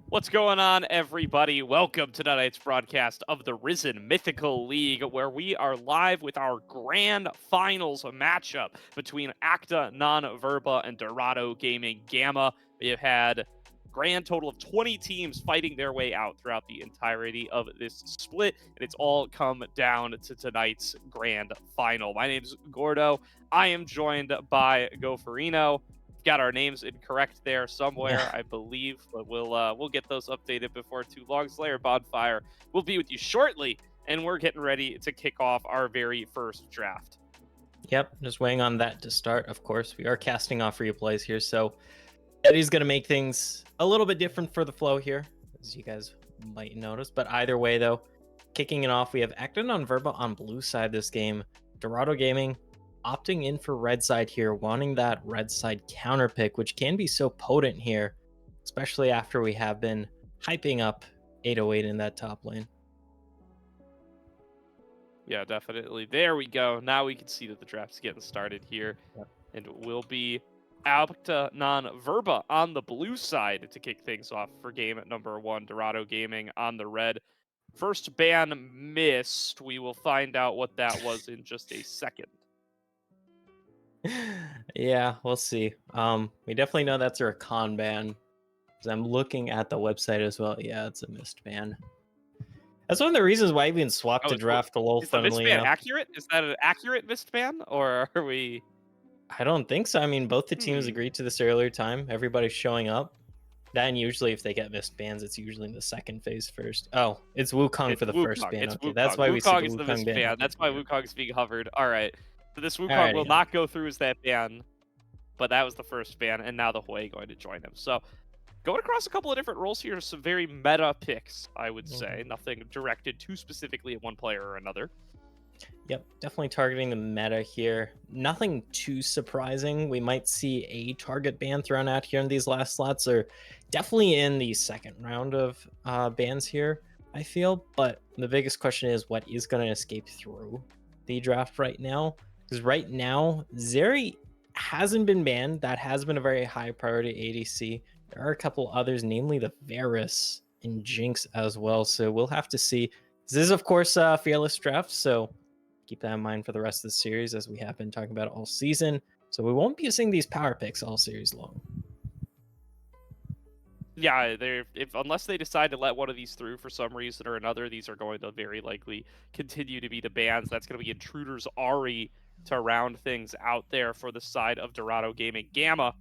What's going on, everybody? Welcome to tonight's broadcast of the Risen Mythical League, where we are live with our grand finals matchup between Acta Non-Verba and Dorado Gaming Gamma. We have had grand total of 20 teams fighting their way out throughout the entirety of this split, and it's all come down to tonight's grand final. My name's Gordo. I am joined by Goferino. Got our names incorrect there somewhere, Yeah. I believe, but we'll get those updated before too long. Slayer Bonfire will be with you shortly, and we're getting ready to kick off our very first draft. Yep. Just waiting on that to start. Of course, we are casting off replays here, so Eddie's going to make things a little bit different for the flow here, as you guys might notice. But either way, though, kicking it off, we have Acta Non-Verba on blue side this game. Dorado Gaming opting in for red side here, wanting that red side counter pick, which can be so potent here, especially after we have been hyping up 808 in that top lane. Yeah, definitely. There we go. Now we can see that the draft's getting started here, Yep. and it will be Acta Non-Verba on the blue side to kick things off for game number one. Dorado Gaming on the red. First ban missed. We will find out what that was in just a second. Yeah, we'll see. We definitely know that's a Rakan ban. 'Cause I'm looking at the website as well. Yeah, it's a missed ban. That's one of the reasons why I even swapped Oh, to draft a little is the missed funnily ban enough. accurate? Is that an accurate missed ban, or are we? I don't think so. I mean, both the teams Hmm. agreed to this earlier time. Everybody's showing up. Then usually if they get missed bans, it's usually in the second phase first. Oh, it's Wukong It's for the first Wukong. ban. It's Okay, that's Wukong. why we see Wukong the is the Wukong missed ban. ban. Okay, That's why okay. Wukong's being hovered. All right. So this Wukong will Alrighty. not go through as that ban, but that was the first ban, and now the Hui going to join him. So going across a couple of different roles here, some very meta picks, I would say. Nothing directed too specifically at one player or another. Yep, definitely targeting the meta here. Nothing too surprising. We might see a target ban thrown out here in these last slots, or definitely in the second round of bans here, I feel. But the biggest question is what is going to escape through the draft right now? Because right now, Zeri hasn't been banned. That has been a very high priority ADC. There are a couple others, namely the Varus and Jinx as well. So we'll have to see. This is, of course, Fearless draft. So keep that in mind for the rest of the series, as we have been talking about all season. So we won't be seeing these power picks all series long. Yeah, they're if unless they decide to let one of these through for some reason or another, these are going to very likely continue to be the bans. That's going to be Intruders Ari to round things out there for the side of Dorado Gaming Gamma.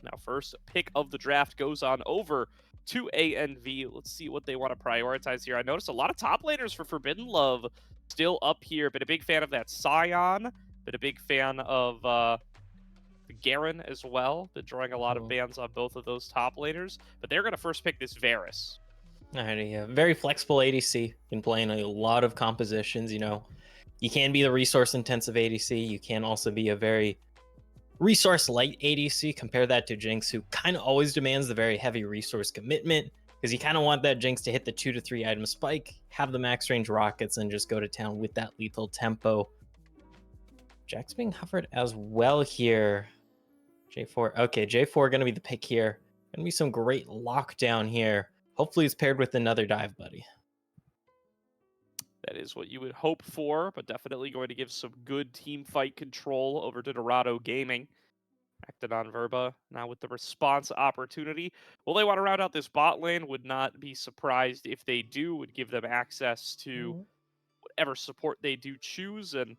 Now, first pick of the draft goes on over to ANV. Let's see what they want to prioritize here. I noticed a lot of top laners for Forbidden Love still up here. Been a big fan of that Scion. Been a big fan of Garen as well. Been drawing a lot of bans on both of those top laners. But they're going to first pick this Varus. Alrighty, yeah. Very flexible ADC. Can play in a lot of compositions. You know, you can be the resource intensive ADC. You can also be a very resource light ADC. Compare that to Jinx, who kind of always demands the very heavy resource commitment, because you kind of want that Jinx to hit the 2 to 3 item spike, have the max range rockets, and just go to town with that lethal tempo. Jack's being hovered as well here. J4. Okay, J4 going to be the pick here. Going to be some great lockdown here. Hopefully it's paired with another dive buddy. That is what you would hope for, but definitely going to give some good team fight control over to Dorado Gaming. Acta Non-Verba now with the response opportunity. Will they want to round out this bot lane? Would not be surprised if they do. Would give them access to whatever support they do choose, and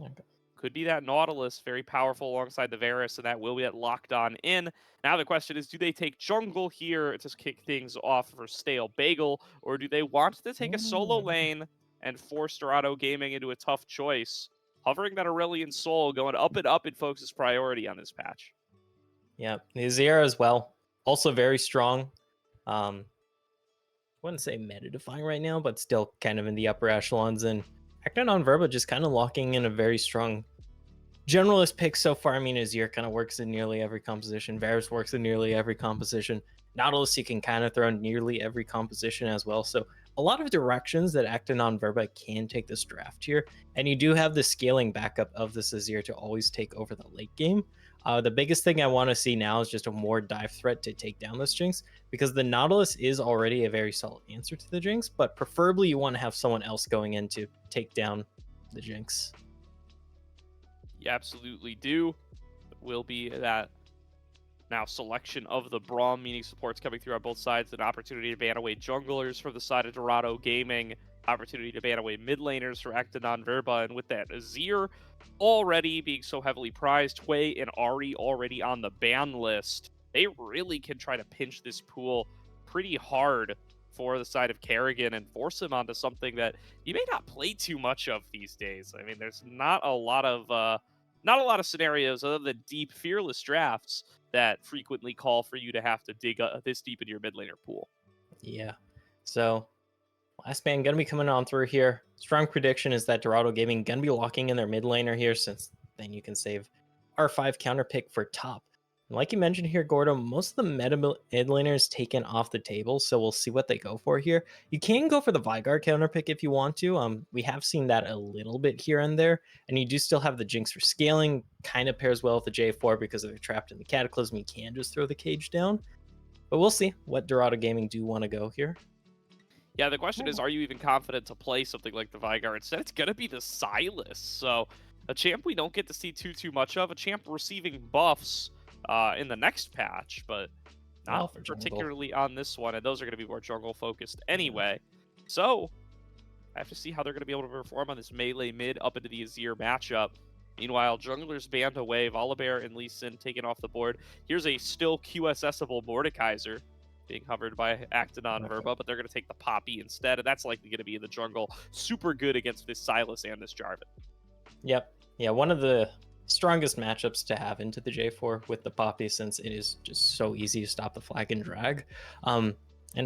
Okay. could be that Nautilus, very powerful alongside the Varus, and that will get locked on in. Now the question is, do they take jungle here to kick things off for Stale Bagel, or do they want to take a solo lane and force Dorado Gaming into a tough choice? Hovering that Aurelion Soul, going up and up in folks' priority on this patch. Yeah, Azir as well. Also very strong. I wouldn't say meta defying right now, but still kind of in the upper echelons. And Acta Non-Verba just kind of locking in a very strong generalist pick so far. I mean, Azir kind of works in nearly every composition. Varus works in nearly every composition. Nautilus you can kind of throw in nearly every composition as well. So a lot of directions that Acta Non-Verba can take this draft here. And you do have the scaling backup of this Azir to always take over the late game. The biggest thing I want to see now is just a more dive threat to take down this Jinx, because the Nautilus is already a very solid answer to the Jinx, but preferably you want to have someone else going in to take down the Jinx. You absolutely do. It will be that now selection of the Braum, meaning supports coming through on both sides, an opportunity to ban away junglers from the side of Dorado Gaming, opportunity to ban away mid laners for Actanon Verba, and with that, Azir already being so heavily prized, Hwei and Ahri already on the ban list. They really can try to pinch this pool pretty hard for the side of Kerrigan and force him onto something that you may not play too much of these days. I mean, there's not a lot of scenarios other than deep, fearless drafts that frequently call for you to have to dig this deep into your mid laner pool. Yeah. So last man gonna be coming on through here. Strong prediction is that Dorado Gaming gonna be locking in their mid laner here, since then you can save R5 counter pick for top. And like you mentioned here, Gordo, most of the meta mid laner is taken off the table, so we'll see what they go for here. You can go for the Veigar counter pick if you want to. We have seen that a little bit here and there, and you do still have the Jinx for scaling. Kind of pairs well with the J4 because if they're trapped in the Cataclysm, you can just throw the cage down. But we'll see what Dorado Gaming do want to go here. Yeah, the question is, are you even confident to play something like the Veigar? Instead, it's going to be the Sylas. So a champ we don't get to see too much of, a champ receiving buffs in the next patch, but not particularly on this one, and those are going to be more jungle focused anyway. So I have to see how they're going to be able to perform on this melee mid up into the Azir matchup. Meanwhile, junglers banned away, Volibear and Lee Sin taken off the board. Here's a still QSS-able Mordekaiser being hovered by Actanon Verba, but they're going to take the Poppy instead, and that's likely going to be in the jungle. Super good against this Sylas and this Jarvan. Yep. Yeah, one of the strongest matchups to have into the J4 with the Poppy, since it is just so easy to stop the flag and drag, and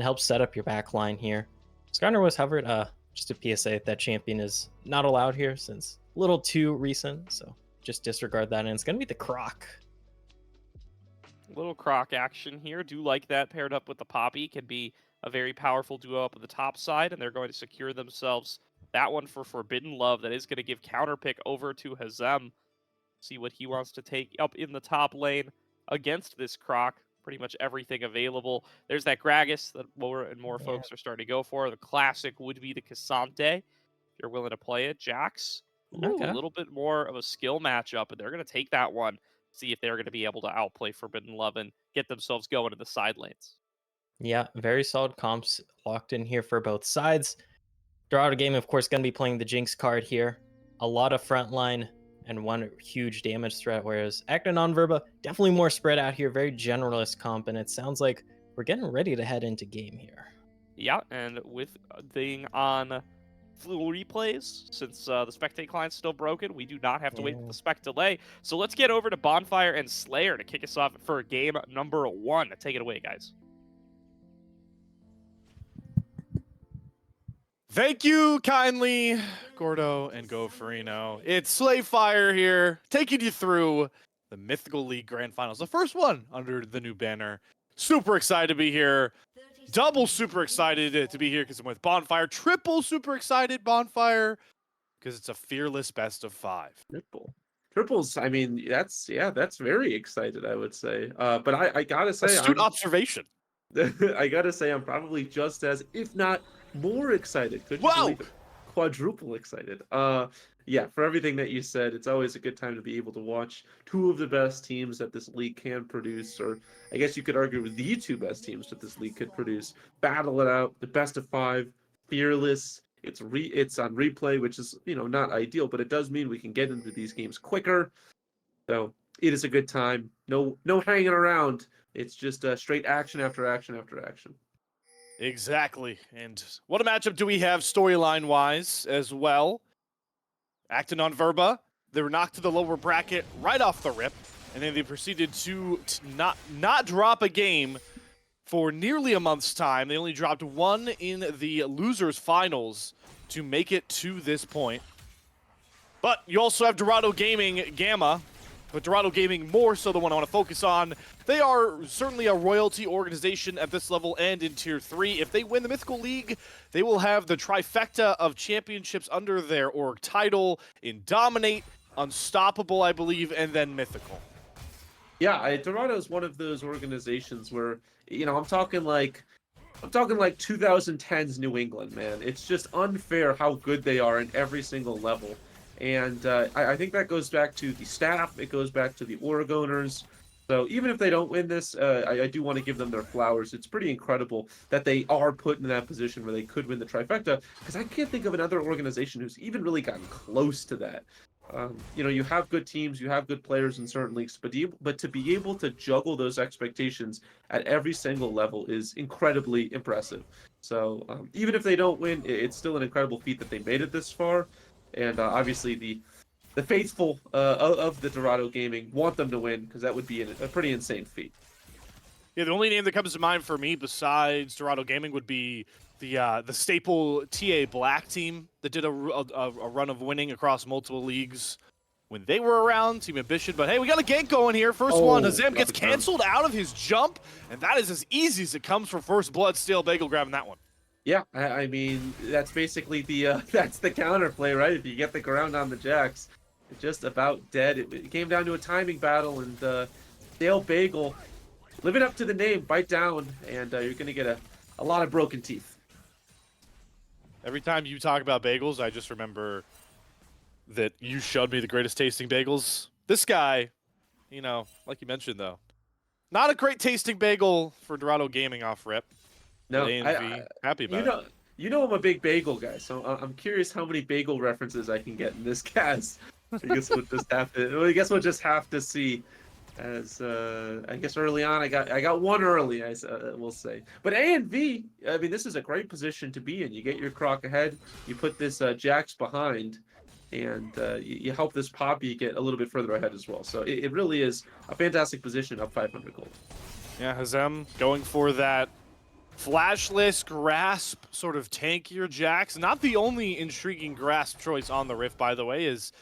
helps set up your back line here. Skarner was hovered. Just a PSA, that champion is not allowed here since a little too recent, so just disregard that, and it's going to be the Croc. Little Croc action here. Do like that paired up with the Poppy. Can be a very powerful duo up on the top side, and they're going to secure themselves that one for Forbidden Love. That is going to give counterpick over to Hazem. See what he wants to take up in the top lane against this Croc. Pretty much everything available. There's that Gragas that more and more folks are starting to go for. The classic would be the Cassante, if you're willing to play it. Jax, a little bit more of a skill matchup, and they're going to take that one. See if they're going to be able to outplay Forbidden Love and get themselves going to the side lanes. Yeah, very solid comps locked in here for both sides. Dorado Game, of course, going to be playing the Jinx card here. A lot of frontline and one huge damage threat, whereas Actanon Verba, definitely more spread out here, very generalist comp, and it sounds like we're getting ready to head into game here. Yeah, and with being on full replays, since the Spectate client's still broken, we do not have to wait for the spec delay. So let's get over to Bonfire and Slayer to kick us off for game number 1. Take it away, guys. Thank you kindly, Gordo and Goferino. It's Slayfire here, taking you through the Mythical League Grand Finals, the first one under the new banner. Super excited to be here. Double super excited to be here because I'm with Bonfire. Triple super excited, Bonfire, because it's a fearless best of 5. Triples, I mean, that's very excited, I would say. But I gotta say, astute observation. I gotta say, I'm probably just as, if not more excited. Could you believe it? Quadruple excited. Yeah, for everything that you said, it's always a good time to be able to watch two of the best teams that this league can produce, or I guess you could argue the two best teams that this league could produce. Battle it out, the best of 5, fearless. It's on replay, which is, not ideal, but it does mean we can get into these games quicker. So it is a good time. No hanging around. It's just straight action after action after action. Exactly. And what a matchup do we have storyline-wise as well? Actanon Verba, they were knocked to the lower bracket right off the rip, and then they proceeded to not drop a game for nearly a month's time. They only dropped one in the losers finals to make it to this point. But you also have Dorado Gaming Gamma, but Dorado Gaming more so the one I want to focus on. They are certainly a royalty organization at this level and in Tier 3. If they win the Mythical League, they will have the trifecta of championships under their org title in Dominate, Unstoppable, I believe, and then Mythical. Yeah, Dorado is one of those organizations where, I'm talking like 2010s New England, man. It's just unfair how good they are in every single level. And I think that goes back to the staff. It goes back to the org owners. So even if they don't win this, I do want to give them their flowers. It's pretty incredible that they are put in that position where they could win the trifecta, because I can't think of another organization who's even really gotten close to that. You have good teams, you have good players in certain leagues, but to be able to juggle those expectations at every single level is incredibly impressive. So even if they don't win, it's still an incredible feat that they made it this far. And obviously the faithful of the Dorado Gaming want them to win, because that would be a pretty insane feat. Yeah, the only name that comes to mind for me besides Dorado Gaming would be the staple TA Black team that did a run of winning across multiple leagues when they were around, Team Ambition. But hey, we got a gank going here. First one, Hazem gets canceled out of his jump, and that is as easy as it comes for First Blood. Stale Bagel grabbing that one. Yeah, I mean, that's basically that's the counterplay, right? If you get the ground on the Jacks, it's just about dead. It came down to a timing battle, and Stale Bagel, living up to the name, bite down, and you're going to get a lot of broken teeth. Every time you talk about bagels, I just remember that you showed me the greatest tasting bagels. This guy, like you mentioned, though, not a great tasting bagel for Dorado Gaming off rip. No, ANV, happy about it. I'm a big bagel guy, so I'm curious how many bagel references I can get in this cast. I guess we'll just have to see. As I guess early on, I got one early. We'll say, but ANV, I mean, this is a great position to be in. You get your Croc ahead, you put this Jax behind, and you help this Poppy get a little bit further ahead as well. So it really is a fantastic position, up 500 gold. Yeah, Hazem going for that flashless grasp, sort of tankier Jax. Not the only intriguing grasp choice on the Rift, by the way, is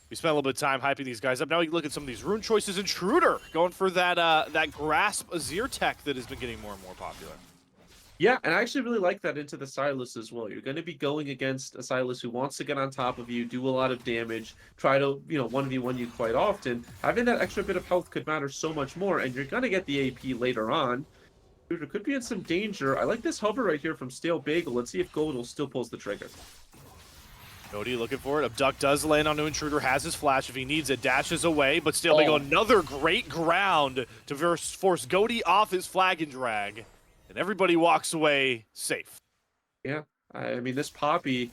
we spent a little bit of time hyping these guys up. Now we can look at some of these rune choices. Intruder going for that grasp Azir tech that has been getting more and more popular. Yeah, and I actually really like that into the Sylas as well. You're going to be going against a Sylas who wants to get on top of you, do a lot of damage, try to 1v1 you quite often. Having that extra bit of health could matter so much more, and you're going to get the AP later on. Intruder could be in some danger. I like this hover right here from Stale Bagel. Let's see if Goldel still pulls the trigger. Cody looking for it. Abduct does land onto Intruder, has his flash if he needs it, dashes away, but still they go another great ground to force Goaty off his flag and drag, and everybody walks away safe. Yeah, I mean, this Poppy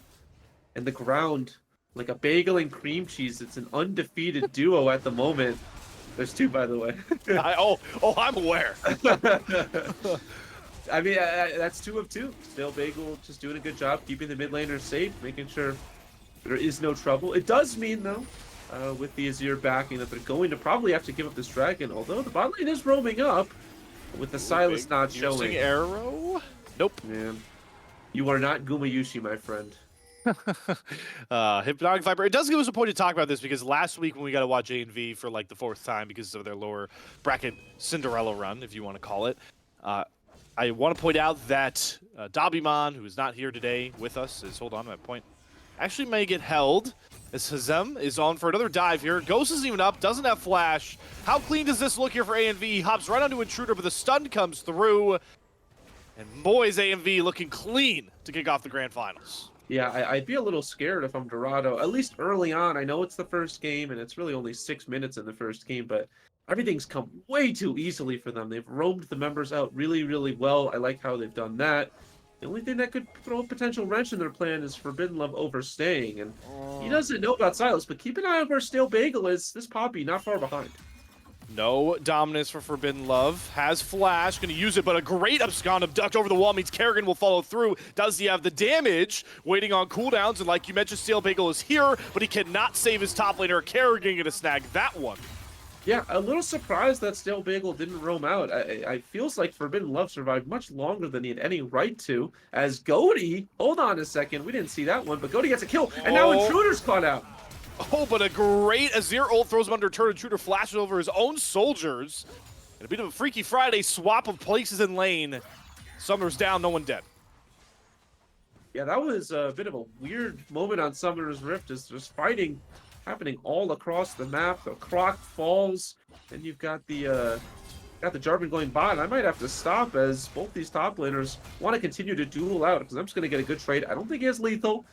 and the ground, like a bagel and cream cheese, it's an undefeated duo at the moment. There's two, by the way. I'm aware. I mean, that's 2 of 2. Stale Bagel just doing a good job keeping the mid laners safe, making sure there is no trouble. It does mean, though, with the Azir backing, that they're going to probably have to give up this dragon, although the bot lane is roaming up, with the Sylas not showing. Arrow? Nope. Man, you are not Gumayushi, my friend. Hypnotic Viper. It does give us a point to talk about this, because last week when we got to watch ANV for like the 4th time because of their lower bracket Cinderella run, if you want to call it, I want to point out that Dabimon, who is not here today with us, hold on to my point, actually may get held, as Hazem is on for another dive here. Ghost isn't even up, doesn't have flash. How clean does this look here for ANV? He hops right onto Intruder, but the stun comes through. And boy, is ANV looking clean to kick off the Grand Finals. Yeah, I'd be a little scared if I'm Dorado, at least early on. I know it's the first game, and it's really only 6 minutes in the first game, but everything's come way too easily for them. They've roamed the members out really, really well. I like how they've done that. The only thing that could throw a potential wrench in their plan is Forbidden Love overstaying. And he doesn't know about Sylas, but keep an eye on where Stale Bagel is. This Poppy not far behind. No dominance for Forbidden Love. Has flash, going to use it, but a great abscond abduct over the wall means Kerrigan will follow through. Does he have the damage? Waiting on cooldowns, and like you mentioned, Stale Bagel is here, but he cannot save his top laner. Kerrigan going to snag that one. Yeah, a little surprised that Stale Bagel didn't roam out. I feels like Forbidden Love survived much longer than he had any right to. As Goaty, hold on a second, we didn't see that one, but Goaty gets a kill, and now Intruder's caught out. Oh, but a great Azir ult throws him under turn. Intruder flashes over his own soldiers. And a bit of a Freaky Friday swap of places in lane. Summoner's down, no one dead. Yeah, that was a bit of a weird moment on Summoner's Rift, is just fighting happening all across the map. The Croc falls, and you've got the Jarvan going bot. I might have to stop as both these top laners want to continue to duel out because I'm just going to get a good trade. I don't think he has lethal,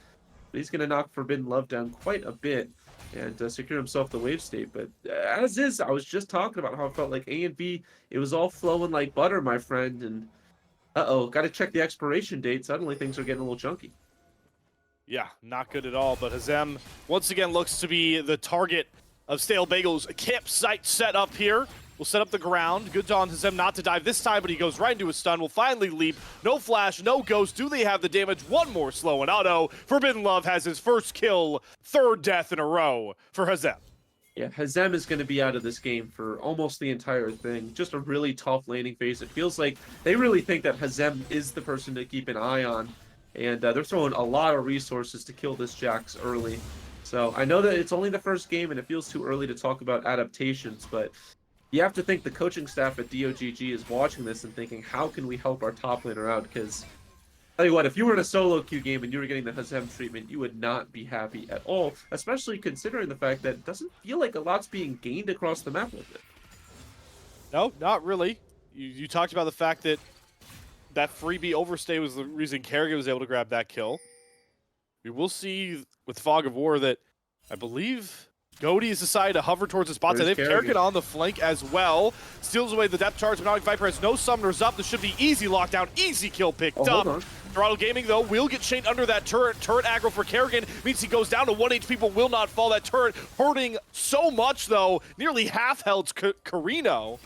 but he's going to knock Forbidden Love down quite a bit and secure himself the wave state. But as is, I was just talking about how I felt like A and B, it was all flowing like butter, my friend. And got to check the expiration date. Suddenly things are getting a little chunky. Yeah, not good at all. But Hazem once again looks to be the target of Stale Bagel's campsite set up here. We'll set up the ground. Good on Hazem not to dive this time, but he goes right into a stun. Will finally leap. No flash, no ghost. Do they have the damage? One more slow and auto. Forbidden Love has his first kill. Third death in a row for Hazem. Yeah, Hazem is going to be out of this game for almost the entire thing. Just a really tough laning phase. It feels like they really think that Hazem is the person to keep an eye on. And they're throwing a lot of resources to kill this Jax early. So I know that it's only the first game and it feels too early to talk about adaptations, but you have to think the coaching staff at DOGG is watching this and thinking, how can we help our top laner out? Because, tell you what, if you were in a solo queue game and you were getting the Hazem treatment, you would not be happy at all, especially considering the fact that it doesn't feel like a lot's being gained across the map with it. No, not really. You talked about the fact that freebie overstay was the reason Kerrigan was able to grab that kill. We will see with Fog of War that I believe Goaty has decided to hover towards the spot. They have Kerrigan on the flank as well. Steals away the depth charge, but Hypnotic Viper has no summoners up. This should be easy lockdown, easy kill picked up. Dorado Gaming, though, will get chained under that turret. Turret aggro for Kerrigan means he goes down to 1 HP, but will not fall. That turret hurting so much, though. Nearly half held Carino.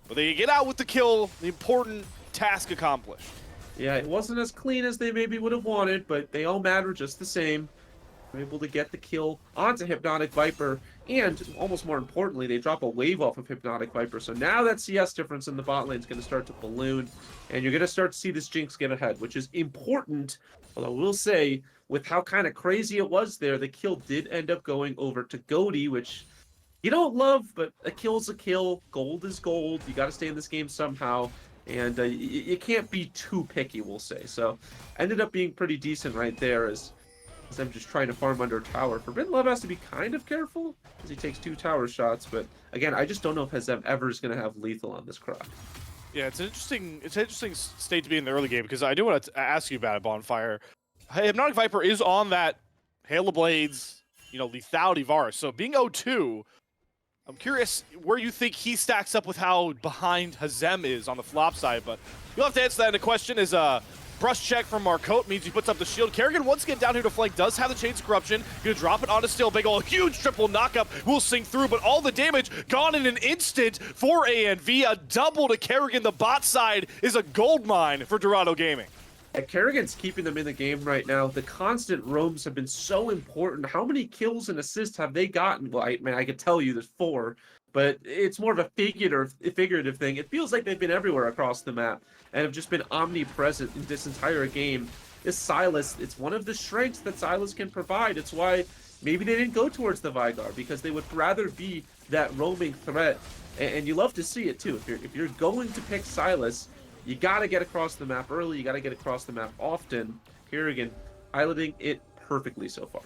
But they get out with the kill, the important task accomplished. Yeah, it wasn't as clean as they maybe would have wanted, but they all matter just the same. They're able to get the kill onto Hypnotic Viper, and almost more importantly, they drop a wave off of Hypnotic Viper. So now that CS difference in the bot lane is going to start to balloon, and you're going to start to see this Jinx get ahead, which is important. Although I will say, with how kind of crazy it was there, the kill did end up going over to Goaty, which you don't love, but a kill's a kill. Gold is gold. You got to stay in this game somehow. And you can't be too picky, we'll say. So ended up being pretty decent right there as I'm just trying to farm under tower. Forbidden Love has to be kind of careful as he takes 2 tower shots. But again, I just don't know if Hazem ever is going to have lethal on this Croc. Yeah, it's an interesting state to be in the early game because I do want to ask you about it, Bonfire. Hypnotic Viper is on that Hail of Blades, lethality Varus. So being 0-2, I'm curious where you think he stacks up with how behind Hazem is on the flop side, but you'll have to answer that in the question. Is brush check from Marcotte means he puts up the shield. Kerrigan, once again down here to flank, does have the Chains of Corruption. Gonna drop it onto Stale Bagel. A huge triple knockup will sink through, but all the damage gone in an instant for ANV. A double to Kerrigan. The bot side is a gold mine for Dorado Gaming. Yeah, Kerrigan's keeping them in the game right now. The constant roams have been so important. How many kills and assists have they gotten? Well, I could tell you there's 4, but it's more of a figurative thing. It feels like they've been everywhere across the map and have just been omnipresent in this entire game. This Sylas, it's one of the strengths that Sylas can provide. It's why maybe they didn't go towards the Vygar, because they would rather be that roaming threat. And you love to see it too. If you're going to pick Sylas, you got to get across the map early. You got to get across the map often. Kerrigan piloting it perfectly so far.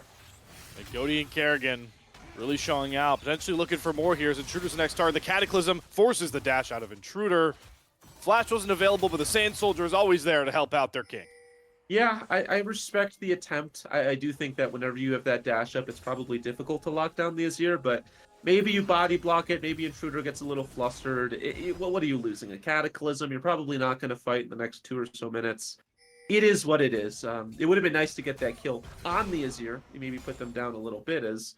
And Goaty and Kerrigan really showing out. Potentially looking for more here as Intruder's the next target. The Cataclysm forces the dash out of Intruder. Flash wasn't available, but the Sand Soldier is always there to help out their king. Yeah, I respect the attempt. I do think that whenever you have that dash up, it's probably difficult to lock down the Azir, but maybe you body block it, maybe Intruder gets a little flustered. Well, what are you losing? A Cataclysm? You're probably not going to fight in the next 2 or so minutes. It is what it is. It would have been nice to get that kill on the Azir. Maybe put them down a little bit, as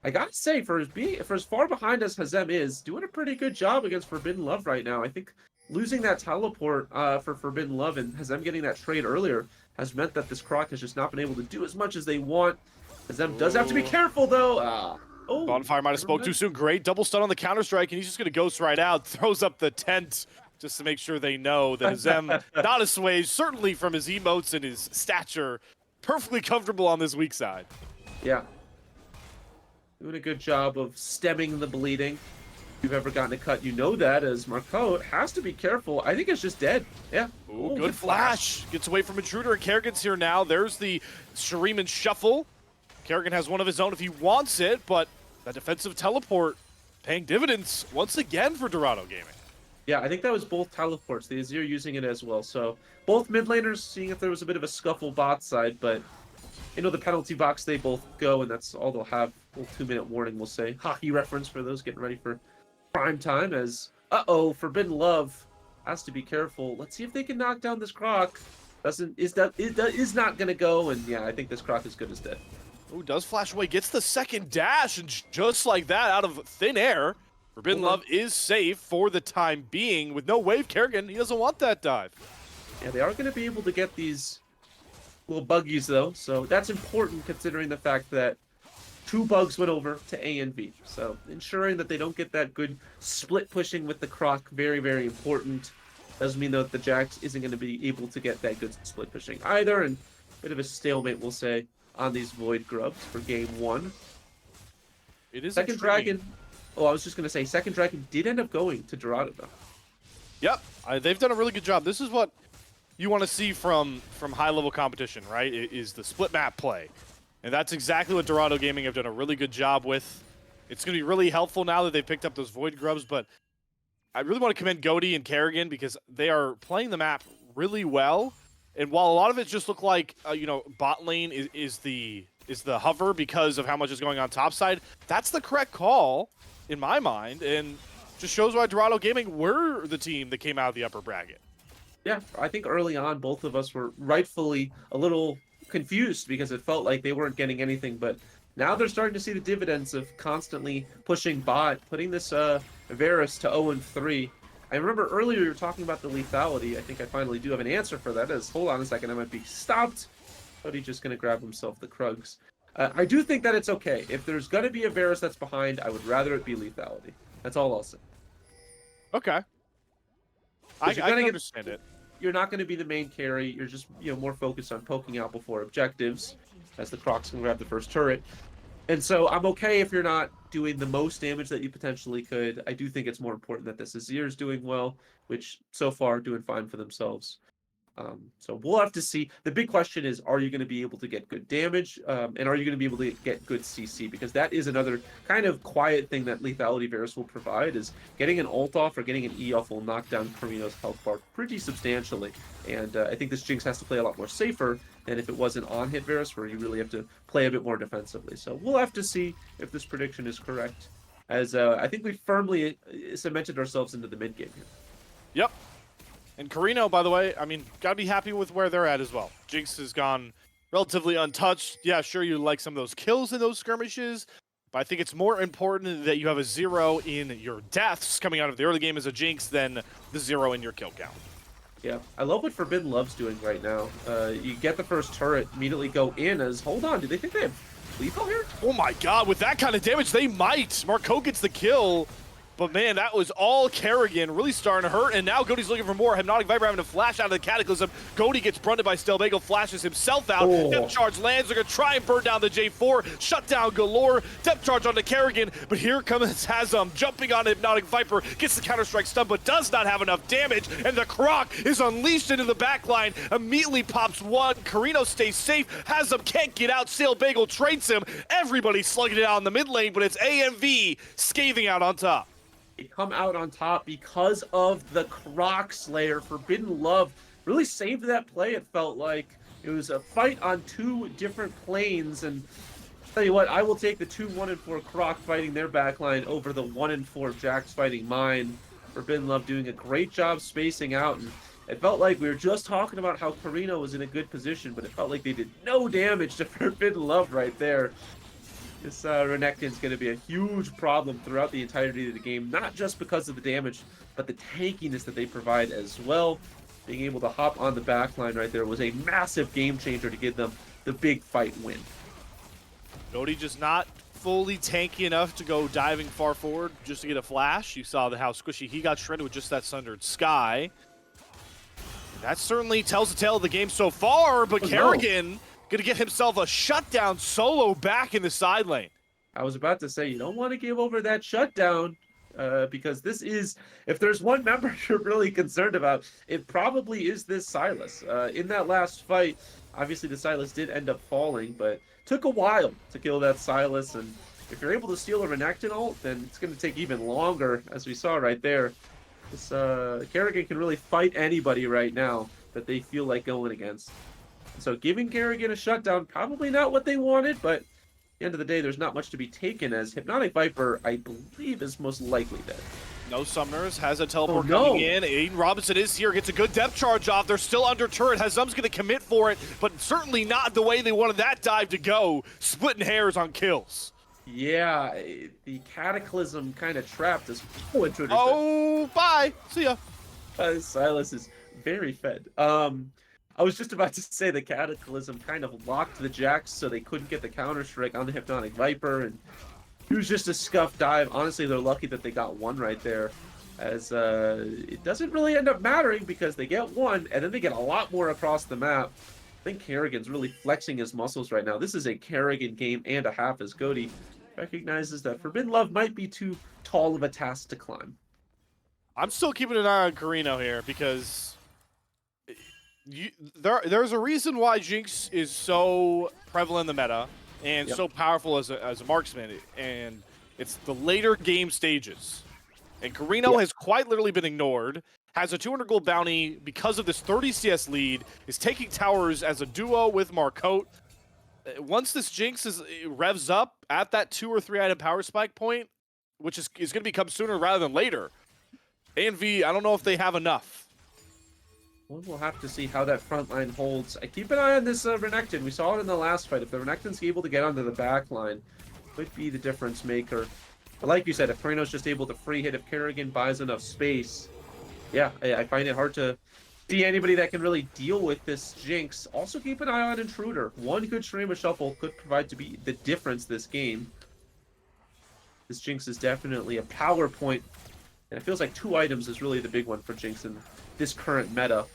I gotta say, for as far behind as Hazem is, doing a pretty good job against Forbidden Love right now. I think losing that teleport for Forbidden Love and Hazem getting that trade earlier has meant that this Croc has just not been able to do as much as they want. Hazem does have to be careful, though. Bonfire might have spoke too soon. Great double stun on the Counter-Strike, and he's just going to ghost right out. Throws up the tent just to make sure they know that Hazem, not assuaged, certainly from his emotes and his stature, perfectly comfortable on this weak side. Yeah. Doing a good job of stemming the bleeding. If you've ever gotten a cut, you know that, as Marcotte has to be careful. I think it's just dead. Yeah. Ooh, good flash. Gets away from Intruder, and Kerrigan's here now. There's the Shuriman Shuffle. Kerrigan has one of his own if he wants it, but that defensive teleport paying dividends once again for Dorado Gaming. Yeah, I think that was both teleports. The Azir using it as well. So both mid laners seeing if there was a bit of a scuffle bot side, but the penalty box they both go, and that's all they'll have. A little 2-minute warning, we'll say. Hockey reference for those getting ready for prime time as, Forbidden Love has to be careful. Let's see if they can knock down this Croc. Is not going to go, and yeah, I think this Croc is good as dead. Ooh, does flash away, gets the second dash, and just like that, out of thin air, Forbidden Love is safe for the time being. With no wave, Kerrigan, he doesn't want that dive. Yeah, they are going to be able to get these little buggies, though, so that's important considering the fact that 2 bugs went over to A and V. So ensuring that they don't get that good split pushing with the Croc, very, very important. Doesn't mean, though, that the Jax isn't going to be able to get that good split pushing either, and a bit of a stalemate, we'll say, on these Void Grubs for game 1. It is Second intriguing. Dragon. Oh, I was just going to say, Second Dragon did end up going to Dorado, though. Yep, they've done a really good job. This is what you want to see from high-level competition, right? Is the split map play. And that's exactly what Dorado Gaming have done a really good job with. It's going to be really helpful now that they've picked up those Void Grubs, but I really want to commend Goaty and Kerrigan because they are playing the map really well. And while a lot of it just look like, bot lane is the hover because of how much is going on top side, that's the correct call in my mind, and just shows why Dorado Gaming were the team that came out of the upper bracket. Yeah, I think early on, both of us were rightfully a little confused because it felt like they weren't getting anything, but now they're starting to see the dividends of constantly pushing bot, putting this Varus to 0-3. I remember earlier you were talking about the lethality. I think I finally do have an answer for that. Hold on a second, I might be stopped. But he's just going to grab himself the Krugs. I do think that it's okay. If there's going to be a Varus that's behind, I would rather it be lethality. That's all I'll say. Okay. I can understand it. You're not going to be the main carry. You're just more focused on poking out before objectives, as the Crocs can grab the first turret. And so I'm okay if you're not doing the most damage that you potentially could. I do think it's more important that this Azir is doing well, which so far doing fine for themselves. So we'll have to see. The big question is, are you going to be able to get good damage? And are you going to be able to get good CC? Because that is another kind of quiet thing that Lethality Varus will provide, is getting an ult off or getting an E off will knock down Karino's health bar pretty substantially. And I think this Jinx has to play a lot more safer than if it was an on-hit Varus, where you really have to play a bit more defensively. So we'll have to see if this prediction is correct, as I think we firmly cemented ourselves into the mid-game here. Yep. And Karino, by the way, I mean, gotta be happy with where they're at as well. Jinx has gone relatively untouched. Yeah, sure, you like some of those kills in those skirmishes, but I think it's more important that you have a 0 in your deaths coming out of the early game as a Jinx than the 0 in your kill count. Yeah, I love what Forbidden Love's doing right now. You get the first turret, immediately go in as, hold on, do they think they have lethal here? Oh my god, with that kind of damage, they might. Marco gets the kill. But man, that was all Kerrigan, really starting to hurt, and now Goaty's looking for more. Hypnotic Viper having to flash out of the Cataclysm. Goaty gets brunded by Stelbagel, flashes himself out. Oh. Depth charge lands, they're gonna try and burn down the J4. Shut down galore, depth charge onto Kerrigan, but here comes Hazam, jumping on Hypnotic Viper, gets the Counter-Strike stun, but does not have enough damage, and the Croc is unleashed into the backline, immediately pops one. Karino stays safe, Hazam can't get out, Stelbagel trades him. Everybody slugging it out in the mid lane, but it's AMV scathing out on top. They come out on top because of the Croc Slayer. Forbidden Love really saved that play, it felt like. It was a fight on 2 different planes, and tell you what, I will take the 2 1-4 Croc fighting their backline over the 1-4 Jax fighting mine. Forbidden Love doing a great job spacing out, and it felt like we were just talking about how Karino was in a good position, but it felt like they did no damage to Forbidden Love right there. This Renekton is going to be a huge problem throughout the entirety of the game, not just because of the damage, but the tankiness that they provide as well. Being able to hop on the backline right there was a massive game changer to give them the big fight win. Goaty just not fully tanky enough to go diving far forward just to get a flash. You saw how squishy he got shredded with just that Sundered Sky. That certainly tells the tale of the game so far, but Kerrigan gonna get himself a shutdown solo back in the side lane. I was about to say, you don't want to give over that shutdown, because this is, if there's one member you're really concerned about, it probably is this Sylas. In that last fight, Obviously, the Sylas did end up falling, but took a while to kill that Sylas. And if you're able to steal a Renekton ult, then it's going to take even longer, as we saw right there. This Kerrigan can really fight anybody right now that they feel like going against. So giving Kerrigan a shutdown, probably not what they wanted, but at the end of the day, there's not much to be taken, as Hypnotic Viper, I believe, is most likely dead. No summoners, has a teleport no. coming in. Aiden Robinson is here, gets a good depth charge off. They're still under turret. Hazum's going to commit for it, but certainly not the way they wanted that dive to go. Splitting hairs on kills. Yeah, the Cataclysm kind of trapped us. Oh, Intruder. Oh, bye. See ya. Sylas is very fed. I was just about to say the Cataclysm kind of locked the Jax so they couldn't get the Counter-Strike on the Hypnotic Viper, and it was just a scuff dive. Honestly, they're lucky that they got one right there, as it doesn't really end up mattering because they get one, and then they get a lot more across the map. I think Kerrigan's really flexing his muscles right now. This is a Kerrigan game and a half, as Cody recognizes that Forbidden Love might be too tall of a task to climb. I'm still keeping an eye on Carino here because there's a reason why Jinx is so prevalent in the meta and so powerful as a marksman, and it's the later game stages. And Carino has quite literally been ignored, has a 200 gold bounty because of this 30 CS lead, is taking towers as a duo with Marcotte. Once this Jinx revs up at that 2 or 3 item power spike point, which is going to become sooner rather than later, ANV, I don't know if they have enough. Well, we'll have to see how that front line holds. I keep an eye on this Renekton. We saw it in the last fight. If the Renekton's able to get onto the back line, could be the difference maker. But like you said, if Carino's just able to free hit, if Kerrigan buys enough space, yeah, I find it hard to see anybody that can really deal with this Jinx. Also keep an eye on Intruder. One good stream of Shuffle could provide to be the difference this game. This Jinx is definitely a power point, and it feels like 2 items is really the big one for Jinx in this current meta.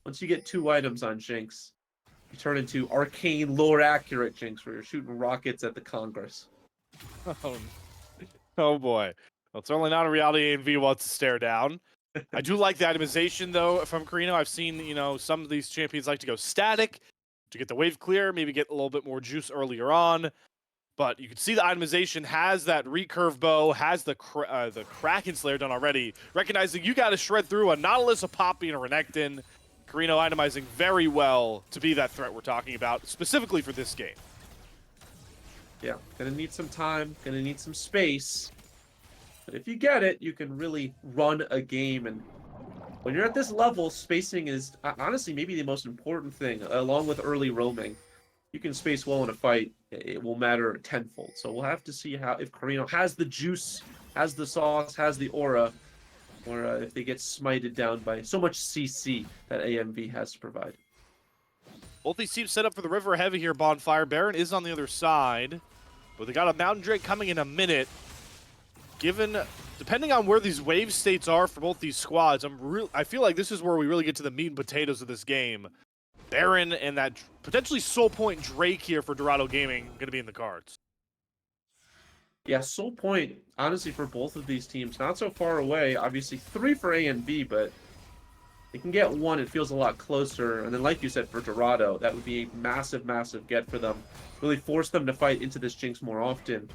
Once you get 2 items on Jinx, you turn into arcane, lore accurate Jinx, where you're shooting rockets at the Congress. Oh boy. Well, it's certainly not a reality ANV wants to stare down. I do like the itemization, though, from Carino. I've seen, some of these champions like to go static to get the wave clear, maybe get a little bit more juice earlier on. But you can see the itemization has that recurve bow, has the Kraken Slayer done already. Recognizing you got to shred through a Nautilus, a Poppy, and a Renekton. Carino itemizing very well to be that threat we're talking about, specifically for this game. Yeah, gonna need some time, gonna need some space. But if you get it, you can really run a game. And when you're at this level, spacing is honestly maybe the most important thing, along with early roaming. You can space well in a fight, it will matter tenfold. So we'll have to see if Carino has the juice, has the sauce, has the aura, or if they get smited down by so much CC that AMV has to provide. Both these teams set up for the river heavy here, Bonfire. Baron is on the other side, but they got a Mountain Drake coming in a minute. Depending on where these wave states are for both these squads, I feel like this is where we really get to the meat and potatoes of this game. Baron and that potentially Soul Point Drake here for Dorado Gaming going to be in the cards. Yeah, Soul Point, honestly, for both of these teams, not so far away. Obviously, 3 for A and B, but they can get 1. It feels a lot closer. And then, like you said, for Dorado, that would be a massive, massive get for them. Really force them to fight into this Jinx more often.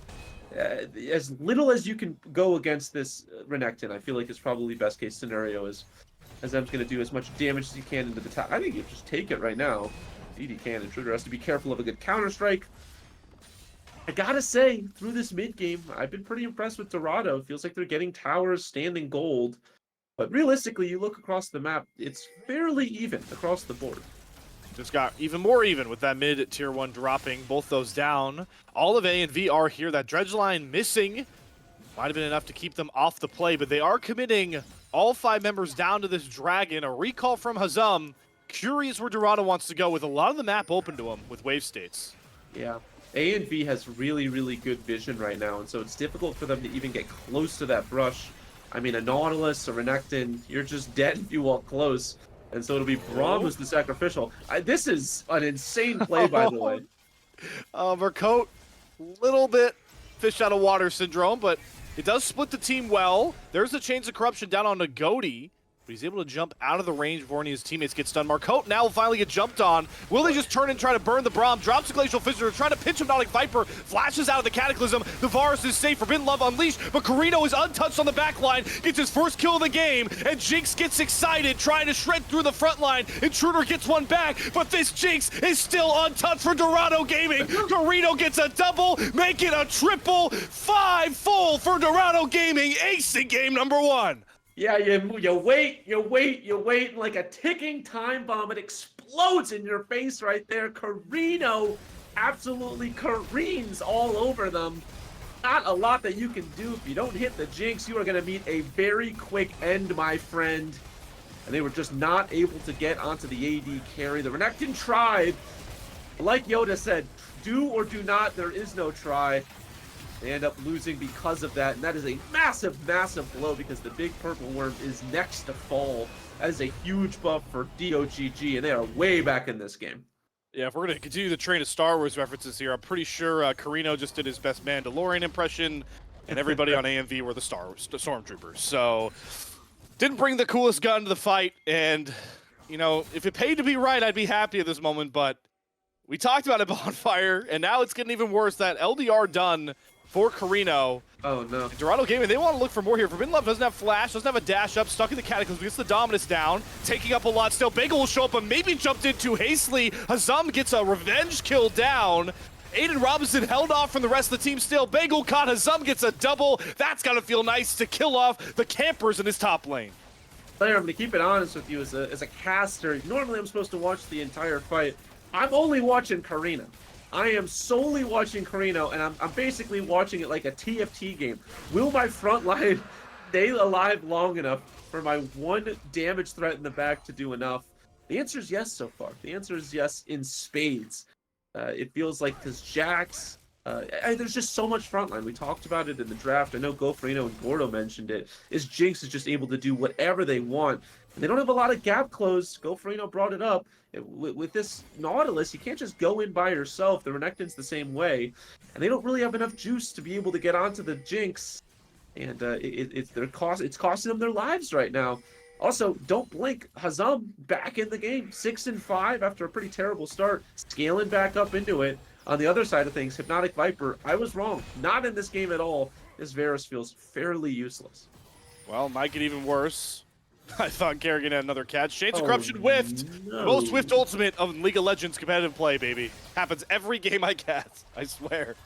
As little as you can go against this Renekton, I feel like it's probably best case scenario is Zem's going to do as much damage as he can into the top. I think you just take it right now. Indeed he can. Intruder has to be careful of a good Counter-Strike. I gotta say, through this mid-game, I've been pretty impressed with Dorado. It feels like they're getting towers, standing gold. But realistically, you look across the map, it's fairly even across the board. Just got even more even with that mid tier 1 dropping both those down. All of A and V are here. That dredge line missing might have been enough to keep them off the play, but they are committing all 5 members down to this dragon. A recall from Hazum. Curious where Dorado wants to go with a lot of the map open to him with wave states. Yeah. A and V has really, really good vision right now, and so it's difficult for them to even get close to that brush. I mean, a Nautilus, a Renekton, you're just dead if you walk close. And so it'll be Braum who's the sacrificial. This is an insane play, by the way. Marcotte, little bit fish out of water syndrome, but it does split the team well. There's a Chains of Corruption down on Nagodi, But he's able to jump out of the range before any of his teammates get stunned. Marcotte now will finally get jumped on. Will they just turn and try to burn the Braum? Drops the Glacial Fissure, trying to pinch Hypnotic Viper. Flashes out of the Cataclysm. The Varus is safe. Forbidden Love unleashed, but Carino is untouched on the back line. Gets his first kill of the game, and Jinx gets excited, trying to shred through the front line. Intruder gets one back, but this Jinx is still untouched for Dorado Gaming. Carino gets a double, make it a triple. 5 full for Dorado Gaming, acing game number 1. Yeah, you wait, and like a ticking time bomb, it explodes in your face right there. Carino absolutely careens all over them. Not a lot that you can do. If you don't hit the Jinx, you are going to meet a very quick end, my friend. And they were just not able to get onto the AD carry. The Renekton tried. Like Yoda said, do or do not, there is no try. They end up losing because of that, and that is a massive, massive blow because the big purple worm is next to fall. That is a huge buff for DOGG, and they are way back in this game. Yeah, if we're going to continue the train of Star Wars references here, I'm pretty sure Carino just did his best Mandalorian impression, and everybody on AMV were the Stormtroopers. So, didn't bring the coolest gun to the fight, and, you know, if it paid to be right, I'd be happy at this moment, but we talked about it, Bonfire, and now it's getting even worse. That LDR done for Carino. Oh no. Dorado Gaming, they want to look for more here. Forbidden Love doesn't have flash, doesn't have a dash up, stuck in the Cataclysm, gets the Dominus down, taking up a lot still. Bagel will show up, but maybe jumped in too hastily. Hazam gets a revenge kill down. Aiden Robinson held off from the rest of the team still. Bagel caught, Hazam gets a double. That's gotta feel nice to kill off the campers in his top lane. Claire, I'm gonna keep it honest with you as a caster. Normally I'm supposed to watch the entire fight. I'm only watching Carino. I am solely watching Carino, and I'm basically watching it like a TFT game. Will my front line stay alive long enough for my one damage threat in the back to do enough? The answer is yes so far. The answer is yes in spades. It feels like because Jax, there's just so much frontline. We talked about it in the draft. I know Gofrino and Gordo mentioned it. Jinx is just able to do whatever they want. And they don't have a lot of gap close. Gofrino brought it up. With this Nautilus, you can't just go in by yourself. The Renekton's the same way. And they don't really have enough juice to be able to get onto the Jinx. And it's costing them their lives right now. Also, don't blink. Hazam back in the game. 6-5 after a pretty terrible start. Scaling back up into it. On the other side of things, Hypnotic Viper, I was wrong. Not in this game at all. This Varus feels fairly useless. Well, might get even worse. I thought Kerrigan had another catch. Shades of Corruption whiffed. No. Most Swift ultimate of League of Legends competitive play, baby. Happens every game I cast, I swear.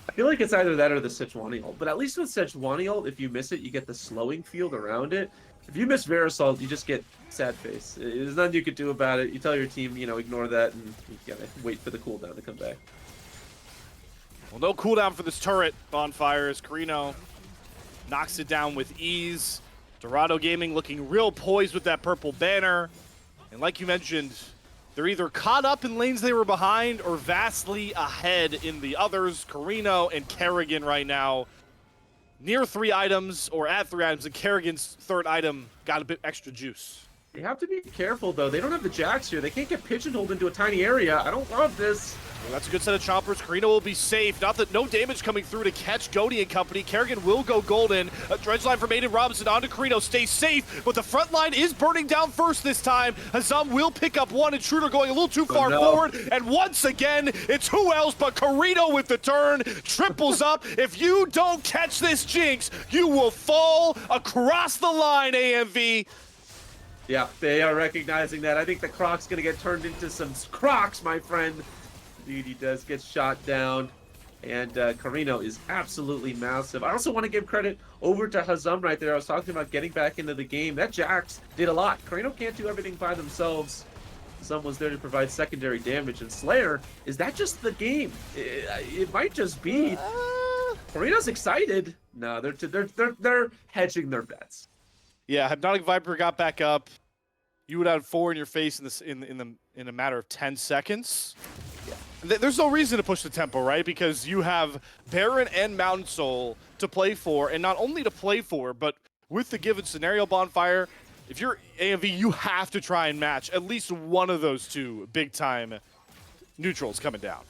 I feel like it's either that or the Sejuani ult. But at least with Sejuani ult, if you miss it, you get the slowing field around it. If you miss Varus ult, you just get sad face. There's nothing you could do about it. You tell your team, ignore that, and you gotta wait for the cooldown to come back. Well, no cooldown for this turret, Bonfire, as Carino knocks it down with ease. Dorado Gaming looking real poised with that purple banner. And like you mentioned, they're either caught up in lanes they were behind or vastly ahead in the others. Carino and Kerrigan right now near 3 items or at 3 items, and Kerrigan's third item got a bit extra juice. They have to be careful, though. They don't have the Jax here. They can't get pigeonholed into a tiny area. I don't love this. Well, that's a good set of choppers. Carino will be safe. Not that no damage coming through to catch Goaty and company. Kerrigan will go golden. A dredge line from Aiden Robinson onto Carino. Stays safe, but the front line is burning down first this time. Hazam will pick up one. Intruder going a little too far forward. And once again, it's who else but Carino with the turn. Triples up. If you don't catch this Jinx, you will fall across the line, AMV. Yeah, they are recognizing that. I think the Croc's going to get turned into some Crocs, my friend. Indeed, he does get shot down. And Carino is absolutely massive. I also want to give credit over to Hazam right there. I was talking about getting back into the game. That Jax did a lot. Carino can't do everything by themselves. Hazam was there to provide secondary damage. And Slayer, is that just the game? It might just be. Carino's excited. No, they're hedging their bets. Yeah, Hypnotic Viper got back up. You would have 4 in your face in a matter of 10 seconds. Yeah. There's no reason to push the tempo, right? Because you have Baron and Mountain Soul to play for, and not only to play for, but with the given scenario, Bonfire, if you're AMV, you have to try and match at least one of those 2 big-time neutrals coming down.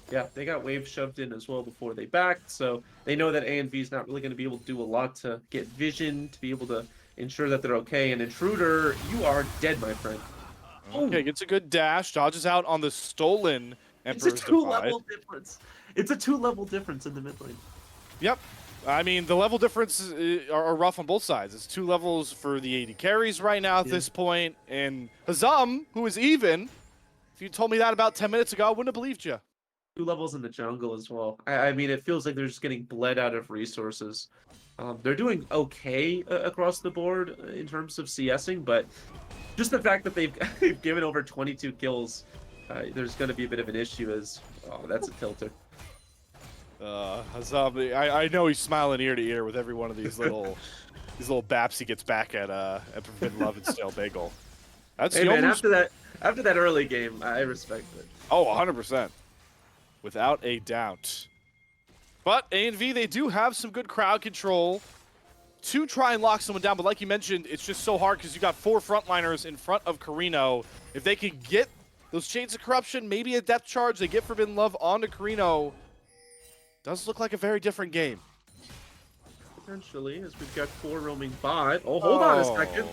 Yeah, they got wave shoved in as well before they backed, so they know that AMV is not really going to be able to do a lot to get vision, to be able to ensure that they're okay. And Intruder, you are dead, my friend. Okay, gets a good dash, dodges out on the stolen It's a Emperor's Divide. two-level difference. It's a two-level difference in the mid lane. Yep. I mean, the level differences are rough on both sides. It's 2 levels for the AD carries right now at this point, and Hazam, who is even, if you told me that about 10 minutes ago, I wouldn't have believed you. 2 levels in the jungle as well. I mean, it feels like they're just getting bled out of resources. They're doing okay across the board in terms of CSing, but just the fact that they've given over 22 kills, there's going to be a bit of an issue as, oh, that's a tilter. Hazam, I know he's smiling ear to ear with every one of these little baps he gets back at Forbidden Love and Stale Bagel. That's Hey man, after that early game, I respect it. Oh, 100%. Without a doubt. But A&V, they do have some good crowd control to try and lock someone down. But like you mentioned, it's just so hard because you got 4 frontliners in front of Carino. If they could get those Chains of Corruption, maybe a depth charge, they get Forbidden Love onto Carino. Does look like a very different game. Potentially, as we've got 4 roaming bot. Oh, hold on a second.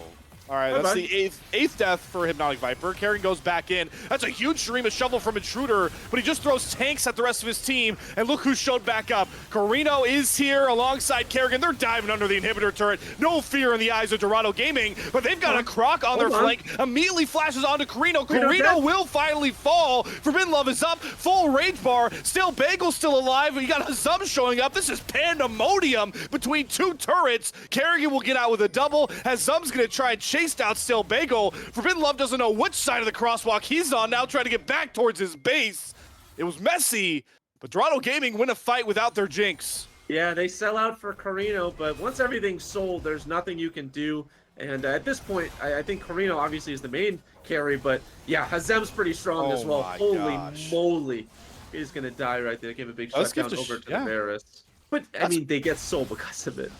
All right, Bye-bye. that's the eighth death for Hypnotic Viper. Kerrigan goes back in. That's a huge Shurima shovel from Intruder, but he just throws tanks at the rest of his team, and look who showed back up. Carino is here alongside Kerrigan. They're diving under the inhibitor turret. No fear in the eyes of Dorado Gaming, but they've got a Croc on their flank. Immediately flashes onto Carino. Carino will finally fall. Forbidden Love is up. Full rage bar. Still Bagel still alive. You got Hazam showing up. This is pandemonium between 2 turrets. Kerrigan will get out with a double. Hazam's going to try and chase down Still Bagel. Forbidden Love doesn't know which side of the crosswalk he's on, now trying to get back towards his base. It was messy, but Dorado Gaming win a fight without their Jinx. Yeah, they sell out for Carino, but once everything's sold, there's nothing you can do. And at this point, I think Carino obviously is the main carry, but yeah, Hazem's pretty strong as well. Holy moly. He's going to die right there. Give a big shutdown over to the Varus. But, I mean, they get sold because of it.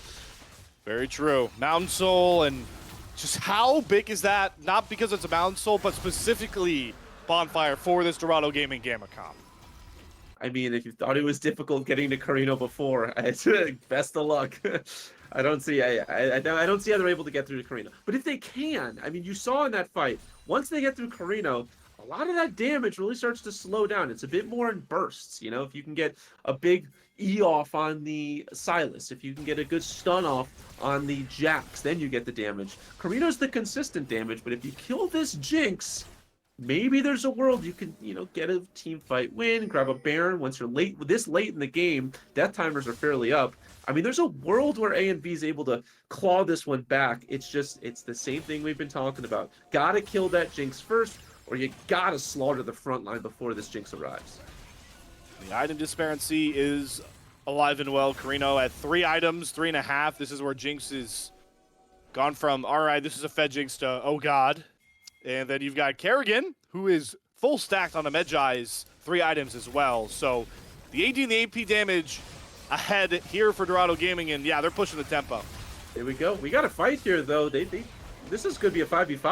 Very true. Mountain Soul, and just how big is that? Not because it's a Mountain Soul, but specifically Bonfire for this Dorado Gaming Gamma Comp. I mean, if you thought it was difficult getting to Carino before, best of luck. I don't see I don't see how they're able to get through to Carino. But if they can, I mean, you saw in that fight, once they get through Carino, a lot of that damage really starts to slow down. It's a bit more in bursts, you know, if you can get a big E off on the Silas, if you can get a good stun off on the Jax, then you get the damage. Carino's the consistent damage, but if you kill this Jinx, maybe there's a world you can, you know, get a team fight win, grab a Baron once you're this late in the game. Death timers are fairly up. I mean, there's a world where A&V is able to claw this one back. It's the same thing we've been talking about. Gotta kill that Jinx first, or you gotta slaughter the front line before this Jinx arrives. The item disparity is alive and well. Carino at 3 items, 3.5. This is where Jinx is gone from, all right, this is a Fed Jinx to, oh God. And then you've got Kerrigan, who is full stacked on the Medjai's 3 items as well. So the AD and the AP damage ahead here for Dorado Gaming, and yeah, they're pushing the tempo. Here we go. We got a fight here, though. This is going to be a 5v5.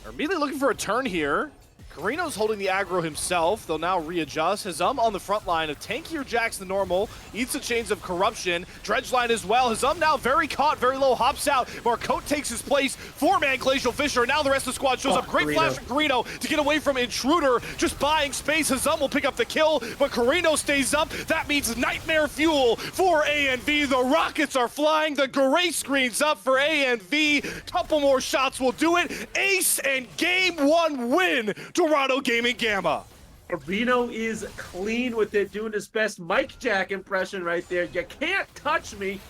They're immediately looking for a turn here. Carino's holding the aggro himself. They'll now readjust. Hazam on the front line, a tankier Jax than normal. Eats the Chains of Corruption. Dredgeline as well. Hazam now very caught, very low, hops out. Marcote takes his place. 4-man Glacial Fissure, and now the rest of the squad shows up. Great flash from Carino to get away from Intruder. Just buying space. Hazam will pick up the kill, but Carino stays up. That means nightmare fuel for A&V. The rockets are flying. The gray screen's up for A&V. Couple more shots will do it. Ace and game 1 win. Dorado Gaming Gamma. Carino is clean with it, doing his best Mike Jack impression right there. You can't touch me.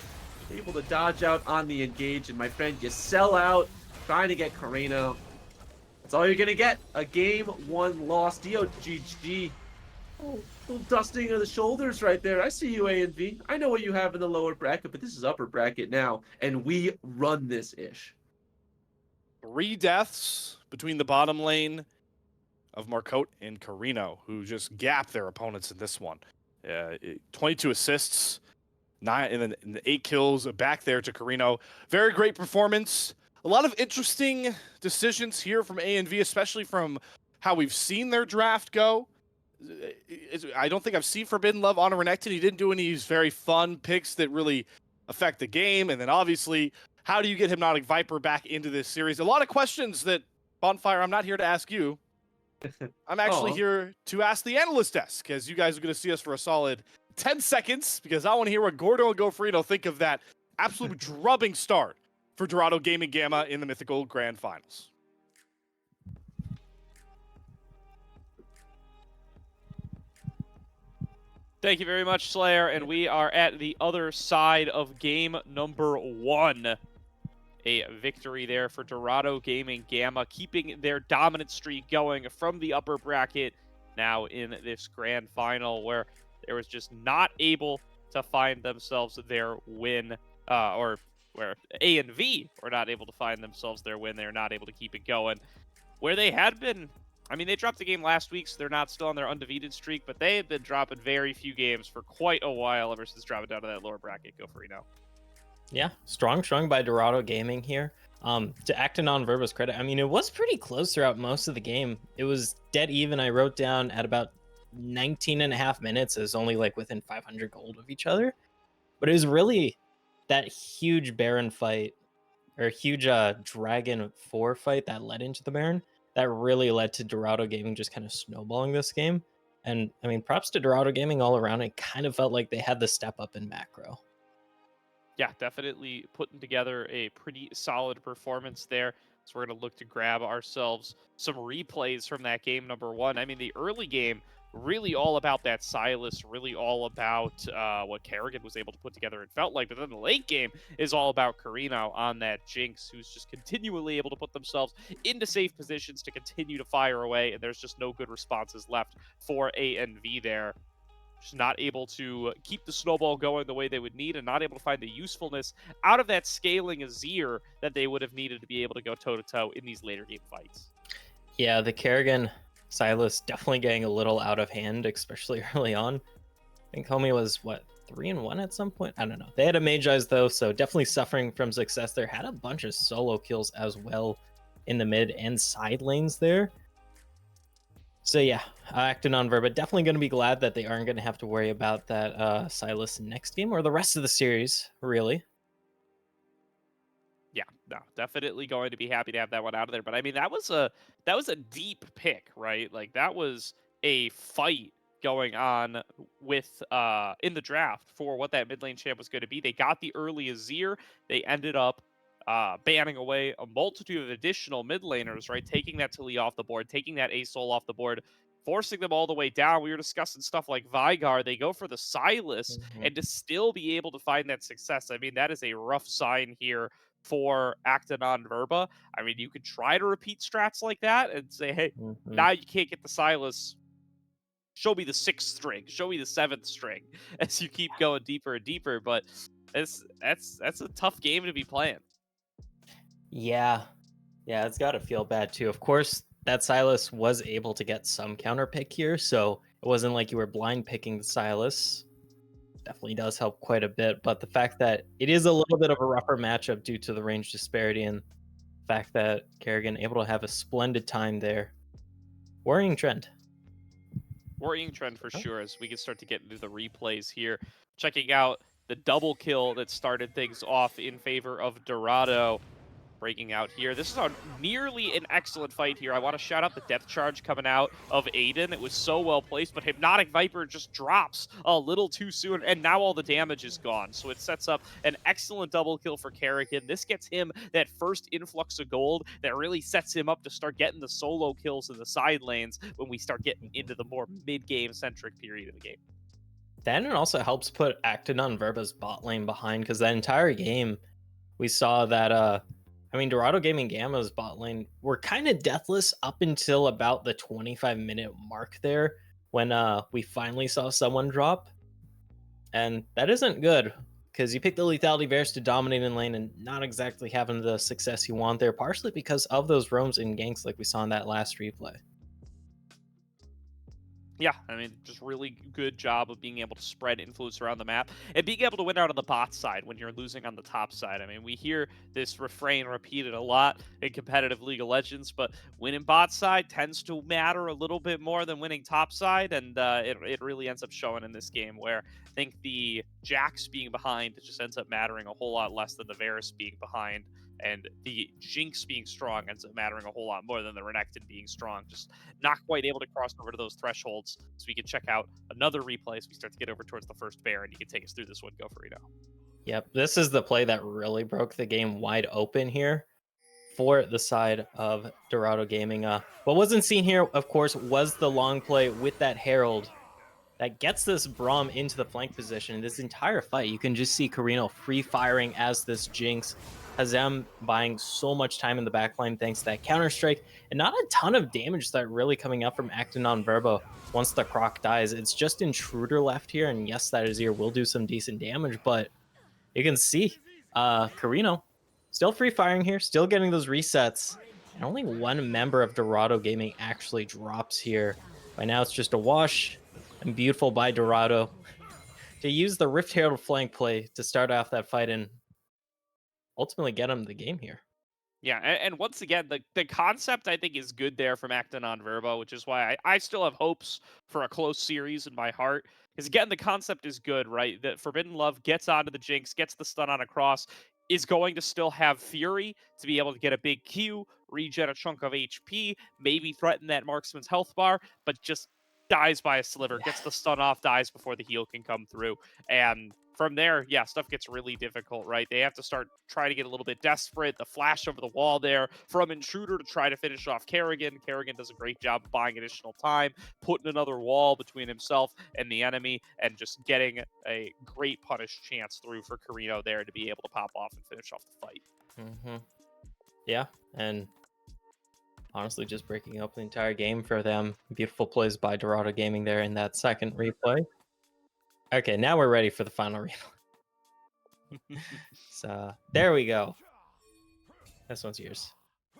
Able to dodge out on the engage, and my friend, you sell out trying to get Carino. That's all you're gonna get. A game 1 loss. DOGG. Oh, little dusting of the shoulders right there. I see you, A&V. I know what you have in the lower bracket, but this is upper bracket now, and we run this ish. 3 deaths between the bottom lane of Marcote and Carino, who just gapped their opponents in this one. 22 assists, 9 and then 8 kills back there to Carino. Very great performance. A lot of interesting decisions here from A&V, especially from how we've seen their draft go. I don't think I've seen Forbidden Love on Renekton. He didn't do any very fun picks that really affect the game. And then obviously How do you get Hypnotic Viper back into this series? A lot of questions that, Bonfire, I'm not here to ask you. I'm actually Aw. here to ask the analyst desk, as you guys are going to see us for a solid 10 seconds, because I want to hear what Gordo and Gofrino think of that absolute drubbing start for Dorado Gaming Gamma in the Mythical Grand Finals. Thank you very much, Slayer, and we are at the other side of game number 1. A victory there for Dorado Gaming Gamma, keeping their dominant streak going from the upper bracket now in this grand final, where they was just not able to find themselves their win, or where A and V were not able to find themselves their win. They're not able to keep it going. Where they had been, I mean, they dropped the game last week, so they're not still on their undefeated streak, but they had been dropping very few games for quite a while ever since dropping down to that lower bracket. Go for Reno. Yeah, strong by Dorado Gaming here. To Actinon Verba's credit, I mean, it was pretty close throughout most of the game. It was dead even. I wrote down at about 19 and a half minutes. It was only like within 500 gold of each other. But it was really that huge Baron fight, or huge Dragon 4 fight that led into the Baron, that really led to Dorado Gaming just kind of snowballing this game. And I mean, props to Dorado Gaming all around. It kind of felt like they had the step up in macro. Yeah, definitely putting together a pretty solid performance there. So we're going to look to grab ourselves some replays from that game number 1. I mean, the early game, really all about that Sylas, really all about what Kerrigan was able to put together, it felt like. But then the late game is all about Carino on that Jinx, who's just continually able to put themselves into safe positions to continue to fire away. And there's just no good responses left for A and V there. Just not able to keep the snowball going the way they would need, and not able to find the usefulness out of that scaling Azir that they would have needed to be able to go toe-to-toe in these later game fights. Yeah, the Kerrigan Sylas definitely getting a little out of hand, especially early on. I think Homie was, what, 3-1 at some point? I don't know. They had a Mage Eyes, though, so definitely suffering from success there. Had a bunch of solo kills as well in the mid and side lanes there. So yeah, Actinon Verba definitely going to be glad that they aren't going to have to worry about that Sylas next game, or the rest of the series, really. Yeah, no, definitely going to be happy to have that one out of there. But I mean, that was a deep pick, right? Like that was a fight going on with in the draft for what that mid lane champ was going to be. They got the early Azir. They ended up banning away a multitude of additional mid laners, right? Taking that Tilly off the board, taking that Asol off the board, forcing them all the way down. We were discussing stuff like Vigar. They go for the Sylas, and to still be able to find that success, I mean, that is a rough sign here for Actinon Verba. I mean, you could try to repeat strats like that and say, hey, now you can't get the Sylas. Show me the 6th string. Show me the 7th string as you keep going deeper and deeper. But that's a tough game to be playing. Yeah, it's got to feel bad too. Of course, that Sylas was able to get some counter pick here, so it wasn't like you were blind picking the Sylas. Definitely does help quite a bit, but the fact that it is a little bit of a rougher matchup due to the range disparity and the fact that Kerrigan able to have a splendid time there. Worrying trend. Worrying trend for sure, as we can start to get into the replays here. Checking out the double kill that started things off in favor of Dorado. Breaking out here. This is nearly an excellent fight here. I want to shout out the depth charge coming out of Aiden. It was so well placed, but Hypnotic Viper just drops a little too soon, and now all the damage is gone. So it sets up an excellent double kill for Kerrigan. This gets him that first influx of gold that really sets him up to start getting the solo kills in the side lanes when we start getting into the more mid-game centric period of the game. Then it also helps put Actinon Verba's bot lane behind, because that entire game we saw that I mean, Dorado Gaming Gamma's bot lane were kind of deathless up until about the 25-minute mark there, when we finally saw someone drop. And that isn't good, because you pick the Lethality Bears to dominate in lane and not exactly having the success you want there, partially because of those roams and ganks like we saw in that last replay. Yeah, I mean, just really good job of being able to spread influence around the map and being able to win out on the bot side when you're losing on the top side. I mean, we hear this refrain repeated a lot in competitive League of Legends, but winning bot side tends to matter a little bit more than winning top side, and it really ends up showing in this game where I think the Jax being behind just ends up mattering a whole lot less than the Varus being behind, and the Jinx being strong ends up mattering a whole lot more than the Renekton being strong. Just not quite able to cross over to those thresholds. So we can check out another replay as we start to get over towards the first bear, and you can take us through this one. Go for Reno. Yep, this is the play that really broke the game wide open here for the side of Dorado Gaming. What wasn't seen here, of course, was the long play with that Herald that gets this Braum into the flank position. This entire fight, you can just see Carino free firing as this Jinx. Hazem buying so much time in the backline thanks to that counter strike, and not a ton of damage that really coming up from Actinon Verbo once the Croc dies. It's just Intruder left here, and yes, that Azir will do some decent damage, but you can see Carino still free firing here, still getting those resets, and only one member of Dorado Gaming actually drops here. By now, it's just a wash. And beautiful by Dorado to use the Rift Herald flank play to start off that fight and ultimately get him the game here. Yeah, and once again, the concept I think is good there from Actinon Verbo, which is why I still have hopes for a close series in my heart. Because again, the concept is good, right? That Forbidden Love gets onto the Jinx, gets the stun on a cross, is going to still have Fury to be able to get a big Q, regen a chunk of HP, maybe threaten that marksman's health bar, but just dies by a sliver, gets the stun off, dies before the heal can come through. And from there, yeah, stuff gets really difficult, right? They have to start trying to get a little bit desperate. The flash over the wall there from Intruder to try to finish off Kerrigan. Kerrigan does a great job of buying additional time, putting another wall between himself and the enemy, and just getting a great punish chance through for Carino there to be able to pop off and finish off the fight. Mm-hmm. Yeah, and honestly, just breaking up the entire game for them. Beautiful plays by Dorado Gaming there in that second replay. Okay, now we're ready for the final replay. So there we go. This one's yours.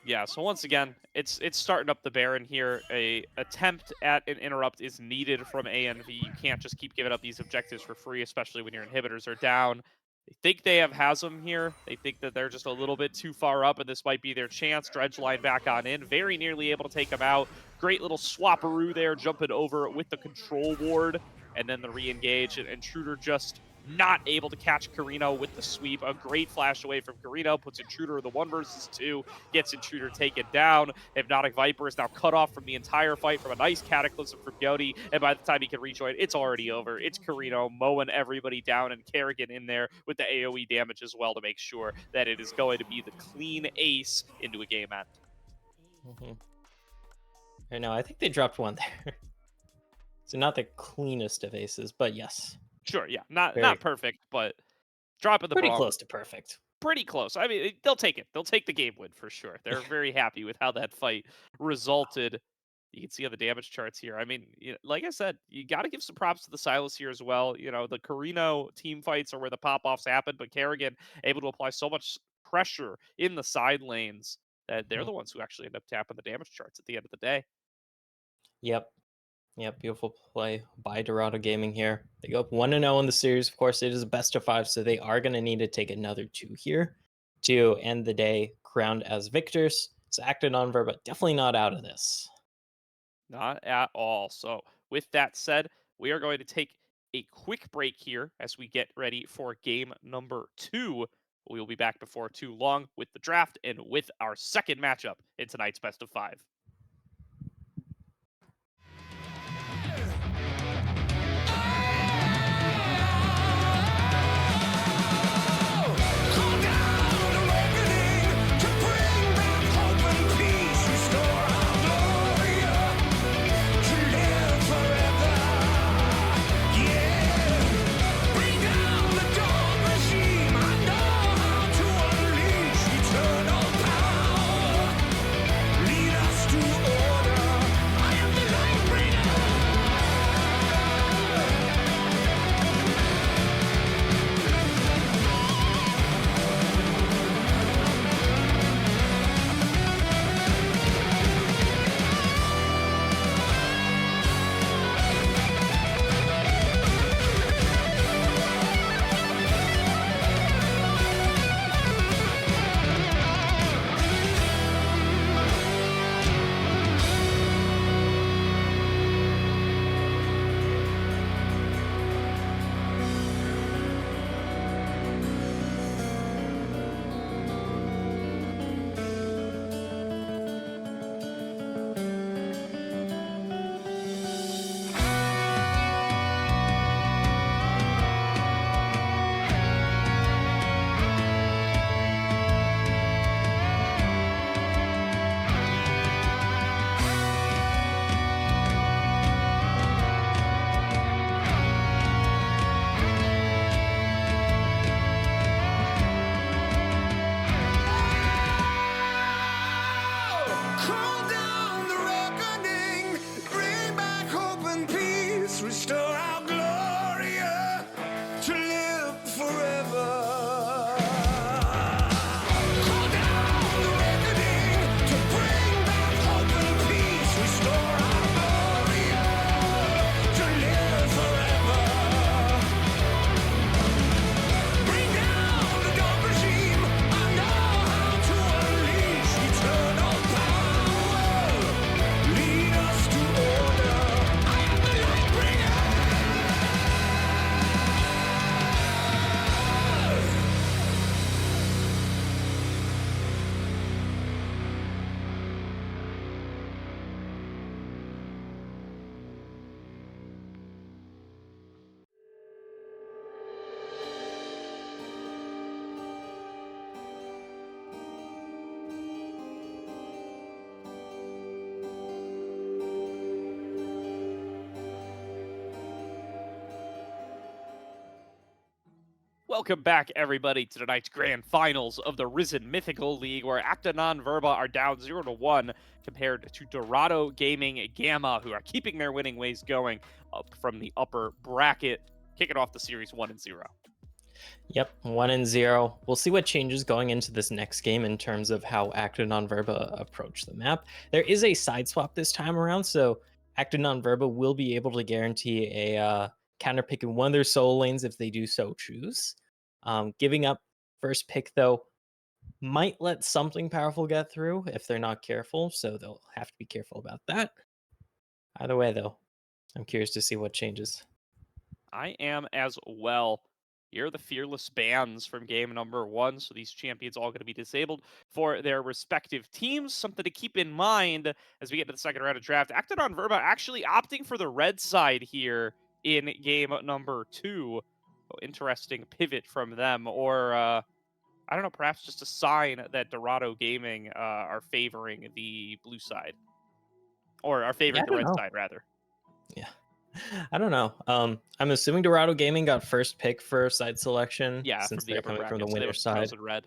Yeah, so once again, it's starting up the Baron here. A attempt at an interrupt is needed from ANV. You can't just keep giving up these objectives for free, especially when your inhibitors are down. They think they have Hasm here. They think that they're just a little bit too far up, and this might be their chance. Dredgeline back on in, very nearly able to take him out. Great little swapperoo there, jumping over with the control ward, and then the re-engage. And Intruder just not able to catch Carino with the sweep. A great flash away from Carino, puts Intruder in the 1v2, gets Intruder taken down. Hypnotic Viper is now cut off from the entire fight from a nice Cataclysm from Yodi, and by the time he can rejoin, it's already over. It's Carino mowing everybody down, and Kerrigan in there with the AoE damage as well to make sure that it is going to be the clean ace into a game end. Mm-hmm. I know, I think they dropped one there. So not the cleanest of aces, but yes. Sure, yeah, not perfect, but dropping the pretty ball. Close to perfect. Pretty close. I mean, they'll take it. They'll take the game win for sure. They're very happy with how that fight resulted. You can see on the damage charts here. I mean, like I said, you got to give some props to the Sylas here as well. You know, the Carino team fights are where the pop-offs happen, but Kerrigan able to apply so much pressure in the side lanes that they're the ones who actually end up tapping the damage charts at the end of the day. Yep. Yep, beautiful play by Dorado Gaming here. They go up 1-0 in the series. Of course, it is a best of 5, so they are going to need to take another 2 here to end the day crowned as victors. It's Actinon Verbo, but definitely not out of this. Not at all. So with that said, we are going to take a quick break here as we get ready for game number 2. We will be back before too long with the draft and with our second matchup in tonight's best of 5. Lead us to Welcome back, everybody, to tonight's grand finals of the Risen Mythical League, where Actanon Verba are down 0-1 compared to Dorado Gaming Gamma, who are keeping their winning ways going up from the upper bracket, kicking off the series 1-0. Yep, 1-0. We'll see what changes going into this next game in terms of how Actanon Verba approach the map. There is a side swap this time around, so Actanon Verba will be able to guarantee a counter pick in one of their solo lanes if they do so choose. Giving up first pick, though, might let something powerful get through if they're not careful, so they'll have to be careful about that. Either way, though, I'm curious to see what changes. I am as well. Here are the fearless bans from game number 1, so these champions all going to be disabled for their respective teams. Something to keep in mind as we get to the second round of draft. Actanon Verba actually opting for the red side here in game number 2. Oh, interesting pivot from them, or I don't know, perhaps just a sign that Dorado Gaming are favoring the blue side, or are favoring the red side rather. Yeah. I don't know. I'm assuming Dorado Gaming got first pick for side selection. Yeah, since from the they're upper coming bracket, from the so they winner were side. chosen red.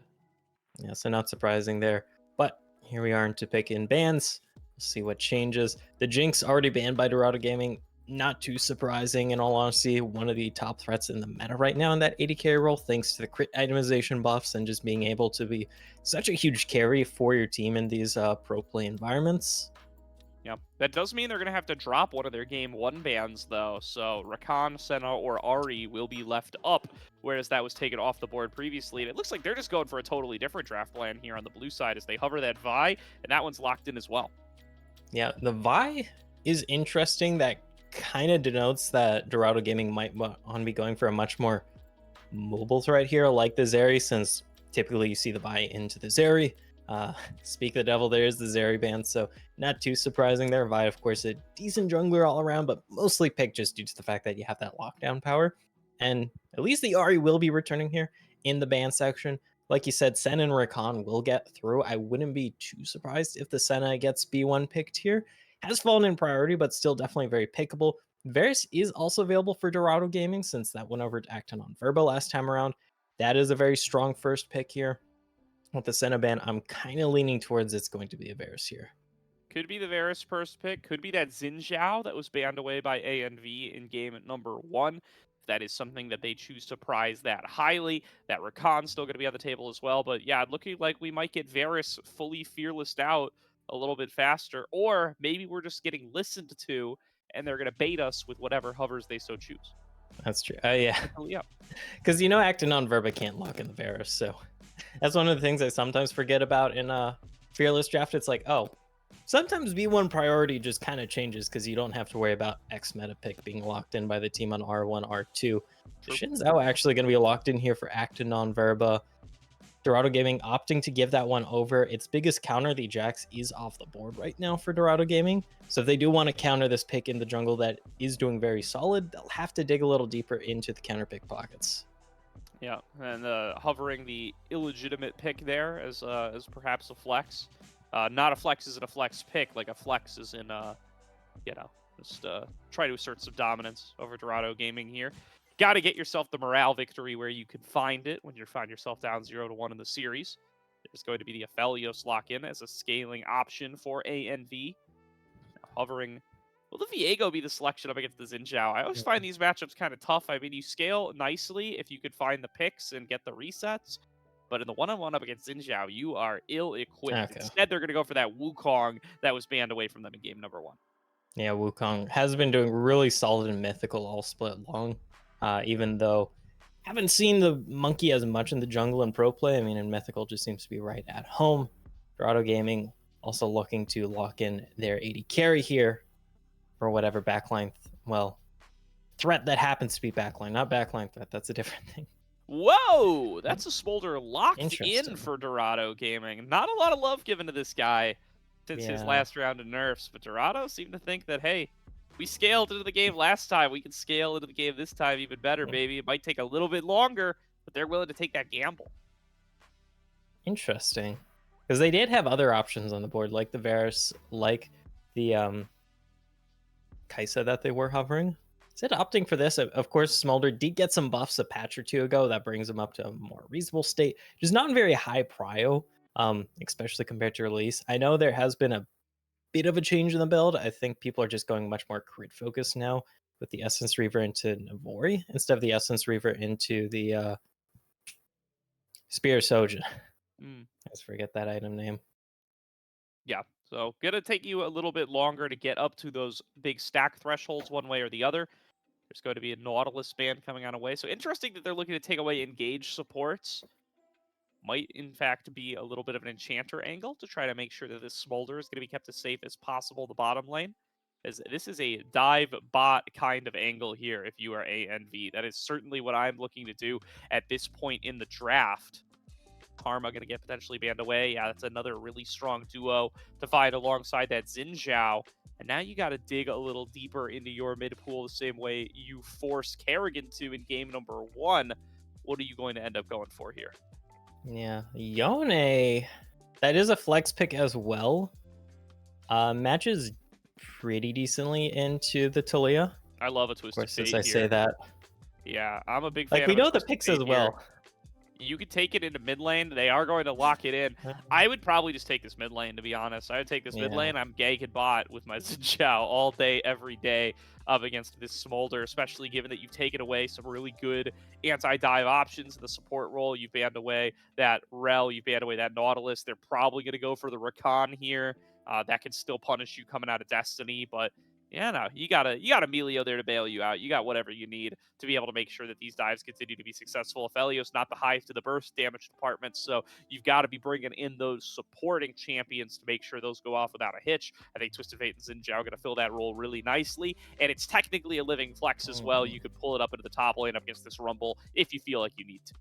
Yeah, so not surprising there. But here we are to pick in bans. We'll see what changes. The Jinx already banned by Dorado Gaming. Not too surprising, in all honesty. One of the top threats in the meta right now in that 80 carry role, thanks to the crit itemization buffs and just being able to be such a huge carry for your team in these pro play environments. Yep. That does mean they're going to have to drop one of their game 1 bans, though. So Rakan, Senna, or Ari will be left up, whereas that was taken off the board previously. And it looks like they're just going for a totally different draft plan here on the blue side as they hover that Vi, and that one's locked in as well. Yeah, the Vi is interesting. That kind of denotes that Dorado Gaming might want to be going for a much more mobile threat here, like the Zeri, since typically you see the Vi into the Zeri. Speak the devil, there is the Zeri ban, so not too surprising there. Vi, of course, a decent jungler all around, but mostly picked just due to the fact that you have that lockdown power. And at least the Ari will be returning here in the ban section. Like you said, Senna and Rakan will get through. I wouldn't be too surprised if the Senna gets B1 picked here. Has fallen in priority, but still definitely very pickable. Varus is also available for Dorado Gaming since that went over to Actanon Verba last time around. That is a very strong first pick here. With the Senna ban, I'm kind of leaning towards it's going to be a Varus here. Could be the Varus first pick. Could be that Xin Zhao that was banned away by ANV in game number 1. If that is something that they choose to prize that highly. That Rakan's still going to be on the table as well. But yeah, looking like we might get Varus fully fearlessed out a little bit faster. Or maybe we're just getting listened to and they're going to bait us with whatever hovers they so choose. That's true. Yeah. Yeah. Because Actanon Verba can't lock in the Varus, so that's one of the things I sometimes forget about in Fearless Draft. It's like, oh, sometimes B1 priority just kind of changes because you don't have to worry about X meta pick being locked in by the team on R1, R2. Xin Zhao actually going to be locked in here for Actanon Verba. Dorado Gaming opting to give that one over. Its biggest counter, the Jax, is off the board right now for Dorado Gaming. So if they do want to counter this pick in the jungle that is doing very solid, they'll have to dig a little deeper into the counter pick pockets. Yeah, and hovering the illegitimate pick there as perhaps a flex. Not a flex isn't a flex pick, like a flex is in, just try to assert some dominance over Dorado Gaming here. Got to get yourself the morale victory where you can find it when you find yourself down 0-1 in the series. There's going to be the Aphelios lock-in as a scaling option for ANV. Hovering. Will the Viego be the selection up against the Xin Zhao? I always find these matchups kind of tough. I mean, you scale nicely if you could find the picks and get the resets. But in the one-on-one up against Xin Zhao, you are ill-equipped. Okay. Instead, they're going to go for that Wukong that was banned away from them in game number 1. Yeah, Wukong has been doing really solid in Mythical all split long. Even though haven't seen the monkey as much in the jungle and pro play. I mean, in Mythical just seems to be right at home. Dorado Gaming also looking to lock in their 80 carry here for whatever backline, threat that happens to be backline, not backline threat. That's a different thing. Whoa! That's a Smolder locked in Interesting. for Dorado Gaming. Not a lot of love given to this guy since his Yeah. last round of nerfs, but Dorado seemed to think that, hey, we scaled into the game last time. We can scale into the game this time even better, baby. It might take a little bit longer, but they're willing to take that gamble. Interesting. Because they did have other options on the board, like the Varus, like the Kaisa that they were hovering. Instead of opting for this, of course, Smolder did get some buffs a patch or two ago. That brings him up to a more reasonable state, which is not very high prio, especially compared to release. I know there has been a bit of a change in the build. I think people are just going much more crit focused now with the Essence Reaver into Navori instead of the Essence Reaver into the Spear Sojin. Mm. I just forget that item name. Yeah, so gonna take you a little bit longer to get up to those big stack thresholds one way or the other. There's going to be a Nautilus ban coming on away. So interesting that they're looking to take away engage supports. Might, in fact, be a little bit of an enchanter angle to try to make sure that this Smolder is going to be kept as safe as possible the bottom lane. As this is a dive bot kind of angle here if you are ANV. That is certainly what I'm looking to do at this point in the draft. Karma going to get potentially banned away. Yeah, that's another really strong duo to fight alongside that Xin Zhao. And now you got to dig a little deeper into your mid pool the same way you forced Kerrigan to in game number 1. What are you going to end up going for here? Yeah, Yone, that is a flex pick as well. Matches pretty decently into the Talia. I love a Of Twisted course, as Fate I say here. that. Yeah, I'm a big Like, fan we of a know the Twisted picks Fate as here. well. You could take it into mid lane. They are going to lock it in. I would probably just take this mid lane, to be honest. I would take this mid Yeah. lane. I'm gank and bot with my Xin Zhao all day, every day up against this Smolder, especially given that you've taken away some really good anti-dive options in the support role. You've banned away that Rel. You've banned away that Nautilus. They're probably going to go for the Rakan here. That can still punish you coming out of Destiny, but yeah, no, you got Emilio there to bail you out. You got whatever you need to be able to make sure that these dives continue to be successful. Aphelios not the highest of the burst damage departments, so you've got to be bringing in those supporting champions to make sure those go off without a hitch. I think Twisted Fate and Xin Zhao are going to fill that role really nicely, and it's technically a living flex as well. You could pull it up into the top lane up against this Rumble if you feel like you need to.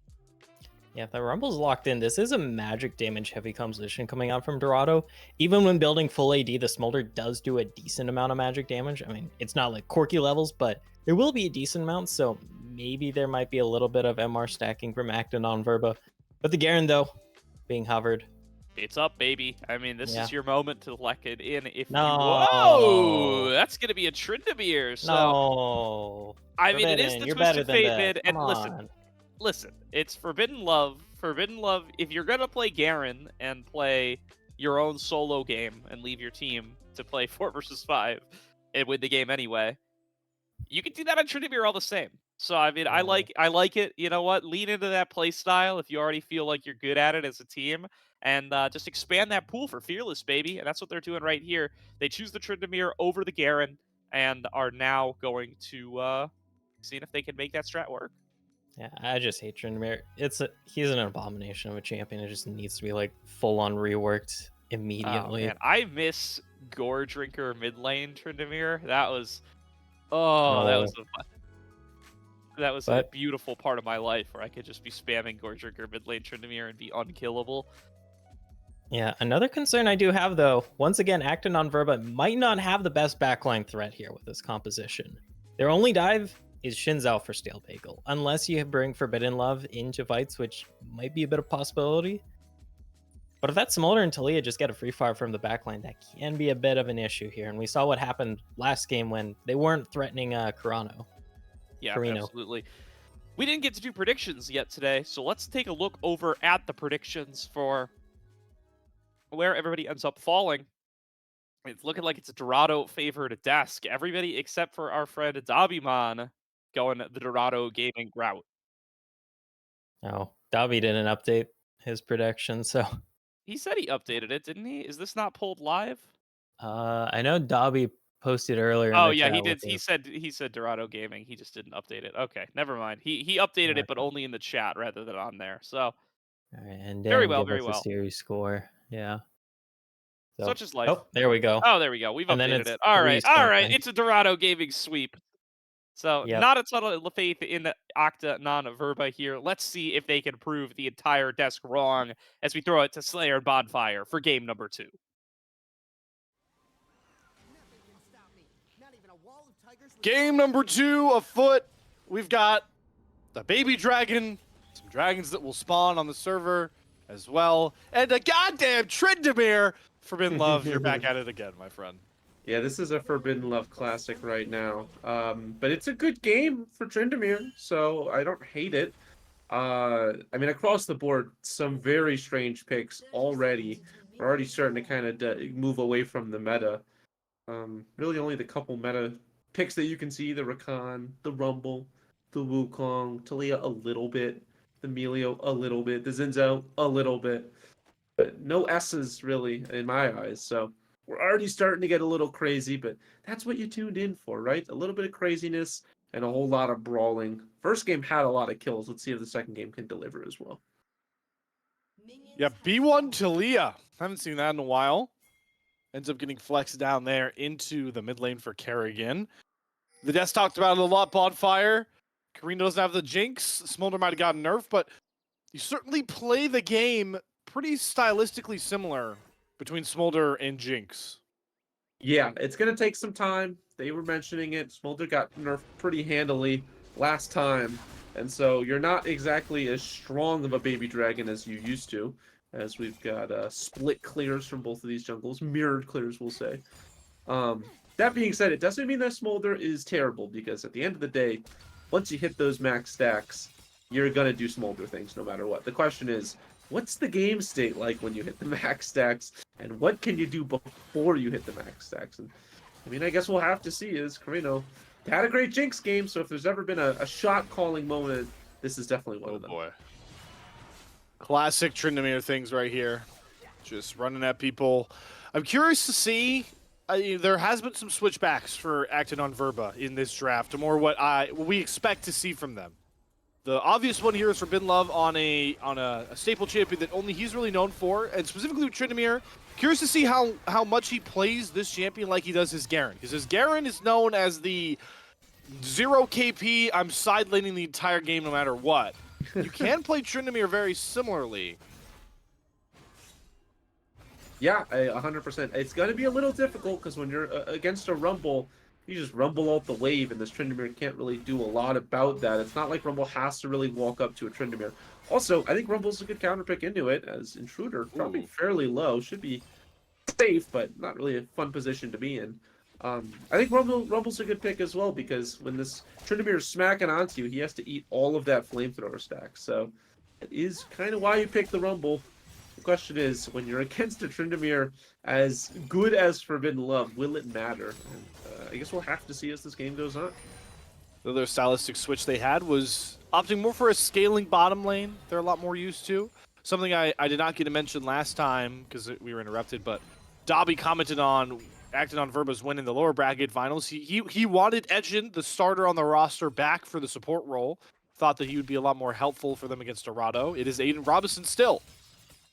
Yeah, if the Rumble's locked in, this is a magic damage heavy composition coming out from Dorado. Even when building full AD, the Smolder does do a decent amount of magic damage. I mean, it's not like Corki levels, but there will be a decent amount, so maybe there might be a little bit of MR stacking from Acton on Verba. But the Garen, though, being hovered. It's up, baby. I mean, this is your moment to lock it in. If No. you... Whoa! That's going to be a Tryndamere. So, No. I mean, it is the You're better Twisted than Fate that. mid. And Come listen, it's Forbidden Love. Forbidden Love, if you're going to play Garen and play your own solo game and leave your team to play 4 versus 5 and win the game anyway, you can do that on Tryndamere all the same. So, I mean, I like it. You know what? Lean into that play style if you already feel like you're good at it as a team. And just expand that pool for Fearless, baby. And that's what they're doing right here. They choose the Tryndamere over the Garen and are now going to see if they can make that strat work. Yeah, I just hate Tryndamere. He's an abomination of a champion. It just needs to be like full on reworked immediately. Oh, man. I miss Gore Drinker mid lane Tryndamere. That was a beautiful part of my life where I could just be spamming Gore Drinker mid lane Tryndamere and be unkillable. Yeah, another concern I do have though, once again, Acton on Verba might not have the best backline threat here with this composition. Their only dive is Xin Zhao for Stale Bagel, unless you bring Forbidden Love into fights, which might be a bit of possibility. But if that Smolder and Talia just get a free fire from the backline, that can be a bit of an issue here. And we saw what happened last game when they weren't threatening Carano. Yeah, Carino. Absolutely. We didn't get to do predictions yet today, so let's take a look over at the predictions for where everybody ends up falling. It's looking like it's a Dorado favored desk. Everybody except for our friend Dabiman going the Dorado gaming route. No, Davi didn't update his prediction, so He said he updated it, didn't he? Is this not pulled live? I know Davi posted earlier. Oh in the yeah, chat he with did. the- He said Dorado Gaming. He just didn't update it. Okay, never mind. He updated it, but only in the chat rather than on there. So All right, and Very Dan well, gave very us well. a series score. Yeah. So, such is life. Oh, there we go. Oh, there we go. We've And then updated it's it. All right, all right. something. It's a Dorado Gaming sweep. So Yep. not a ton of faith in Octa non-Verba here. Let's see if they can prove the entire desk wrong as we throw it to Slayer and Bonfire for game number 2. Game number 2 afoot. We've got the baby dragon, some dragons that will spawn on the server as well, and a goddamn Tryndamere. Forbidden Love, you're back at it again, my friend. Yeah, this is a Forbidden Love classic right now. But it's a good game for Tryndamere, so I don't hate it. I mean, across the board, some very strange picks already. We're already starting to kind of move away from the meta. Really only the couple meta picks that you can see, the Rakan, the Rumble, the Wukong, Talia a little bit, the Melio a little bit, the Zinzou a little bit. But no S's really in my eyes. So we're already starting to get a little crazy, but that's what you tuned in for, right? A little bit of craziness and a whole lot of brawling. First game had a lot of kills. Let's see if the second game can deliver as well. Yeah, B1 Talia. Haven't seen that in a while. Ends up getting flexed down there into the mid lane for Kerrigan. The Death talked about it a lot, Bonfire. Karina doesn't have the Jinx. Smolder might have gotten nerfed, but you certainly play the game pretty stylistically similar between Smolder and Jinx. Yeah, it's going to take some time. They were mentioning it. Smolder got nerfed pretty handily last time. And so you're not exactly as strong of a baby dragon as you used to, as we've got split clears from both of these jungles, mirrored clears, we'll say. That being said, it doesn't mean that Smolder is terrible, because at the end of the day, once you hit those max stacks, you're going to do Smolder things no matter what. The question is, what's the game state like when you hit the max stacks, and what can you do before you hit the max stacks? And I mean, I guess we'll have to see. Is Carino had a great Jinx game, so if there's ever been a shot calling moment, this is definitely one of them. Boy. Classic Tryndamere things right here. Just running at people. I'm curious to see. There has been some switchbacks for Acton on Verba in this draft, or more what we expect to see from them. The obvious one here is Forbidden Love on a staple champion that only he's really known for, and specifically with Tryndamere. Curious to see how much he plays this champion like he does his Garen, because his Garen is known as the 0 KP, I'm side laning the entire game no matter what. You can play Tryndamere very similarly. Yeah, 100%. It's going to be a little difficult because when you're against a Rumble, you just rumble out the wave, and this Tryndamere can't really do a lot about that. It's not like Rumble has to really walk up to a Tryndamere. Also, I think Rumble's a good counter pick into it, as Intruder, dropping fairly low, should be safe, but not really a fun position to be in. I think Rumble's a good pick as well, because when this Tryndamere is smacking onto you, he has to eat all of that flamethrower stack. So it is kind of why you pick the Rumble. The question is, when you're against a Tryndamere as good as Forbidden Love, will it matter? And, I guess we'll have to see as this game goes on. The other stylistic switch they had was opting more for a scaling bottom lane. They're a lot more used to. Something I did not get to mention last time because we were interrupted, but Dobby commented on Acton on Verba's win in the lower bracket finals. He wanted Edgen, the starter on the roster, back for the support role. Thought that he would be a lot more helpful for them against Dorado. It is Aiden Robinson still.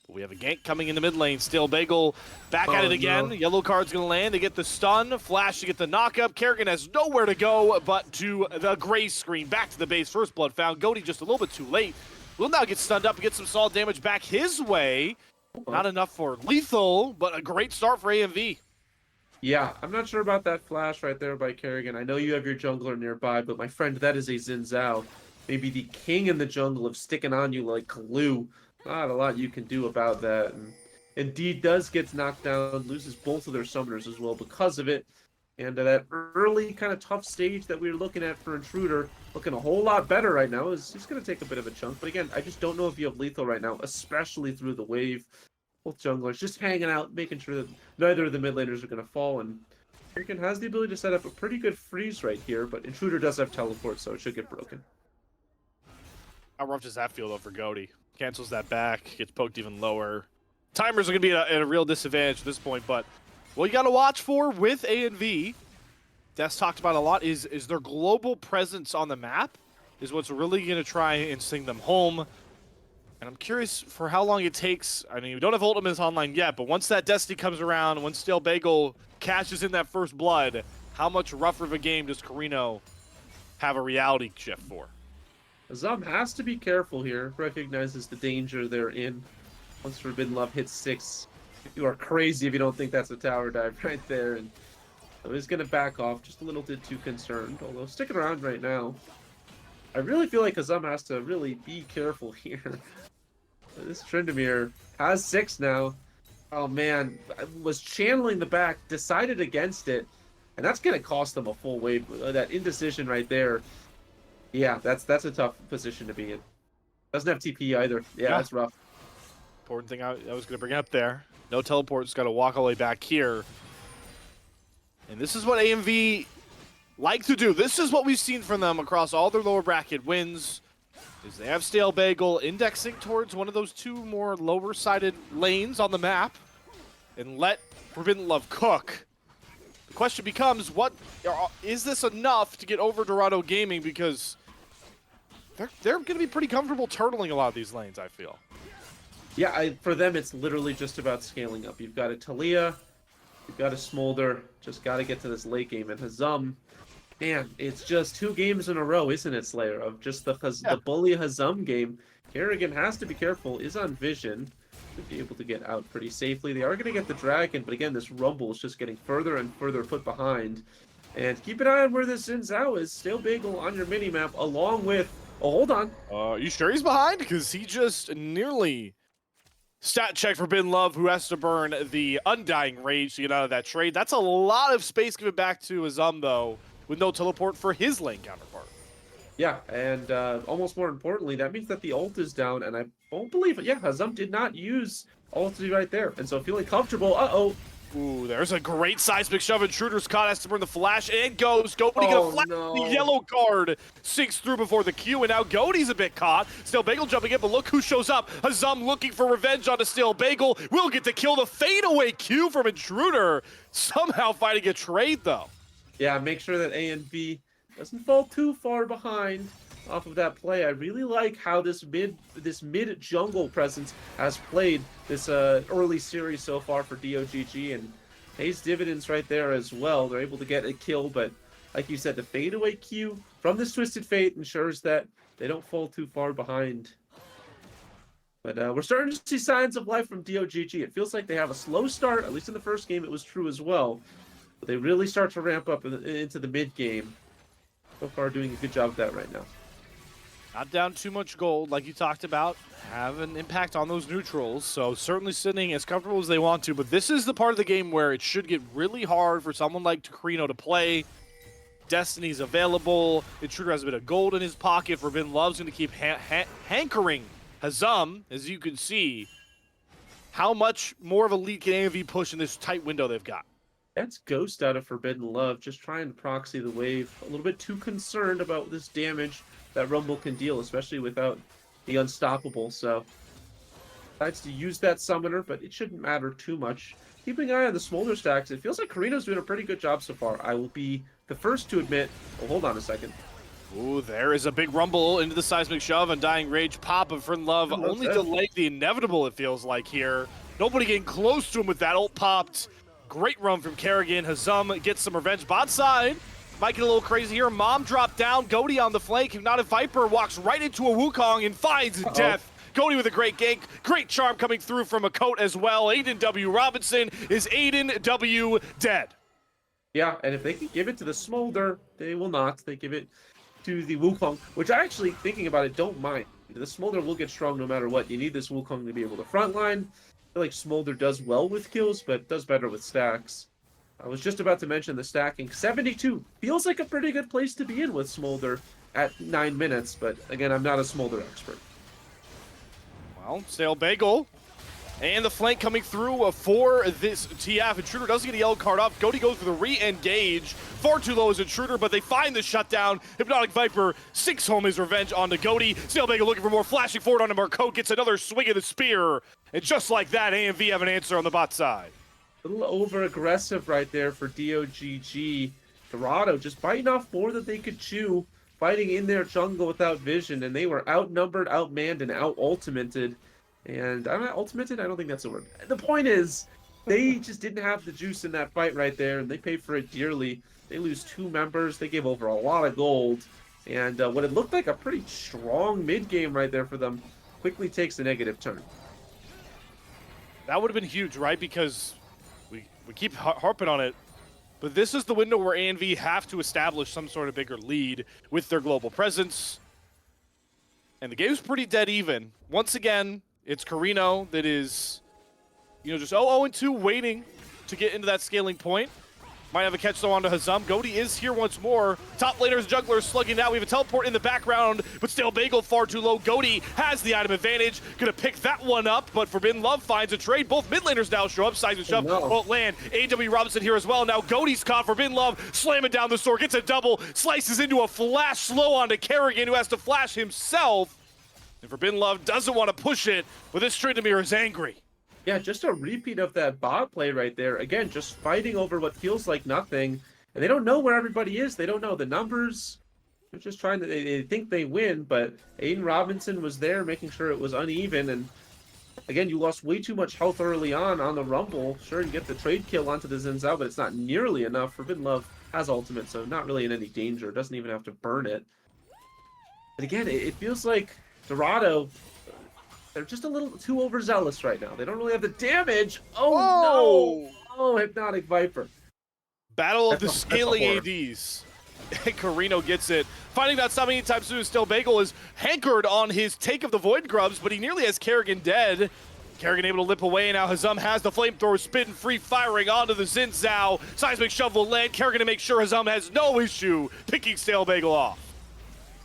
We have a gank coming in the mid lane still. Bagel back at it again. No. Yellow card's going to land. They get the stun. Flash to get the knockup. Kerrigan has nowhere to go but to the gray screen. Back to the base. First blood found. Goaty just a little bit too late. Will now get stunned up and get some solid damage back his way. Not enough for lethal, but a great start for AMV. Yeah, I'm not sure about that flash right there by Kerrigan. I know you have your jungler nearby, but my friend, that is a Xin Zhao. Maybe the king in the jungle of sticking on you like glue. Not a lot you can do about that. And Indeed does get knocked down, loses both of their summoners as well because of it. And that early kind of tough stage that we were looking at for Intruder, looking a whole lot better right now. He's going to take a bit of a chunk. But again, I just don't know if you have lethal right now, especially through the wave. Both junglers just hanging out, making sure that neither of the mid laners are going to fall. And Kirkin has the ability to set up a pretty good freeze right here, but Intruder does have teleport, so it should get broken. How rough does that feel, though, for Goaty? Cancels that back, gets poked even lower. Timers are going to be at a real disadvantage at this point, but what you got to watch for with A&V, Des talked about a lot, is their global presence on the map is what's really going to try and sing them home. And I'm curious for how long it takes. I mean, we don't have Ultimates online yet, but once that Destiny comes around, once Stale Bagel cashes in that first blood, how much rougher of a game does Carino have a reality shift for? Azam has to be careful here, recognizes the danger they're in. Once Forbidden Love hits 6, you are crazy if you don't think that's a tower dive right there. And so he's going to back off, just a little bit too concerned, although sticking around right now. I really feel like Azam has to really be careful here. This Tryndamere has 6 now. Oh man, I was channeling the back, decided against it, and that's gonna cost them a full wave. That indecision right there. Yeah, that's a tough position to be in. Doesn't have TP either. Yeah, Yeah. that's rough. Important thing I was going to bring up there. No teleport's got to walk all the way back here. And this is what AMV like to do. This is what we've seen from them across all their lower bracket wins. Is they have Stale Bagel indexing towards one of those two more lower-sided lanes on the map and let Forbidden Love cook. The question becomes, is this enough to get over Dorado Gaming? Because they're going to be pretty comfortable turtling a lot of these lanes, I feel. Yeah, for them, it's literally just about scaling up. You've got a Talia, you've got a Smolder, just got to get to this late game. And Hazum, man, it's just 2 games in a row, isn't it, Slayer? Of just the bully Hazum game. Kerrigan has to be careful, is on vision to be able to get out pretty safely. They are going to get the Dragon, but again, this Rumble is just getting further and further put behind. And keep an eye on where this ends out. Is Stale Bagel on your mini-map, along with... Oh, hold on. You sure he's behind? Because he just nearly stat check Forbidden Love, who has to burn the Undying Rage to get out of that trade. That's a lot of space given back to Azum, though, with no teleport for his lane counterpart. Yeah, and almost more importantly, that means that the ult is down, and I won't believe it. Yeah, Hazum did not use ulti right there, and so feeling comfortable. Uh-oh. Ooh, there's a great seismic shove. Intruder's caught, has to burn the flash, and goes. Goaty gonna flash the yellow card. Sinks through before the Q, and now Goaty's a bit caught. Stale Bagel jumping in, but look who shows up. Hazum looking for revenge on a Stale Bagel. Will get to kill the fadeaway Q from Intruder. Somehow fighting a trade, though. Yeah, make sure that A and B doesn't fall too far behind off of that play. I really like how this mid jungle presence has played this early series so far for DOGG, and pays dividends right there as well. They're able to get a kill, but like you said, the fadeaway Q from this Twisted Fate ensures that they don't fall too far behind. But we're starting to see signs of life from DOGG. It feels like they have a slow start, at least in the first game it was true as well. But they really start to ramp up into the mid game. So far doing a good job of that right now. Not down too much gold, like you talked about, have an impact on those neutrals, so certainly sitting as comfortable as they want to, but this is the part of the game where it should get really hard for someone like Takrino to play. Destiny's available, Intruder has a bit of gold in his pocket, Forbidden Love's going to keep hankering Hazum, as you can see. How much more of a lead can AMV push in this tight window they've got? That's Ghost out of Forbidden Love, just trying to proxy the wave. A little bit too concerned about this damage that Rumble can deal, especially without the Unstoppable. So, decides to use that Summoner, but it shouldn't matter too much. Keeping an eye on the Smolder stacks, it feels like Karino's doing a pretty good job so far. I will be the first to admit... Oh, hold on a second. Ooh, there is a big rumble into the seismic shove, and Dying Rage pop of Forbidden Love only delayed the inevitable, it feels like here. Nobody getting close to him with that ult popped. Great run from Kerrigan. Hazum gets some revenge bot side. Might get a little crazy here. Mom dropped down. Goaty on the flank. If not, a Viper walks right into a Wukong and finds death. Goaty with a great gank. Great charm coming through from a coat as well. Aiden W. Robinson. Is Aiden W. dead? Yeah, and if they can give it to the Smolder, they will not. They give it to the Wukong, which I actually, thinking about it, don't mind. The Smolder will get strong no matter what. You need this Wukong to be able to frontline. I feel like Smolder does well with kills, but does better with stacks. I was just about to mention the stacking. 72 feels like a pretty good place to be in with Smolder at 9 minutes, but again, I'm not a Smolder expert. Well, Stale Bagel. And the flank coming through for this TF. Intruder doesn't get a yellow card off. Goaty goes for the re-engage. Far too low as Intruder, but they find the shutdown. Hypnotic Viper sinks home his revenge onto Goaty. Stale Bagel looking for more, flashing forward onto Marcotte. Gets another swing of the spear. And just like that, AMV have an answer on the bot side. A little over-aggressive right there for DOGG. Dorado just biting off more than they could chew, fighting in their jungle without vision, and they were outnumbered, outmanned, and out-ultimated. And I'm not ultimated? I don't think that's a word. The point is, they just didn't have the juice in that fight right there, and they paid for it dearly. They lose 2 members. They gave over a lot of gold. And what it looked like a pretty strong mid-game right there for them quickly takes a negative turn. That would have been huge, right? Because we keep harping on it, but this is the window where ANV have to establish some sort of bigger lead with their global presence. And the game's pretty dead even. Once again, it's Carino that is just 0-2 waiting to get into that scaling point. Might have a catch though onto Hazam. Goaty is here once more. Top laners, jungler slugging out. We have a teleport in the background, but still Bagel far too low. Goaty has the item advantage. Gonna pick that one up, but Forbidden Love finds a trade. Both mid laners now show up. Seismic Shove won't land. A.W. Robinson here as well. Now Goaty's caught. Forbidden Love slamming down the sword. Gets a double. Slices into a flash slow onto Kerrigan, who has to flash himself. And Forbidden Love doesn't want to push it, but this Tryndamere is angry. Yeah, just a repeat of that bot play right there. Again, just fighting over what feels like nothing. And they don't know where everybody is. They don't know the numbers. They're just trying to, they think they win, but Aiden Robinson was there making sure it was uneven. And again, you lost way too much health early on the Rumble. Sure, you get the trade kill onto the Xin Zhao, but it's not nearly enough. Forbidden Love has ultimate, so not really in any danger. Doesn't even have to burn it. But again, it feels like Dorado, they're just a little too overzealous right now. They don't really have the damage. Oh, no! Oh, Hypnotic Viper. Battle of the That's a scaling horror. ADs. Carino gets it. Finding that something anytime soon. Still, Bagel is hankered on his take of the Void Grubs, but he nearly has Kerrigan dead. Kerrigan able to lip away. Now Hazam has the flamethrower spitting free, firing onto the Xin Zhao. Seismic Shove will land. Kerrigan to make sure Hazam has no issue picking Stale Bagel off.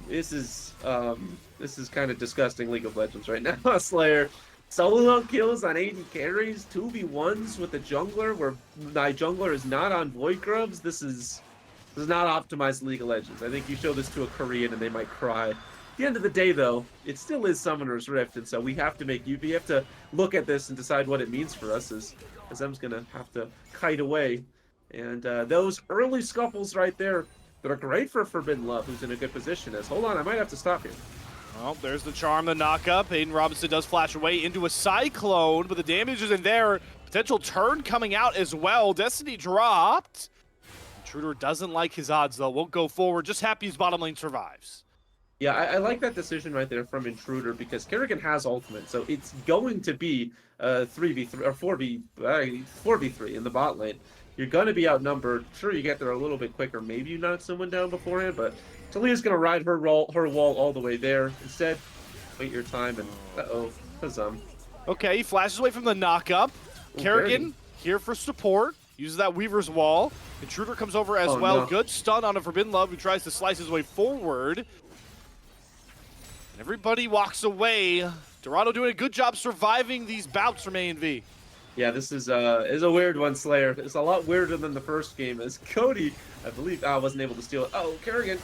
This is kind of disgusting League of Legends right now. Slayer solo kills on 80 carries, 2v1s with the jungler where my jungler is not on Void Grubs. This is not optimized League of Legends. I think you show this to a Korean and they might cry. At the end of the day, though, it still is Summoner's Rift, and so we have to look at this and decide what it means for us. As Em's gonna have to kite away, and those early scuffles right there that are great for Forbidden Love, who's in a good position. Hold on, I might have to stop here. Well, there's the charm, the knock-up. Aiden Robinson does flash away into a Cyclone, but the damage is in there. Potential turn coming out as well. Destiny dropped. Intruder doesn't like his odds, though. Won't go forward. Just happy his bottom lane survives. Yeah, I like that decision right there from Intruder because Kerrigan has ultimate, so it's going to be 3v3 or 4v3 in the bot lane. You're going to be outnumbered. Sure, you get there a little bit quicker. Maybe you knock someone down beforehand, but Talia's going to ride her wall all the way there. Instead, wait your time and Hazam. Okay, he flashes away from the knock-up. Kerrigan here for support. Uses that Weaver's Wall. Intruder comes over as well. No. Good stun on a Forbidden Love who tries to slice his way forward. Everybody walks away. Dorado doing a good job surviving these bouts from A&V. Yeah, this is a weird one, Slayer. It's a lot weirder than the first game, as Cody, I believe, wasn't able to steal it. Oh, Kerrigan.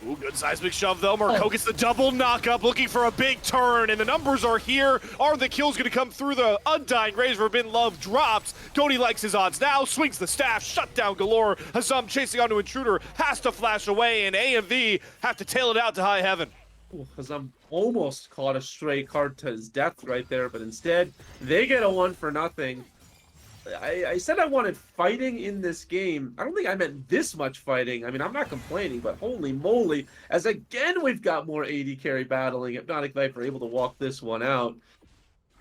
Ooh, good seismic shove, though. Marco gets the double knock-up, looking for a big turn, and the numbers are here. Are the kills going to come through? The Undying Rays Forbidden Love drops. Cody likes his odds now, swings the staff, shut down galore. Hazam chasing onto Intruder, has to flash away, and AMV have to tail it out to high heaven. Hazam almost caught a stray card to his death right there, but instead, they get a 1-for-0. I said I wanted fighting in this game. I don't think I meant this much fighting. I mean, I'm not complaining, but holy moly, as again we've got more AD carry battling. Hypnotic Viper able to walk this one out.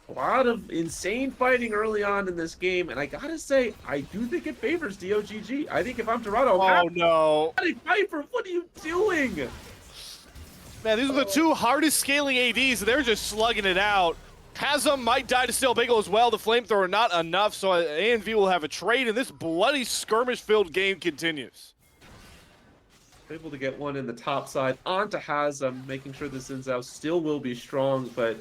A lot of insane fighting early on in this game, and I gotta say, I do think it favors DOGG. I think if I'm Dorado, Oh, no. Hypnotic Viper, what are you doing? Man, these are the two hardest scaling ADs, and they're just slugging it out. Hazam might die to Stale Bagel as well. The flamethrower not enough, so A&V will have a trade, and this bloody skirmish-filled game continues. Able to get one in the top side onto Hazam, making sure the Xin Zhao still will be strong, but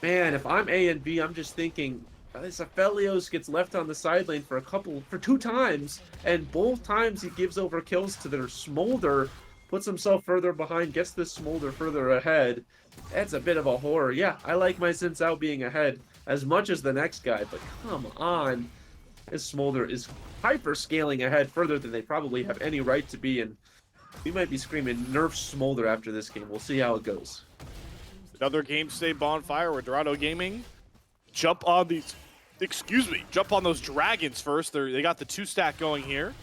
man, if I'm A&V, I'm just thinking, this Aphelios gets left on the side lane for 2 times, and both times he gives over kills to their Smolder, puts himself further behind, gets this Smolder further ahead. That's a bit of a horror. Yeah, I like my Xin Zhao being ahead as much as the next guy, but come on. This Smolder is hyper scaling ahead further than they probably have any right to be, and we might be screaming nerf Smolder after this game. We'll see how it goes. Another game state bonfire with Dorado Gaming. Jump on those dragons first. They got the 2-stack going here.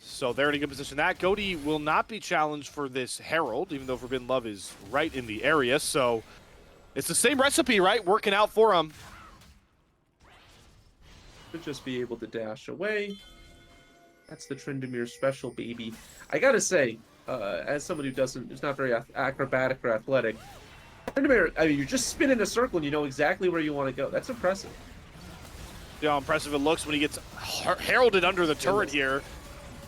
So they're in a good position. That Goaty will not be challenged for this Herald, even though Forbidden Love is right in the area. So it's the same recipe, right? Working out for him. Should just be able to dash away. That's the Tryndamere special, baby. I gotta say, as somebody who's not very acrobatic or athletic, Tryndamere, I mean, you just spin in a circle and you know exactly where you want to go. That's impressive. See how impressive it looks when he gets heralded under the turret here.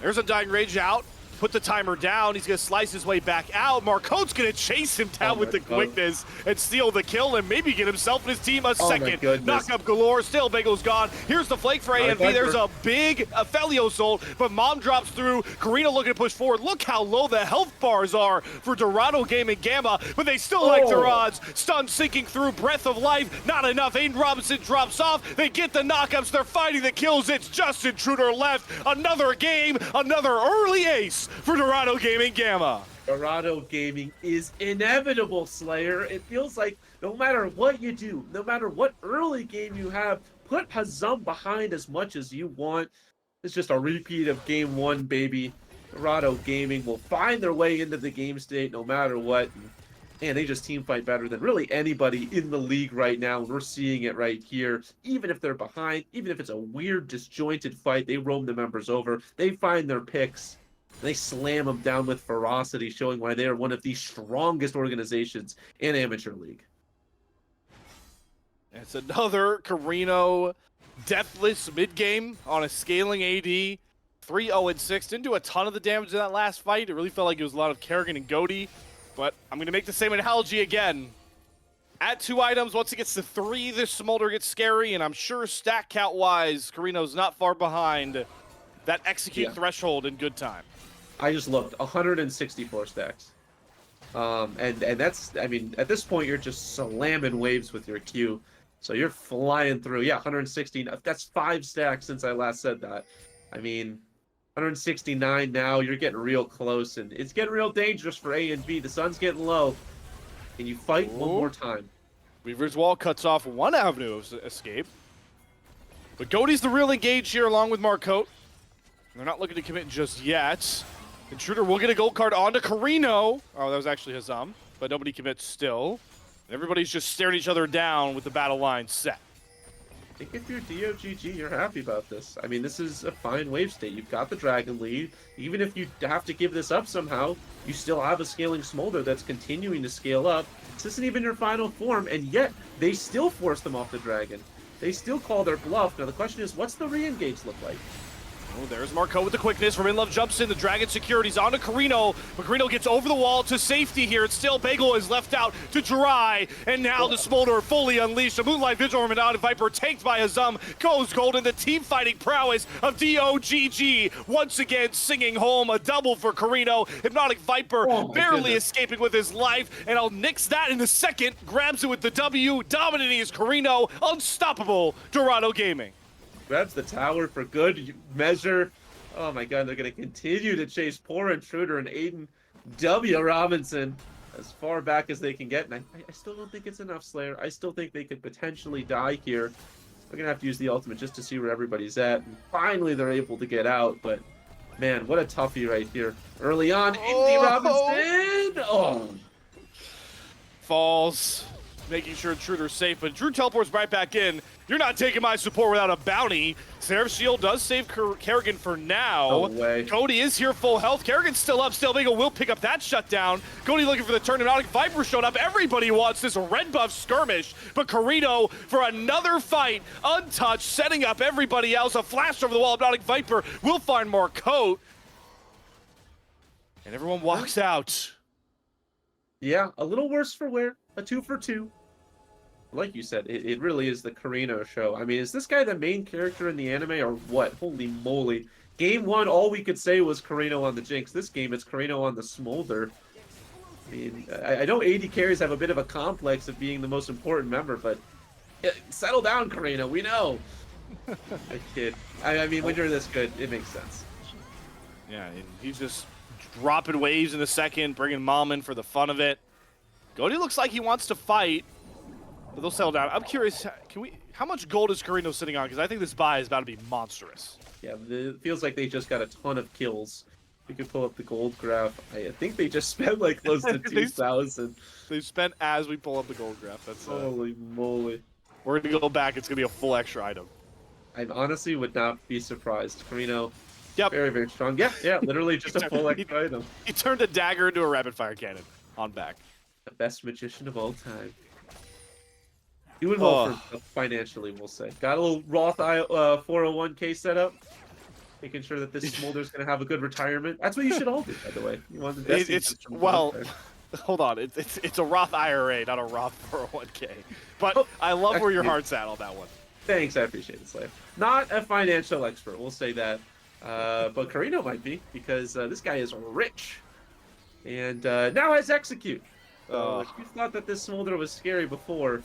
There's Undying Rage out. Put the timer down. He's going to slice his way back out. Marcote's going to chase him down with the quickness and steal the kill and maybe get himself and his team a second. Knock-up galore. Still, Bagel's gone. Here's the flake for ANV. There's a big Aphelios ult, but Mom drops through. Karina looking to push forward. Look how low the health bars are for Dorado Gaming Gamma, but they still like their odds. Stun sinking through. Breath of Life. Not enough. Aiden Robinson drops off. They get the knockups. They're fighting the kills. It's just Intruder left. Another game. Another early ace for Dorado Gaming Gamma. Dorado Gaming is inevitable, Slayer. It feels like no matter what you do, no matter what early game you have, put Hazam behind as much as you want. It's just a repeat of game one, baby. Dorado Gaming will find their way into the game state no matter what. And they just team fight better than really anybody in the league right now. We're seeing it right here. Even if they're behind, even if it's a weird, disjointed fight, they roam the members over. They find their picks. They slam them down with ferocity, showing why they are one of the strongest organizations in Amateur League. It's another Carino deathless mid-game on a scaling AD. 3-0-6. Didn't do a ton of the damage in that last fight. It really felt like it was a lot of Kerrigan and Goaty. But I'm going to make the same analogy again. At 2 items, once it gets to 3, this Smolder gets scary, and I'm sure stack count-wise, Carino's not far behind that execute threshold in good time. I just looked, 164 stacks. And that's, I mean, at this point, you're just slamming waves with your Q. So you're flying through. Yeah, 116. That's 5 stacks since I last said that. I mean, 169 now. You're getting real close, and it's getting real dangerous for A and B. The sun's getting low. Can you fight one more time? Weaver's Wall cuts off one avenue of escape. But Goaty's the real engage here along with Marcote. They're not looking to commit just yet. Intruder will get a gold card onto Carino. Oh, that was actually Hazam, but nobody commits still. Everybody's just staring each other down with the battle line set. I think if you're DOGG, you're happy about this. I mean, this is a fine wave state. You've got the Dragon lead. Even if you have to give this up somehow, you still have a scaling Smolder that's continuing to scale up. This isn't even your final form, and yet they still force them off the Dragon. They still call their bluff. Now the question is, what's the re-engage look like? Oh, there's Marcote with the quickness. Verminlove jumps in. The Dragon security's onto Carino. But Carino gets over the wall to safety here. It's still Bagel is left out to dry. And now the Smolder fully unleashed. The Moonlight Vigil Hermannad Viper tanked by Hazam goes golden. The team fighting prowess of DOGG once again singing home a double for Carino. Hypnotic Viper barely escaping with his life. And I'll nix that in the second. Grabs it with the W. Dominating his Carino. Unstoppable Dorado Gaming. Grabs the tower for good measure. Oh my god, they're going to continue to chase poor Intruder and Aiden W. Robinson as far back as they can get. And I still don't think it's enough, Slayer. I still think they could potentially die here. They're going to have to use the ultimate just to see where everybody's at. And finally, they're able to get out. But man, what a toughie right here. Early on, Indy Robinson. Oh. Falls. Making sure Intruder's safe, but Drew teleports right back in. You're not taking my support without a bounty. Seraph's Shield does save Kerrigan for now. No way. Cody is here full health. Kerrigan's still up. Still Bagel will pick up that shutdown. Cody looking for the turn. Hypnotic Viper showed up. Everybody wants this red buff skirmish, but Carino for another fight, untouched, setting up everybody else. A flash over the wall. Hypnotic Viper will find Marcote. And everyone walks out. Yeah, a little worse for wear. A 2 for 2. Like you said, it really is the Carino show. I mean, is this guy the main character in the anime or what? Holy moly. Game 1, all we could say was Carino on the Jinx. This game, it's Carino on the Smolder. I mean, I know AD carries have a bit of a complex of being the most important member, but settle down, Carino. We know. I kid. I mean, when you're this good, it makes sense. Yeah, he's just dropping waves in the second, bringing Mom in for the fun of it. Goaty looks like he wants to fight. But they'll settle down. I'm curious, how much gold is Carino sitting on? Because I think this buy is about to be monstrous. Yeah, it feels like they just got a ton of kills. We could pull up the gold graph. I think they just spent like close to 2,000. They've spent as we pull up the gold graph. That's holy moly. We're going to go back. It's going to be a full extra item. I honestly would not be surprised. Carino, yep. Very, very strong. Yeah, literally just a full extra item. He turned a dagger into a rapid fire cannon on back. The best magician of all time. Doing well for himself financially, we'll say. Got a little Roth 401k set up, making sure that this Smolder's going to have a good retirement. That's what you should all do, by the way. You want the best interest from both there. Hold on. It's a Roth IRA, not a Roth 401k. But I love where your heart's at on that one. Thanks, I appreciate it, Slave. Not a financial expert, we'll say that. But Carino might be, because this guy is rich. And now has Execute. If you thought that this Smolder was scary before,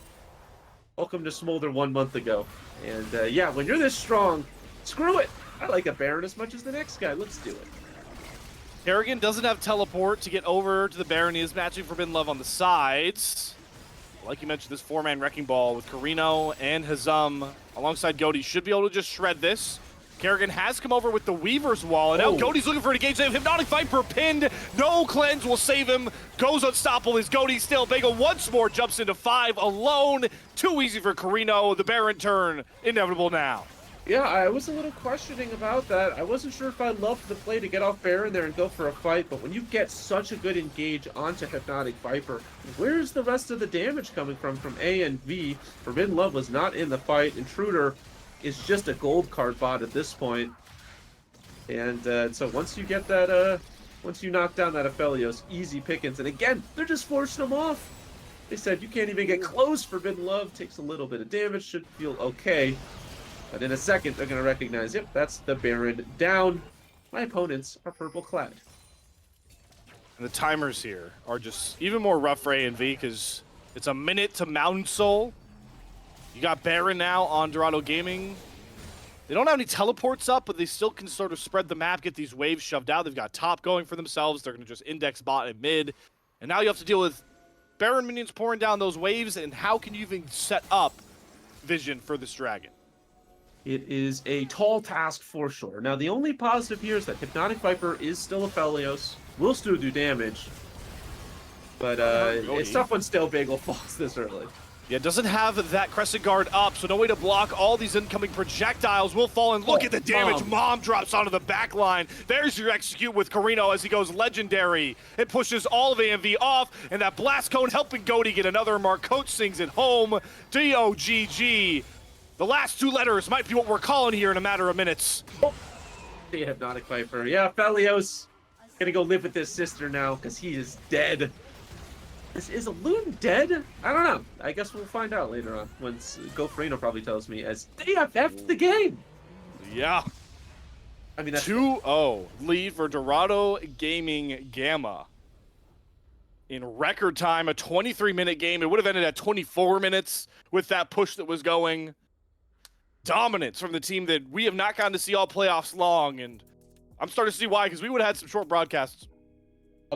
welcome to Smolder 1 month ago. And yeah, when you're this strong, screw it. I like a Baron as much as the next guy. Let's do it. Kerrigan doesn't have teleport to get over to the Baron. He is matching Forbidden Love on the sides. Like you mentioned, this 4-man Wrecking Ball with Carino and Hazam alongside Goaty should be able to just shred this. Kerrigan has come over with the Weaver's Wall, and now Goaty's looking for an engage save. Hypnotic Viper pinned. No cleanse will save him. Goes unstoppable. His Goaty still. Bagel once more jumps into 5 alone. Too easy for Carino. The Baron turn inevitable now. Yeah, I was a little questioning about that. I wasn't sure if I loved the play to get off Baron there and go for a fight, but when you get such a good engage onto Hypnotic Viper, where's the rest of the damage coming from A and V? Forbidden Love was not in the fight. Intruder is just a gold card bot at this point. And so once you get that, once you knock down that Aphelios, easy pickings. And again, they're just forcing them off. They said you can't even get close. Forbidden Love takes a little bit of damage, should feel okay. But in a second, they're going to recognize, yep, that's the Baron down. My opponents are purple clad. And the timers here are just even more rough for A&V because it's a minute to Mountain Soul. You got Baron now on Dorado Gaming. They don't have any teleports up, but they still can sort of spread the map, get these waves shoved out. They've got top going for themselves. They're going to just index bot and mid. And now you have to deal with Baron minions pouring down those waves, and how can you even set up vision for this dragon? It is a tall task for sure. Now, the only positive here is that Hypnotic Viper is still Aphelios, will still do damage, but it's tough when Stale Bagel falls this early. Yeah, doesn't have that Crescent Guard up, so no way to block all these incoming projectiles. Will fall and look at the damage. Mom drops onto the back line. There's your Execute with Carino as he goes legendary. It pushes all of AMV off, and that Blast Cone helping Goaty get another Marcote sings it home. DOGG. The last 2 letters might be what we're calling here in a matter of minutes. The Hypnotic Viper. Yeah, Aphelios gonna go live with his sister now because he is dead. Is Loon dead? I don't know. I guess we'll find out later on. Once Gofrino probably tells me as they have F'd the game. Yeah. I mean, that's 2-0 lead for Dorado Gaming Gamma. In record time, a 23-minute game. It would have ended at 24 minutes with that push that was going. Dominance from the team that we have not gotten to see all playoffs long, and I'm starting to see why, because we would have had some short broadcasts.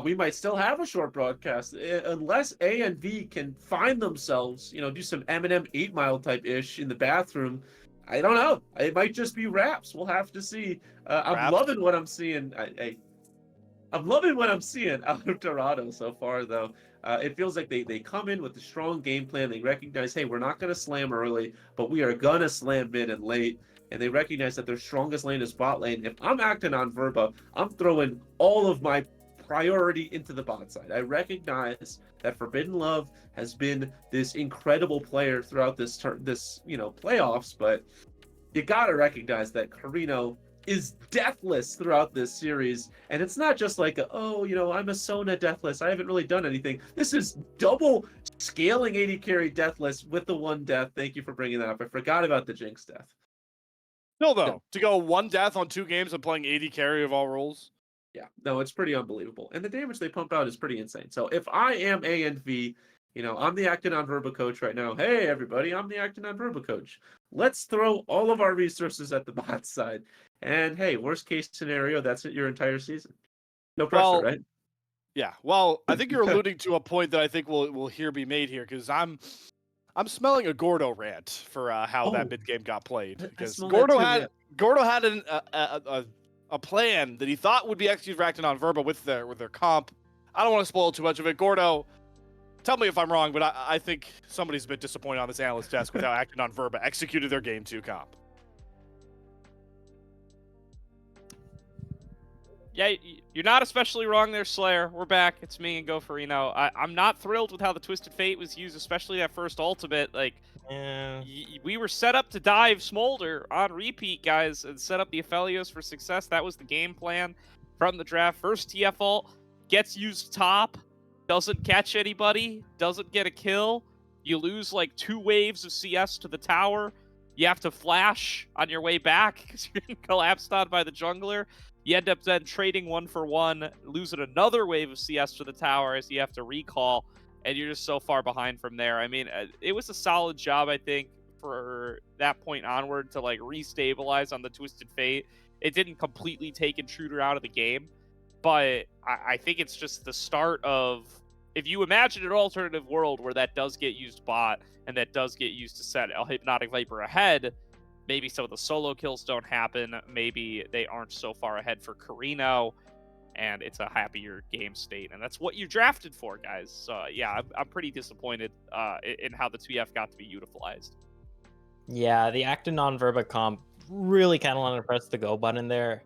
we might still have a short broadcast unless A and V can find themselves, do some Eminem 8 Mile type ish in the bathroom. I don't know. It might just be raps. We'll have to see. I'm loving what I'm seeing. I'm loving what I'm seeing out of Dorado so far, though. It feels like they come in with a strong game plan. They recognize, hey, we're not going to slam early, but we are going to slam mid and late. And they recognize that their strongest lane is bot lane. If I'm acting on Verba, I'm throwing all of my priority into the bot side. I recognize that Forbidden Love has been this incredible player throughout this playoffs, but you got to recognize that Carino is deathless throughout this series, and it's not just like I'm a Sona deathless, I haven't really done anything. This is double scaling 80 carry deathless with the 1 death. Thank you for bringing that up. I forgot about the Jinx death. Still though, to go 1 death on 2 games and playing 80 carry of all roles. Yeah, no, it's pretty unbelievable, and the damage they pump out is pretty insane. So if I am A and V, I'm the Acting on Verba coach right now. Hey everybody, I'm the Acting on Verba coach. Let's throw all of our resources at the bot side. And hey, worst case scenario, that's it your entire season. No pressure, right? Yeah. Well, I think you're alluding to a point that I think will here be made here, because I'm smelling a Gordo rant for how that mid game got played. Because Gordo had a plan that he thought would be executed for Acting on Verba with their comp. I don't want to spoil too much of it. Gordo, tell me if I'm wrong, but I think somebody's a bit disappointed on this analyst desk with how Acting on Verba executed their game 2 comp. Yeah, you're not especially wrong there, Slayer. We're back. It's me and Goferino. I'm not thrilled with how the Twisted Fate was used, especially that first ultimate. Like, Yeah. we were set up to dive Smolder on repeat, guys, and set up the Aphelios for success. That was the game plan from the draft. First TF ult gets used top, doesn't catch anybody, doesn't get a kill. You lose like 2 waves of CS to the tower. You have to flash on your way back because you're getting collapsed on by the jungler. You end up then trading 1-for-1, losing another wave of CS to the tower as you have to recall, and you're just so far behind from there. I mean, it was a solid job, I think, for that point onward to like restabilize on the Twisted Fate. It didn't completely take Intruder out of the game, but I think it's just the start of, if you imagine an alternative world where that does get used bot and that does get used to set a Hypnotic Viper ahead, maybe some of the solo kills don't happen. Maybe they aren't so far ahead for Carino, and it's a happier game state. And that's what you drafted for, guys. So, yeah, I'm pretty disappointed in how the 2F got to be utilized. Yeah, the Actanon Verba comp really kind of wanted to press the go button there.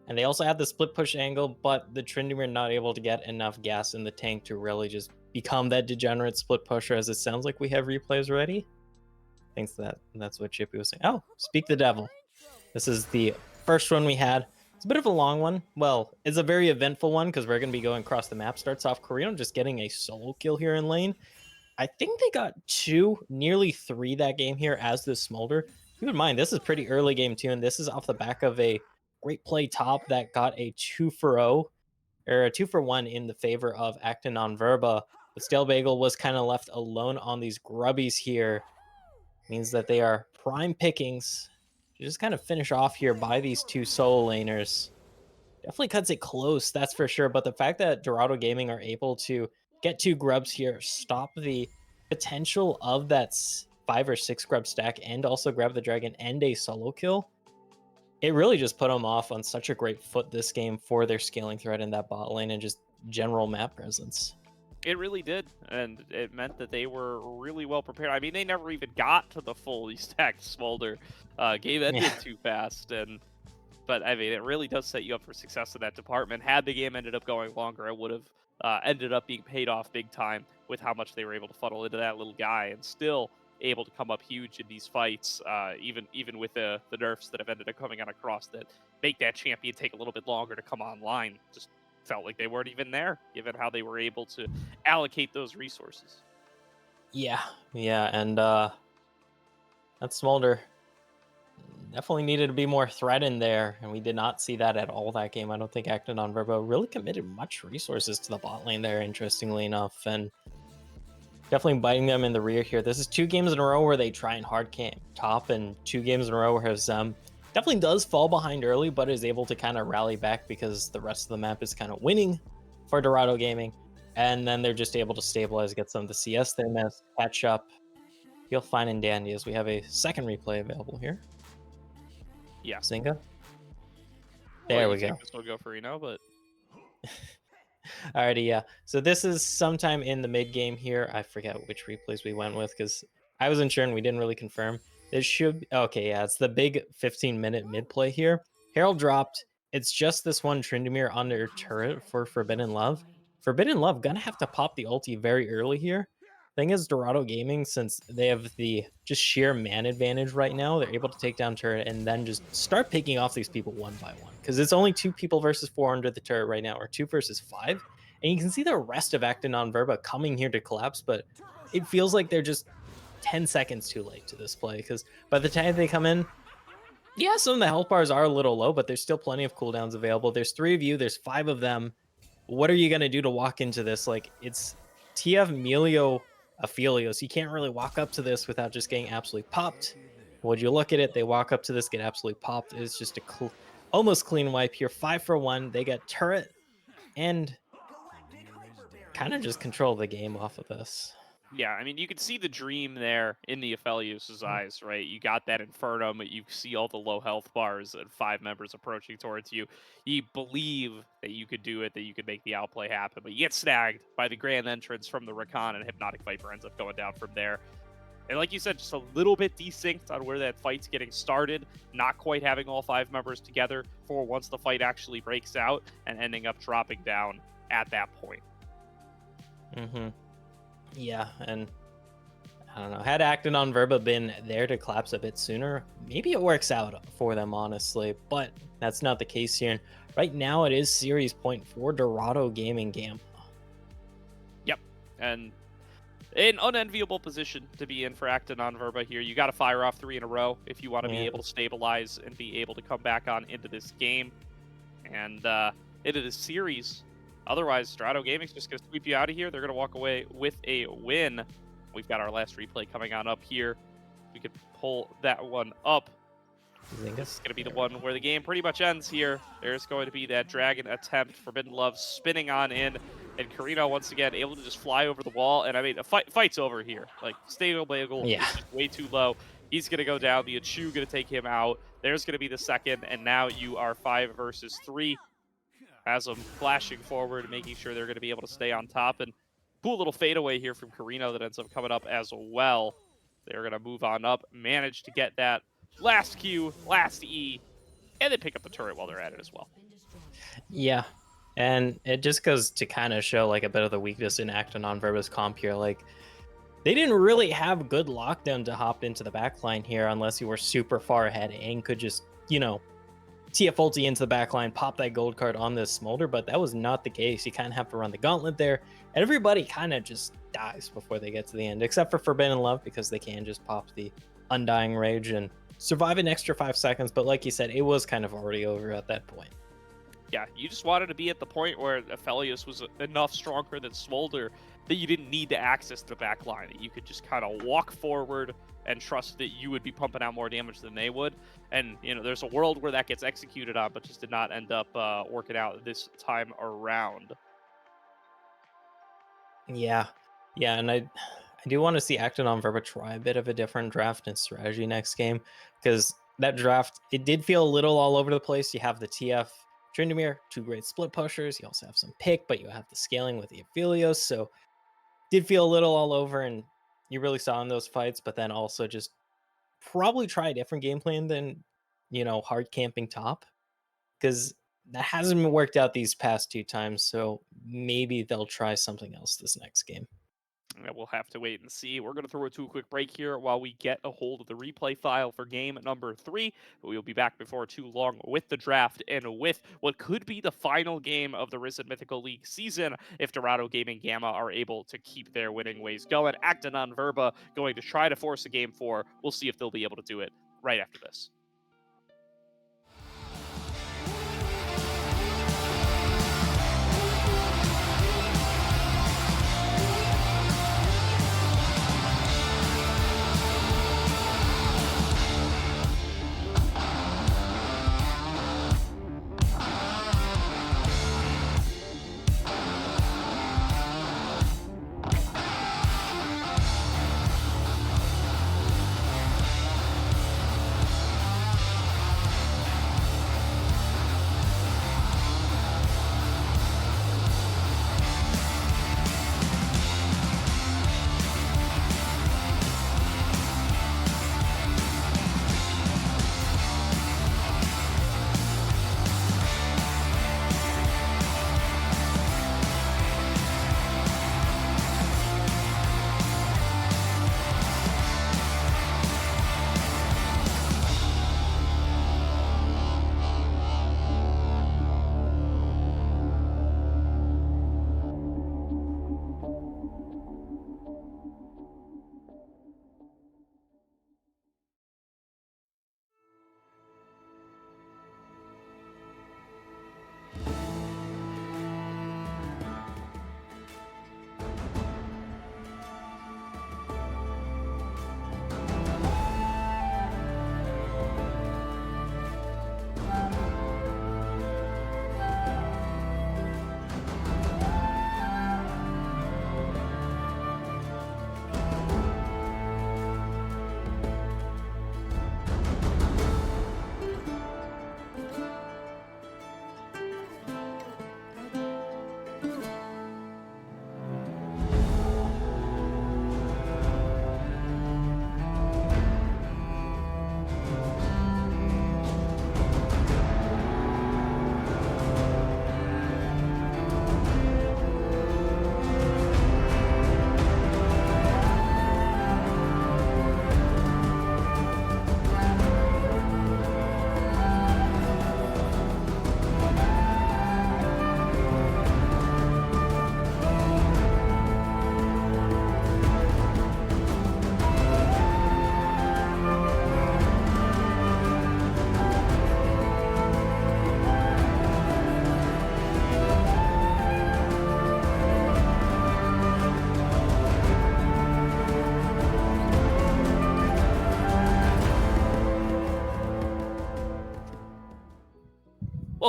And they also had the split push angle, but the Tryndamere not able to get enough gas in the tank to really just become that degenerate split pusher, as it sounds like we have replays ready. Thinks that's what Chippy was saying. Oh, speak the devil. This is the first one we had. It's a bit of a long one. Well, it's a very eventful one because we're going to be going across the map. Starts off Carino just getting a solo kill here in lane. I think they got 2, nearly 3 that game here as the Smolder. Keep in mind, this is pretty early game too, and this is off the back of a great play top that got a 2-for-0, or a 2-for-1 in the favor of Actanon Verba. But Stale Bagel was kind of left alone on these grubbies here. Means that they are prime pickings to just kind of finish off here by these 2 solo laners. Definitely cuts it close, that's for sure. But the fact that Dorado Gaming are able to get 2 grubs here, stop the potential of that 5 or 6 grub stack, and also grab the dragon and a solo kill, it really just put them off on such a great foot this game for their scaling threat in that bot lane and just general map presence. It really did, and it meant that they were really well prepared. I mean, they never even got to the fully stacked Smolder. Game ended too fast, but I mean, it really does set you up for success in that department. Had the game ended up going longer, it would have ended up being paid off big time with how much they were able to funnel into that little guy, and still able to come up huge in these fights, even with the nerfs that have ended up coming on across that make that champion take a little bit longer to come online. Just felt like they weren't even there, given how they were able to allocate those resources. Yeah, and that Smolder definitely needed to be more threatened there, and we did not see that at all that game. I don't think Actanon Verba really committed much resources to the bot lane there, interestingly enough, and definitely biting them in the rear here. This is 2 games in a row where they try and hard camp top, and 2 games in a row where Zem definitely does fall behind early, but is able to kind of rally back because the rest of the map is kind of winning for Dorado Gaming. And then they're just able to stabilize, get some of the CS they missed, catch up, feel fine and dandy as we have a second replay available here. Yeah. Zynga. There we go. This will go for Reno, but Alrighty, yeah. So this is sometime in the mid game here. I forget which replays we went with because I wasn't sure and we didn't really confirm. This should okay, yeah. It's the big 15-minute mid play here. Herald dropped. It's just this one Tryndamere under turret for Forbidden Love. Forbidden Love gonna have to pop the ulti very early here. Thing is, Dorado Gaming, since they have the just sheer man advantage right now, they're able to take down turret and then just start picking off these people one by one. Because it's only 2 people versus 4 under the turret right now, or 2 versus 5. And you can see the rest of Actanon Verba coming here to collapse, but it feels like they're just 10 seconds too late to this play. Because by the time they come in, yeah, some of the health bars are a little low, but there's still plenty of cooldowns available. There's 3 of you, there's 5 of them. What are you going to do to walk into this? Like, it's TF Melio Aphelios. You can't really walk up to this without just getting absolutely popped. Would you look at it? They walk up to this, get absolutely popped. It's just a almost clean wipe here. 5-for-1. They got turret and kind of just control the game off of this. yeah, I mean, you can see the dream there in the Aphelios' eyes, right? You got that Inferno, but you see all the low health bars and 5 members approaching towards you. You believe that you could do it, that you could make the outplay happen, but you get snagged by the grand entrance from the Rakan, and Hypnotic Viper ends up going down from there. And like you said, just a little bit desynced on where that fight's getting started, not quite having all 5 members together for once the fight actually breaks out, and ending up dropping down at that point. Yeah, and I don't know. Had Acton on Verba been there to collapse a bit sooner, maybe it works out for them, honestly. But that's not the case here. And right now, it is series point for Dorado Gaming Gamma. Yep, and an unenviable position to be in for Acton on Verba here. You got to fire off 3 in a row if you want to be able to stabilize and be able to come back on into this game and into this series. Otherwise, Dorado Gaming's just going to sweep you out of here. They're going to walk away with a win. We've got our last replay coming on up here. We could pull that one up. This is going to be the one where the game pretty much ends here. There's going to be that dragon attempt. Forbidden Love spinning on in. And Carino, once again, able to just fly over the wall. And I mean, fight's over here. Like, Stable Bagel is just way too low. He's going to go down. The Achu going to take him out. There's going to be the second. And now you are 5 versus 3. Has them flashing forward, making sure they're going to be able to stay on top. And cool little fadeaway here from Carino that ends up coming up as well. They're going to move on up, manage to get that last Q, last E, and they pick up the turret while they're at it as well. Yeah, and it just goes to kind of show like a bit of the weakness in Acton on Verba's comp here. Like, they didn't really have good lockdown to hop into the backline here unless you were super far ahead and could just, you know, TF ulti into the backline, pop that gold card on this Smolder, but that was not the case. You kind of have to run the gauntlet there, and everybody kind of just dies before they get to the end, except for Forbidden Love, because they can just pop the Undying Rage and survive an extra 5 seconds, but like you said, it was kind of already over at that point. Yeah, you just wanted to be at the point where Aphelios was enough stronger than Smolder that you didn't need to access the back line, that you could just kind of walk forward and trust that you would be pumping out more damage than they would. And, you know, there's a world where that gets executed on, but just did not end up working out this time around. Yeah, and I do want to see Acton on Verba try a bit of a different draft and strategy next game, because that draft, it did feel a little all over the place. You have the TF Tryndamere, 2 great split pushers. You also have some pick, but you have the scaling with the Aphelios, so did feel a little all over, and you really saw in those fights, but then also just probably try a different game plan than, you know, hard camping top, because that hasn't worked out these past 2 times, so maybe they'll try something else this next game. We'll have to wait and see. We're going to throw it to a quick break here while we get a hold of the replay file for game number 3. We'll be back before too long with the draft and with what could be the final game of the Risen Mythical League season if Dorado Gaming Gamma are able to keep their winning ways going. Acton on Verba going to try to force a game 4. We'll see if they'll be able to do it right after this.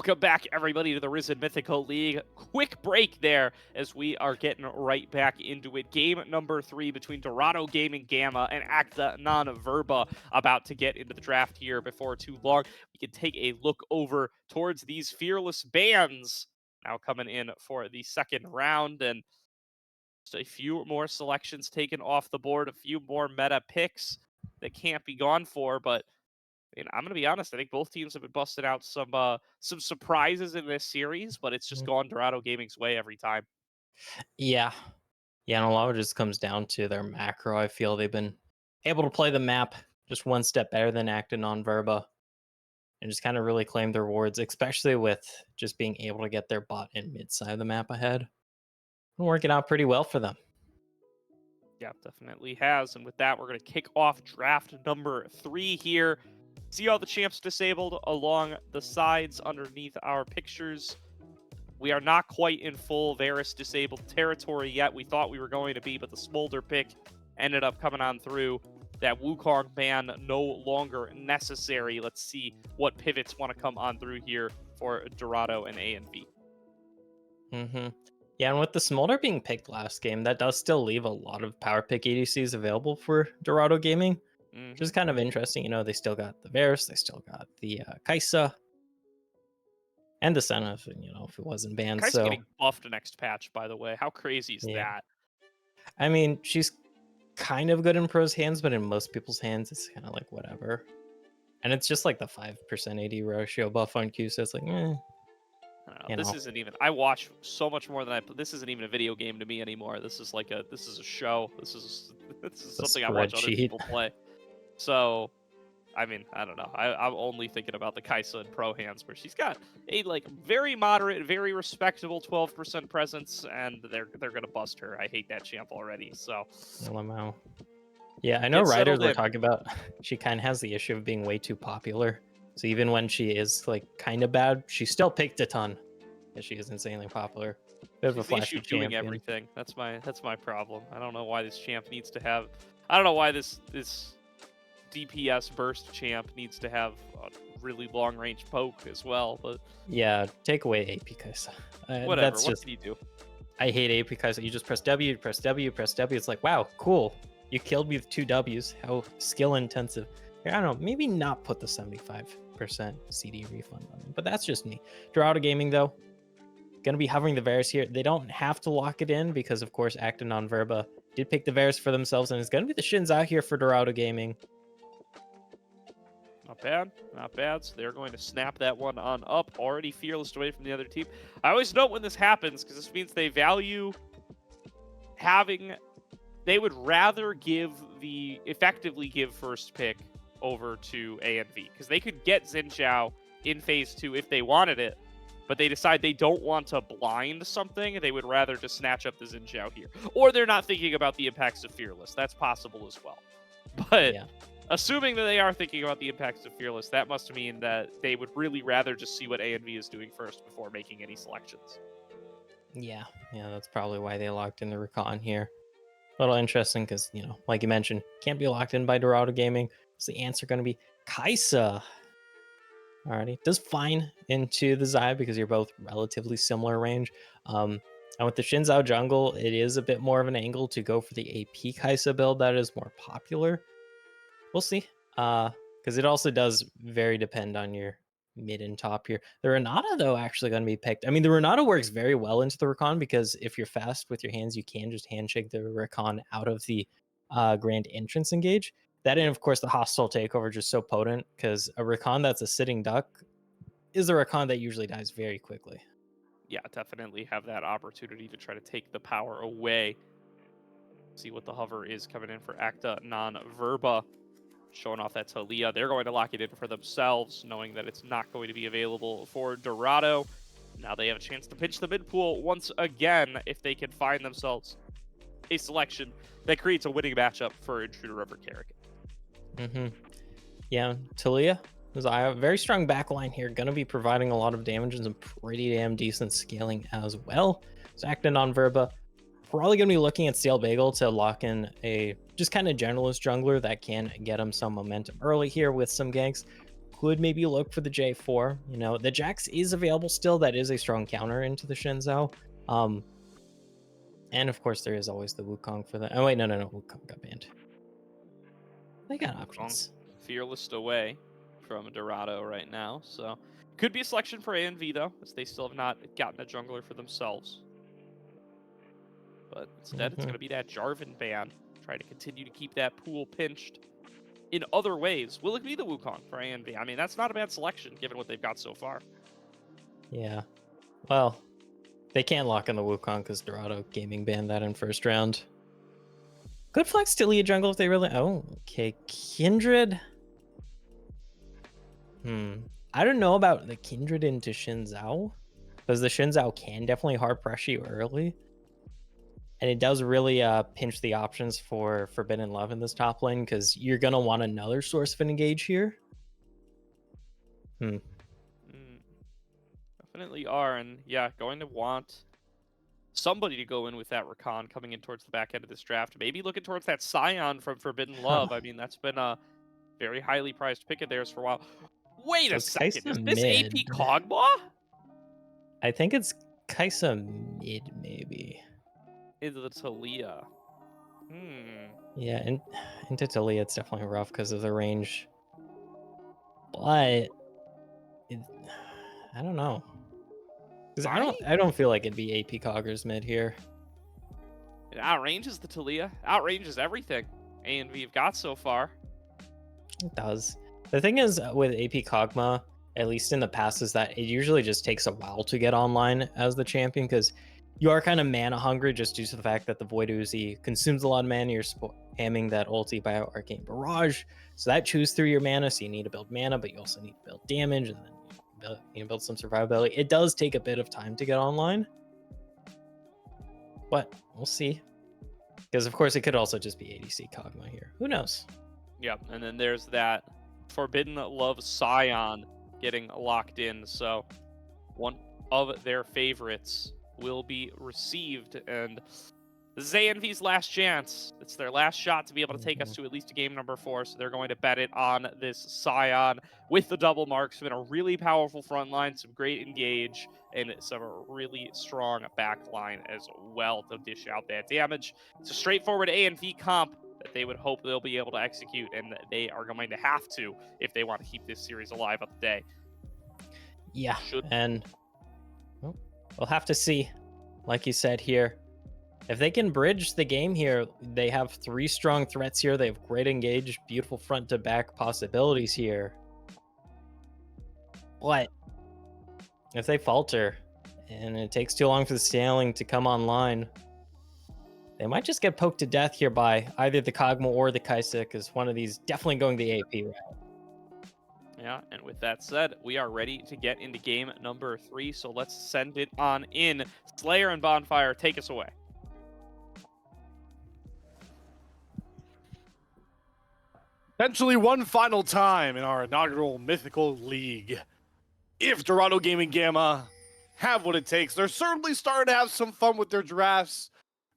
Welcome back, everybody, to the Risen Mythical League. Quick break there as we are getting right back into it. Game number 3 between Dorado Gaming Gamma and Acta Non-Verba about to get into the draft here before too long. We can take a look over towards these fearless bands now coming in for the second round, and just a few more selections taken off the board, a few more meta picks that can't be gone for, but and I'm gonna be honest. I think both teams have been busting out some surprises in this series, but it's just gone Dorado Gaming's way every time. Yeah. Yeah, and a lot of it just comes down to their macro. I feel they've been able to play the map just one step better than Actin on Verba and just kind of really claim their rewards, especially with just being able to get their bot and mid side of the map ahead. Working out pretty well for them. Yeah, definitely has. And with that, we're gonna kick off draft number 3 here. See all the champs disabled along the sides underneath our pictures. We are not quite in full Varus disabled territory yet. We thought we were going to be, but the Smolder pick ended up coming on through. That Wukong ban no longer necessary. Let's see what pivots want to come on through here for Dorado and ANV. Yeah, and with the Smolder being picked last game, that does still leave a lot of power pick ADCs available for Dorado Gaming. Which is kind of interesting. You know, they still got the Varus, they still got the Kai'Sa, and the Senna, if it wasn't banned. Kai'Sa's so getting buffed next patch, by the way. How crazy is that? I mean, she's kind of good in pros hands, but in most people's hands, it's kind of like whatever. And it's just like the 5% AD ratio buff on Q, so it's like, I don't know. This isn't even. I watch so much more than I. This isn't even a video game to me anymore. This is like a. This is a show. This is something I watch other people play. So, I mean, I don't know. I'm only thinking about the Kai'Sa in pro hands, where she's got a very moderate, very respectable 12% presence, and they're gonna bust her. I hate that champ already. So, LMO. Yeah, I know writers are talking about she kind of has the issue of being way too popular. So even when she is kind of bad, she still picked a ton. Yeah, she is insanely popular. Bit of a flashy doing everything. That's my problem. I don't know why this champ needs to have. I don't know why this DPS burst champ needs to have a really long range poke as well, but yeah, take away AP Kai'Sa. Whatever. That's what just, can you do? I hate AP Kai'Sa. You just press W, press W, press W. It's like, wow, cool. You killed me with 2 Ws. How skill intensive. I don't know. Maybe not put the 75% CD refund on it, but that's just me. Dorado Gaming though, gonna be hovering the Varus here. They don't have to lock it in because of course Acta Non-Verba did pick the Varus for themselves, and it's gonna be the Shins out here for Dorado Gaming. Not bad, not bad. So they're going to snap that one on up. Already fearless away from the other team. I always note when this happens because this means they value having. They would rather effectively give first pick over to ANV because they could get Xin Zhao in phase 2 if they wanted it, but they decide they don't want to blind something. They would rather just snatch up the Xin Zhao here, or they're not thinking about the impacts of fearless. That's possible as well, but. Yeah. Assuming that they are thinking about the impacts of Fearless, that must mean that they would really rather just see what ANV is doing first before making any selections. Yeah, that's probably why they locked in the Rakan here. A little interesting because, like you mentioned, can't be locked in by Dorado Gaming. So the answer going to be Kai'Sa. Alrighty, does fine into the Xayah because you're both relatively similar range. And with the Xin Zhao jungle, it is a bit more of an angle to go for the AP Kai'Sa build that is more popular. We'll see, because it also does very depend on your mid and top here. The Renata, though, actually going to be picked. I mean, the Renata works very well into the Rakan because if you're fast with your hands, you can just handshake the Rakan out of the grand entrance engage. That and, of course, the hostile takeover just so potent because a Rakan that's a sitting duck is a Rakan that usually dies very quickly. Yeah, definitely have that opportunity to try to take the power away. See what the hover is coming in for Acta Non-Verba. Showing off that Taliyah. They're going to lock it in for themselves, knowing that it's not going to be available for Dorado. Now they have a chance to pinch the mid pool once again if they can find themselves a selection that creates a winning matchup for Intruder over Karrigan. Yeah, Taliyah is a very strong backline here. Going to be providing a lot of damage and some pretty damn decent scaling as well. So Acta Non-Verba probably going to be looking at Steel Bagel to lock in a just kind of generalist jungler that can get him some momentum early here with some ganks. could maybe look for the J4. You know, the Jax is available still. That is a strong counter into the Xin Zhao. And of course, there is always the Wukong for that. Oh, wait, no. Wukong got banned. They got options. Fearless away from Dorado right now, so could be a selection for ANV though, as they still have not gotten a jungler for themselves. But instead, it's going to be that Jarvan ban, trying to continue to keep that pool pinched in other ways. Will it be the Wukong for ANV? I mean, that's not a bad selection given what they've got so far. Yeah. Well, they can't lock in the Wukong because Dorado Gaming banned that in first round. Good flex to Lee jungle if they really. Oh, okay. Kindred. I don't know about the Kindred into Xin Zhao, because the Xin Zhao can definitely hard pressure you early. And it does really pinch the options for Forbidden Love in this top lane, because you're going to want another source of an engage here. Definitely are, and yeah, going to want somebody to go in with that Rakan coming in towards the back end of this draft. Maybe looking towards that Scion from Forbidden Love. I mean, that's been a very highly prized pick of theirs for a while. Wait a second, is this AP Kog'Maw? I think it's Kai'Sa mid, maybe. Into the Taliyah. Yeah, and into Taliyah, it's definitely rough because of the range. But I don't know. Because I don't feel like it'd be AP Coggers mid here. It outranges the Taliyah. Outranges everything ANV have got so far. It does. The thing is with AP Kog'Maw, at least in the past, is that it usually just takes a while to get online as the champion, because you are kind of mana hungry just due to the fact that the Void Uzi consumes a lot of mana. You're spamming that ulti by Arcane Barrage, so that chews through your mana, so you need to build mana, but you also need to build damage, and then you build some survivability. It does take a bit of time to get online, but we'll see. Because of course it could also just be ADC Kog'Maw here. Who knows? Yep, and then there's that Forbidden Love Scion getting locked in, so one of their favorites will be received, and this is ANV's last chance. It's their last shot to be able to take us to at least game number 4, so they're going to bet it on this Scion with the double marks. Been a really powerful front line, some great engage, and some really strong back line as well to dish out that damage. It's a straightforward ANV comp that they would hope they'll be able to execute, and they are going to have to if they want to keep this series alive up to day. Yeah, and we'll have to see. Like you said here, if they can bridge the game here, they have 3 strong threats here. They have great engage, beautiful front to back possibilities here. But if they falter and it takes too long for the scaling to come online, they might just get poked to death here by either the Kog'Maw or the Kai'Sa, because one of these definitely going the AP route. Yeah, and with that said, we are ready to get into game number 3, so let's send it on in. Slayer and Bonfire, take us away. Potentially one final time in our inaugural Mythical League. If Dorado Gaming Gamma have what it takes, they're certainly starting to have some fun with their drafts,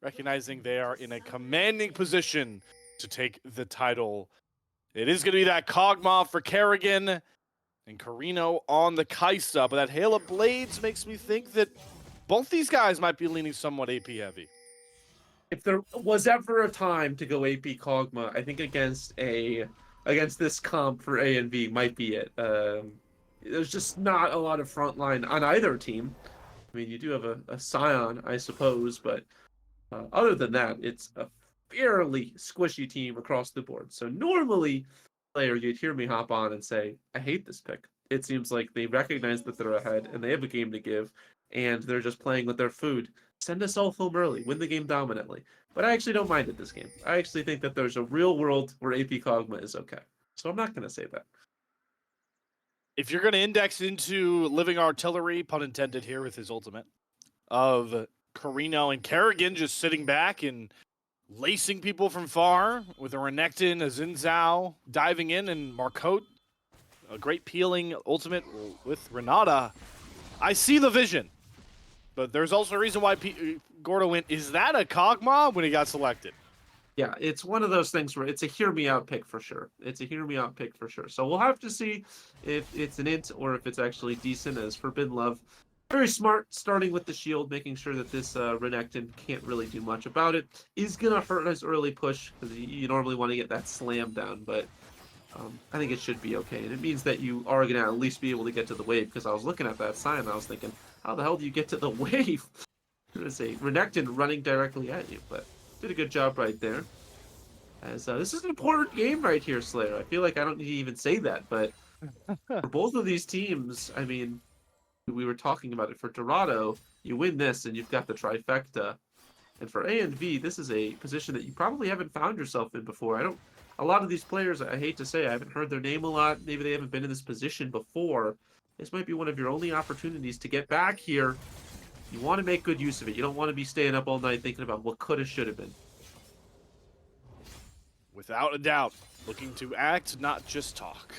recognizing they are in a commanding position to take the title. It is going to be that Kog'Maw for Kerrigan and Carino on the Kai'Sa, but that Hail of Blades makes me think that both these guys might be leaning somewhat AP heavy. If there was ever a time to go AP Kog'Maw, I think against this comp for ANV might be it. There's just not a lot of frontline on either team. I mean, you do have a Scion, I suppose, but other than that, it's a fairly squishy team across the board. So normally, player, you'd hear me hop on and say, I hate this pick. It seems like they recognize that they're ahead and they have a game to give, and they're just playing with their food. Send us all home early, win the game dominantly. But I actually don't mind it this game. I actually think that there's a real world where AP Kog'Maw is okay. So I'm not going to say that. If you're going to index into Living Artillery, pun intended here with his ultimate, of Carino and Kerrigan just sitting back and lacing people from far with a Renekton, a Xin Zhao diving in, and Marcotte, a great peeling ultimate with Renata. I see the vision, but there's also a reason why Gordo went, is that a Kog'Maw when he got selected? Yeah, it's one of those things where it's a hear me out pick for sure. It's a hear me out pick for sure. So we'll have to see if it's an int or if it's actually decent as Forbidden Love. Very smart, starting with the shield, making sure that this Renekton can't really do much about it. Is going to hurt his early push, because you normally want to get that slam down, but I think it should be okay. And it means that you are going to at least be able to get to the wave, because I was looking at that sign and I was thinking, how the hell do you get to the wave? I'm going to say Renekton running directly at you, but did a good job right there. As this is an important game right here, Slayer. I feel like I don't need to even say that, but for both of these teams, I mean, we were talking about it. For Dorado, you win this and you've got the trifecta. And for A and V, this is a position that you probably haven't found yourself in before. A lot of these players, I hate to say, I haven't heard their name a lot. Maybe they haven't been in this position before. This might be one of your only opportunities to get back here. You want to make good use of it. You don't want to be staying up all night thinking about what could have, should have been. Without a doubt, looking to act, not just talk.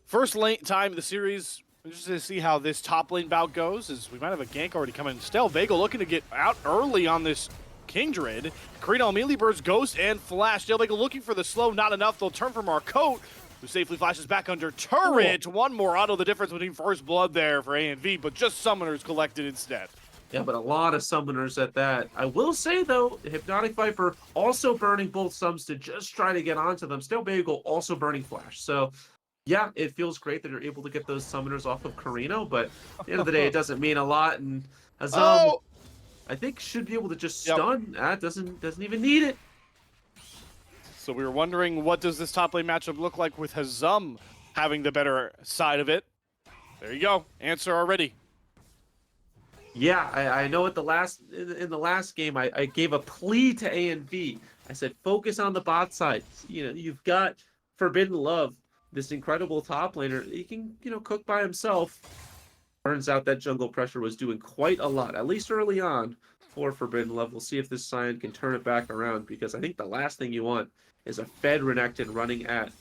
First late time of the series, just to see how this top lane bout goes, as we might have a gank already coming. Stell Bagel looking to get out early on this Kingdred. Karina immediately bursts Ghost and Flash. Stell Bagel looking for the slow, not enough. They'll turn from Marcotte, who safely flashes back under turret. Cool. One more auto, the difference between first blood there for A and V, but just summoners collected instead. Yeah, but a lot of summoners at that. I will say, though, Hypnotic Viper also burning both sums to just try to get onto them. Stell Bagel also burning Flash. So, yeah, it feels great that you're able to get those summoners off of Carino, but at the end of the day, it doesn't mean a lot. And Hazam, I think, should be able to just stun. Doesn't even need it. So we were wondering, what does this top lane matchup look like with Hazam having the better side of it? There you go. Answer already. Yeah, I know in the last game, I gave a plea to A and V. I said, focus on the bot side. You know, you've got Forbidden Love, this incredible top laner. He can, cook by himself. Turns out that jungle pressure was doing quite a lot, at least early on, for Forbidden Love. We'll see if this Sion can turn it back around, because I think the last thing you want is a fed Renekton running at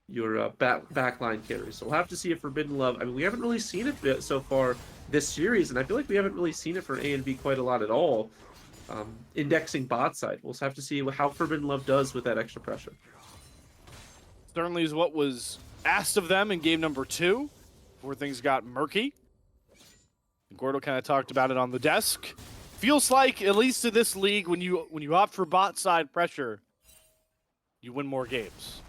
your backline carry. So we'll have to see if Forbidden Love, I mean, we haven't really seen it so far this series, and I feel like we haven't really seen it for A and B quite a lot at all. Indexing bot side. We'll have to see how Forbidden Love does with that extra pressure. Certainly is what was asked of them in game number 2, before things got murky. Gordo kind of talked about it on the desk. Feels like, at least in this league, when you opt for bot side pressure, you win more games.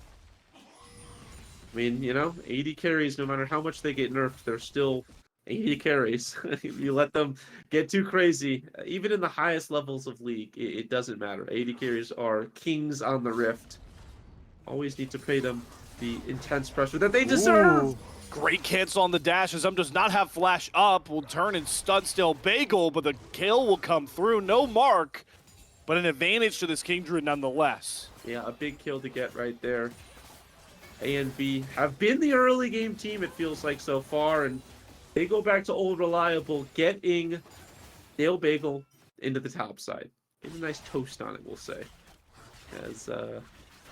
I mean, 80 carries, no matter how much they get nerfed, they're still 80 carries. You let them get too crazy, even in the highest levels of league, it doesn't matter. 80 carries are kings on the Rift. Always need to pay them the intense pressure that they deserve. Ooh. Great cancel on the dash. Hazam does not have Flash up. Will turn and stun Stell Bagel, but the kill will come through. No mark, but an advantage to this Kingdred nonetheless. Yeah, a big kill to get right there. A and B have been the early game team, it feels like, so far, and they go back to old reliable, getting Stell Bagel into the top side. Get a nice toast on it, we'll say. As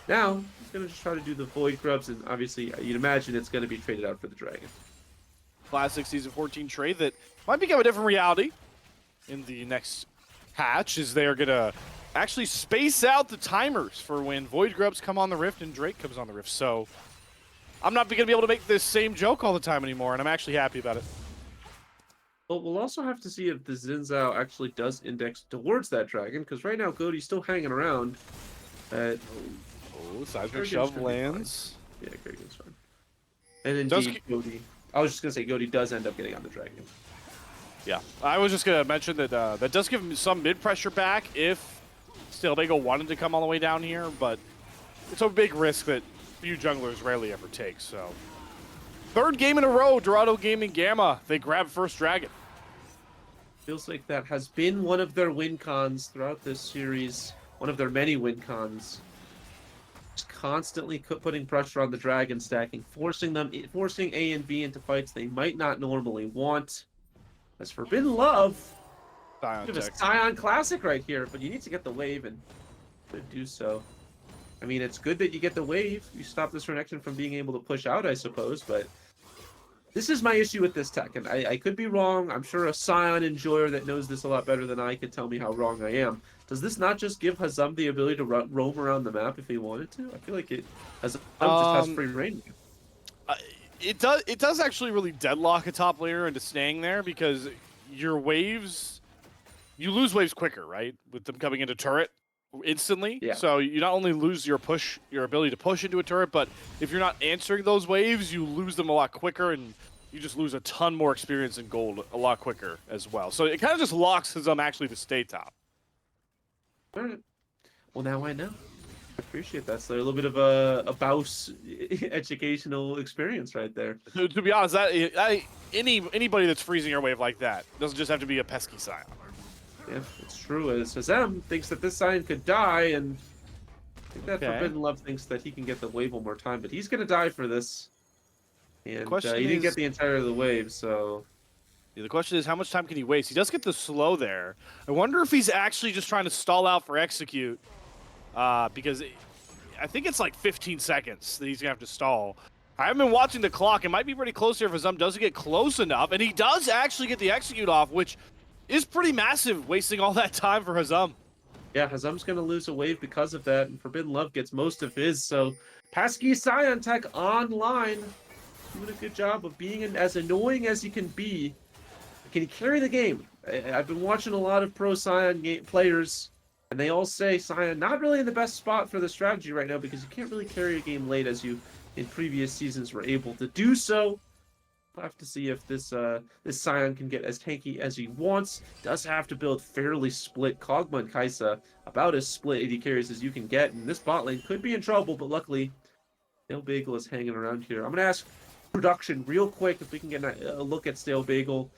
now, he's going to just try to do the Void Grubs, and obviously, you'd imagine it's going to be traded out for the Dragon. Classic Season 14 trade that might become a different reality in the next hatch, as they are going to actually space out the timers for when Void Grubs come on the Rift and Drake comes on the Rift. So I'm not going to be able to make this same joke all the time anymore, and I'm actually happy about it. Well, we'll also have to see if the Xin Zhao actually does index towards that Dragon, because right now Goaty's still hanging around at... Seismic Shove lands. Yeah, Kerrigan's fine. And indeed, Goaty... I was just going to say, Goaty does end up getting on the Dragon. Yeah, I was just going to mention that that does give him some mid-pressure back if Stell Bagel wanted to come all the way down here, but it's a big risk that few junglers rarely ever take, so... Third game in a row, Dorado Gaming Gamma. They grab first Dragon. Feels like that has been one of their win cons throughout this series. One of their many win cons. Just constantly putting pressure on the Dragon, stacking, forcing A and B into fights they might not normally want. As Forbidden Love, bit of a Scion Classic right here, but you need to get the wave and do so. I mean, it's good that you get the wave. You stop this Renekton from being able to push out, I suppose, but this is my issue with this tech, and I could be wrong. I'm sure a Scion enjoyer that knows this a lot better than I could tell me how wrong I am. does this not just give Hazam the ability to roam around the map if he wanted to? I feel like Hazam just has free reign. It does actually really deadlock a top laner into staying there because your waves, you lose waves quicker, right? With them coming into turret instantly. Yeah. So you not only lose your ability to push into a turret, but if you're not answering those waves, you lose them a lot quicker and you just lose a ton more experience in gold a lot quicker as well. So it kind of just locks Hazam actually to stay top. All right. Well, now I know. I appreciate that. So a little bit of a Baus educational experience right there. To be honest, anybody that's freezing your wave like that doesn't just have to be a pesky Scion. Yeah, it's true. As Hazam thinks that this Scion could die, and I think that Okay. Forbidden Love thinks that he can get the wave one more time, but he's going to die for this. And question he didn't is- get the entire of the wave, so... Yeah, the question is, how much time can he waste? He does get the slow there. I wonder if he's actually just trying to stall out for execute, because I think it's like 15 seconds that he's gonna have to stall. I haven't been watching the clock. It might be pretty close here if Hazam doesn't get close enough, and he does actually get the execute off, which is pretty massive, wasting all that time for Hazam. Yeah, Hazam's going to lose a wave because of that, and Forbidden Love gets most of his, so... Pesky Scion Tech online, doing a good job of being as annoying as he can be. Can he carry the game? I've been watching a lot of pro Scion players, and they all say Scion not really in the best spot for the strategy right now because you can't really carry a game late as you in previous seasons were able to do so. We'll have to see if this Scion can get as tanky as he wants. Does have to build fairly split Kog'Maw and Kai'Sa, about as split AD carries as you can get, and this bot lane could be in trouble, but luckily Stale Bagel is hanging around here. I'm going to ask production real quick if we can get a look at Stale Bagel.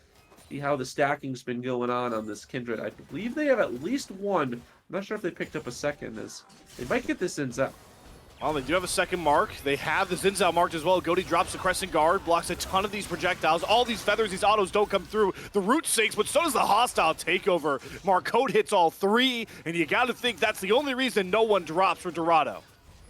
See how the stacking's been going on this Kindred. I believe they have at least one. I'm not sure if they picked up a second, as they might get this in Zap. Well, they do have a second mark. They have the Zinzao marked as well. Goaty drops the Crescent Guard, blocks a ton of these projectiles. All these feathers, these autos don't come through. The root sinks, but so does the hostile takeover. Marcote hits all three, and you got to think that's the only reason no one drops for Dorado.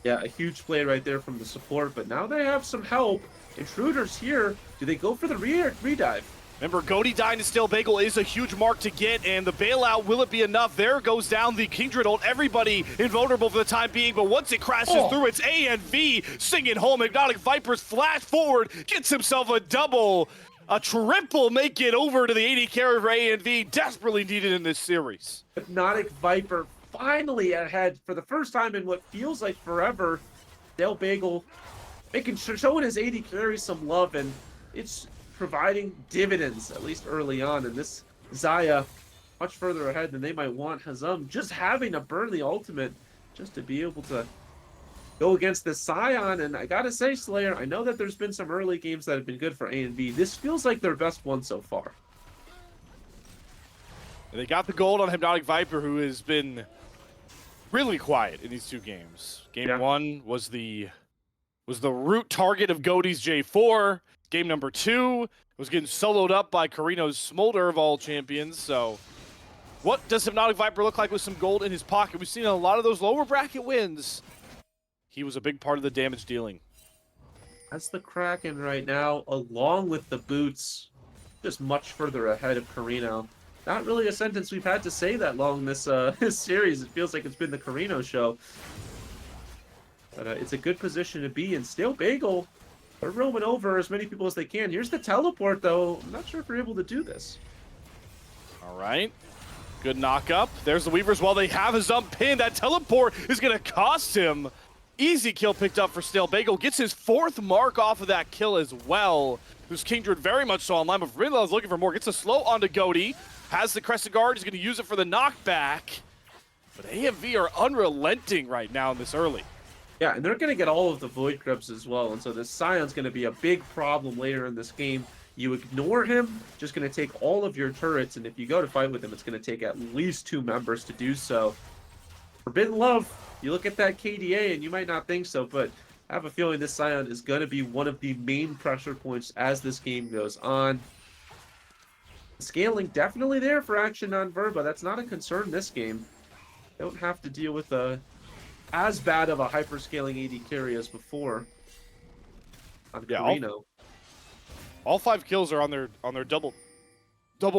Yeah, a huge play right there from the support, but now they have some help. Intruders here. Do they go for the redive? Remember, Goaty dying to Stale Bagel is a huge mark to get, and the bailout, will it be enough? There goes down the Kindred ult. Everybody invulnerable for the time being, but once it crashes through, it's ANV singing home. Hypnotic Vipers flash forward, gets himself a double. A triple make it over to the AD carry for ANV, desperately needed in this series. Hypnotic Viper finally ahead for the first time in what feels like forever. Stale Bagel showing his AD carry some love, and it's providing dividends, at least early on. And this Xayah, much further ahead than they might want. Hazam just having to burn the ultimate just to be able to go against the Scion. And I gotta say, Slayer, I know that there's been some early games that have been good for ANV. This feels like their best one so far. And they got the gold on Hypnotic Viper, who has been really quiet in these two games. Game one was the root target of Goaty's J4. Game number 2 was getting soloed up by Carino's Smolder of all champions. So what does Hypnotic Viper look like with some gold in his pocket? We've seen a lot of those lower bracket wins. He was a big part of the damage dealing. That's the Kraken right now, along with the boots, just much further ahead of Carino. Not really a sentence we've had to say that long this this series. It feels like it's been the Carino show. But it's a good position to be in. Stale Bagel, they're roaming over as many people as they can. Here's the teleport, though. I'm not sure if we're able to do this. All right. Good knock up. There's the Weavers while they have his pinned. That teleport is going to cost him. Easy kill picked up for Stale Bagel. Gets his 4th mark off of that kill as well. Who's Kindred very much so online, but Vrindla is looking for more. Gets a slow onto Goaty. Has the Crescent Guard. He's going to use it for the knockback. But AMV are unrelenting right now in this early. Yeah, and they're going to get all of the Void Grips as well. And so this Scion's going to be a big problem later in this game. You ignore him, just going to take all of your turrets. And if you go to fight with him, it's going to take at least 2 members to do so. Forbidden Love, you look at that KDA and you might not think so, but I have a feeling this Scion is going to be one of the main pressure points as this game goes on. Scaling definitely there for Action on Verba. That's not a concern this game. Don't have to deal with as bad of a hyperscaling AD carry as before on Carino. All 5 kills are on their double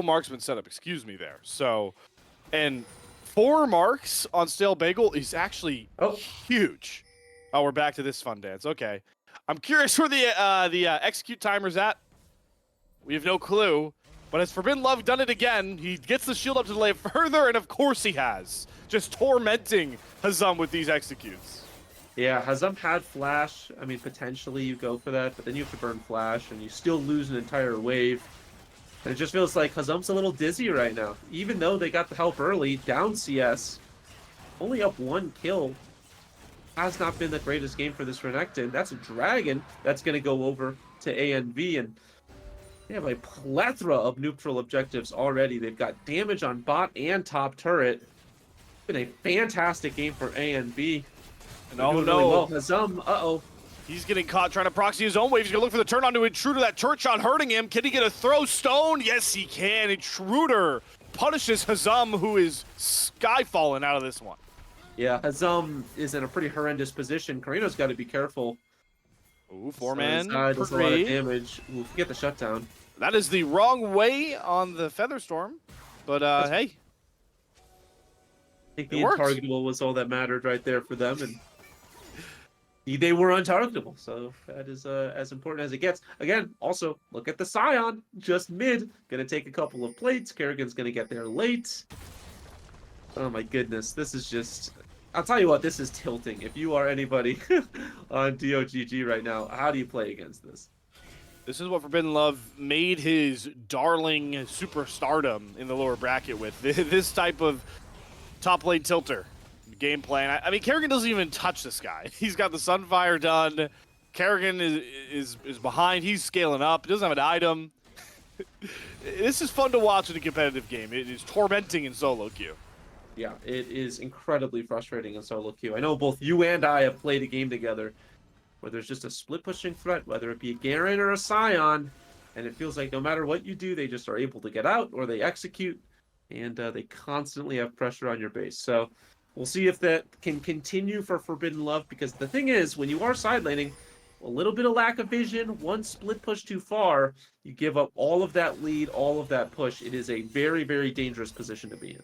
marksman setup. Excuse me there. So, and 4 marks on Stale Bagel is actually Oh. huge. Oh, we're back to this fun dance. Okay. I'm curious where the execute timer's at. We have no clue. But has Forbidden Love done it again? He gets the shield up to delay it further, and of course he has. Just tormenting Hazam with these executes. Yeah, Hazam had flash. I mean, potentially you go for that, but then you have to burn flash, and you still lose an entire wave. And it just feels like Hazam's a little dizzy right now. Even though they got the help early, down CS, only up 1 kill. Has not been the greatest game for this Renekton. That's a Dragon that's going to go over to ANV, and they have a plethora of neutral objectives already. They've got damage on bot and top turret. Been a fantastic game for ANV. And oh Doing no, really well. Hazam, uh-oh. he's getting caught trying to proxy his own wave. He's going to look for the turn onto Intruder. That turret shot hurting him. Can he get a throw stone? Yes, he can. Intruder punishes Hazam, who is skyfalling out of this one. Yeah, Hazam is in a pretty horrendous position. Carino's got to be careful. Ooh, 4-man. Does a lot of Parade. damage. Ooh, get the shutdown. That is the wrong way on the Featherstorm. But, hey. I think It the worked. untargetable was all that mattered right there for them, and they were untargetable, so that is as important as it gets. Again, also, look at the Scion, just mid. Gonna take a couple of plates. Kerrigan's gonna get there late. Oh my goodness, this is just... I'll tell you what, this is tilting. If you are anybody on DOGG right now, how do you play against this? This is what Forbidden Love made his darling superstardom in the lower bracket with. This type of top lane tilter game plan. I mean, Kerrigan doesn't even touch this guy. He's got the Sunfire done. Kerrigan is behind. He's scaling up. He doesn't have an item. This is fun to watch in a competitive game. It is tormenting in solo queue. Yeah, it is incredibly frustrating in solo queue. I know both you and I have played a game together where there's just a split pushing threat, whether it be a Garen or a Scion, and it feels like no matter what you do, they just are able to get out or they execute, and they constantly have pressure on your base. So we'll see if that can continue for Forbidden Love, because the thing is, when you are side laning, a little bit of lack of vision, one split push too far, you give up all of that lead, all of that push. It is a very, very dangerous position to be in.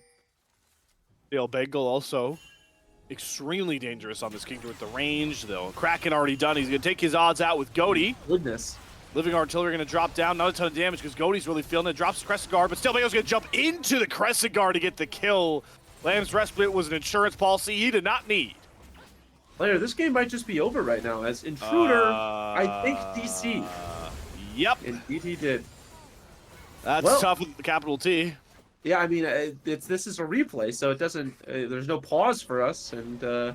Dale Bengal also extremely dangerous on this Kingdom with the range, though. Kraken already done. He's going to take his odds out with Goaty. Goodness. Living Artillery going to drop down. Not a ton of damage because Goaty's really feeling it. Drops Crescent Guard, but still Bengal's going to jump into the Crescent Guard to get the kill. Lamb's Respite was an insurance policy he did not need. Player, this game might just be over right now, as Intruder, I think, DC. Yep. Indeed he did. That's Well- tough with the capital T. Yeah, I mean, this is a replay, so it doesn't. There's no pause for us, and I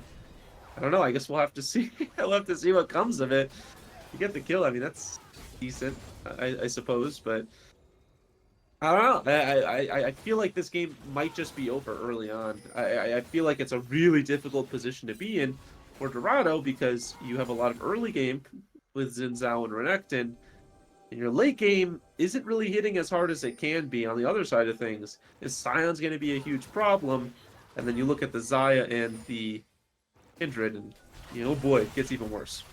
don't know. I guess we'll have to see. We'll have to see what comes of it. You get the kill. I mean, that's decent, I suppose, but I don't know. I feel like this game might just be over early on. I feel like it's a really difficult position to be in for Dorado because you have a lot of early game with Xin Zhao and Renekton. And your late game isn't really hitting as hard as it can be. On the other side of things, is Scion's going to be a huge problem. And then you look at the Xayah and the Kindred, and oh boy, it gets even worse.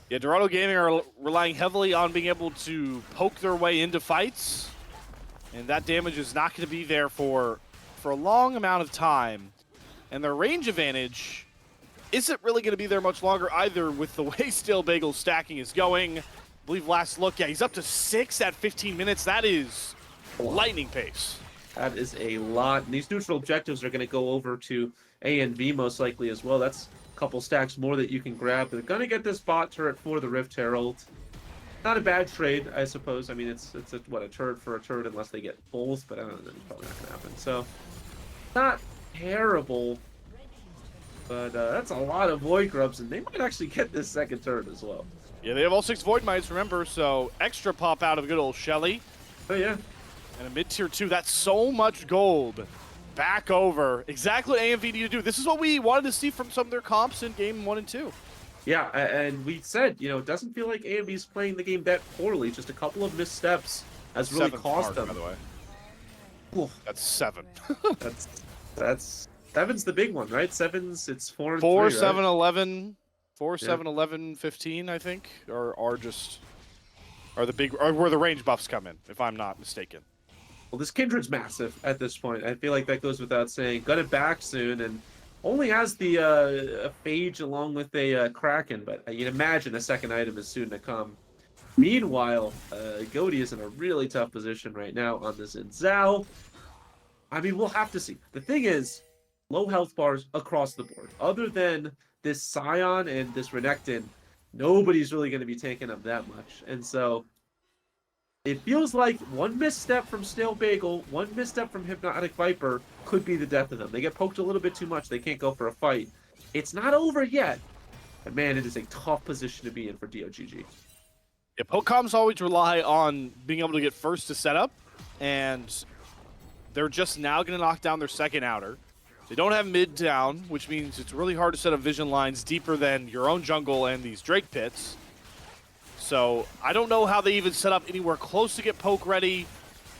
Yeah, Dorado Gaming are relying heavily on being able to poke their way into fights. And that damage is not going to be there for a long amount of time. And their range advantage isn't really going to be there much longer either with the way Stale Bagel's stacking is going. I believe last look, yeah, he's up to 6 at 15 minutes. That is lightning pace. That is a lot. And these neutral objectives are going to go over to A and V most likely as well. That's a couple stacks more that you can grab. They're going to get this bot turret for the Rift Herald. Not a bad trade, I suppose. I mean, it's a turret for a turret unless they get both, but I don't know, that's probably not going to happen. So, not terrible. But that's a lot of Void Grubs, and they might actually get this second turret as well. Yeah, they have all 6 Void Mites, remember, so extra pop out of good old Shelly. Oh, yeah. And a mid-tier 2, that's so much gold. Back over. Exactly what AMV need to do. This is what we wanted to see from some of their comps in game 1 and 2. Yeah, and we said, it doesn't feel like AMV's playing the game that poorly. Just a couple of missteps has really 7th cost mark, them. by the way. Oof. That's 7. That's 7's the big one, right? 7's, it's 4 and 4, 3, 7, right? 11. 4, Yeah. 7, 11, 15, I think, are the big, or where the range buffs come in, if I'm not mistaken. Well, this Kindred's massive at this point. I feel like that goes without saying. Got it back soon, and only has the a Phage along with a Kraken, but you'd imagine a second item is soon to come. Meanwhile, Goaty is in a really tough position right now on this Zhao. I mean, we'll have to see. The thing is, low health bars across the board. Other than this Scion and this Renekton, nobody's really going to be taking up that much. And so it feels like one misstep from Stale Bagel, one misstep from Hypnotic Viper could be the death of them. They get poked a little bit too much. They can't go for a fight. It's not over yet. But man, it is a tough position to be in for DOGG. Yeah, Pokecoms always rely on being able to get first to set up, and they're just now going to knock down their second outer. They don't have mid down, which means it's really hard to set up vision lines deeper than your own jungle and these Drake pits. So I don't know how they even set up anywhere close to get poke ready.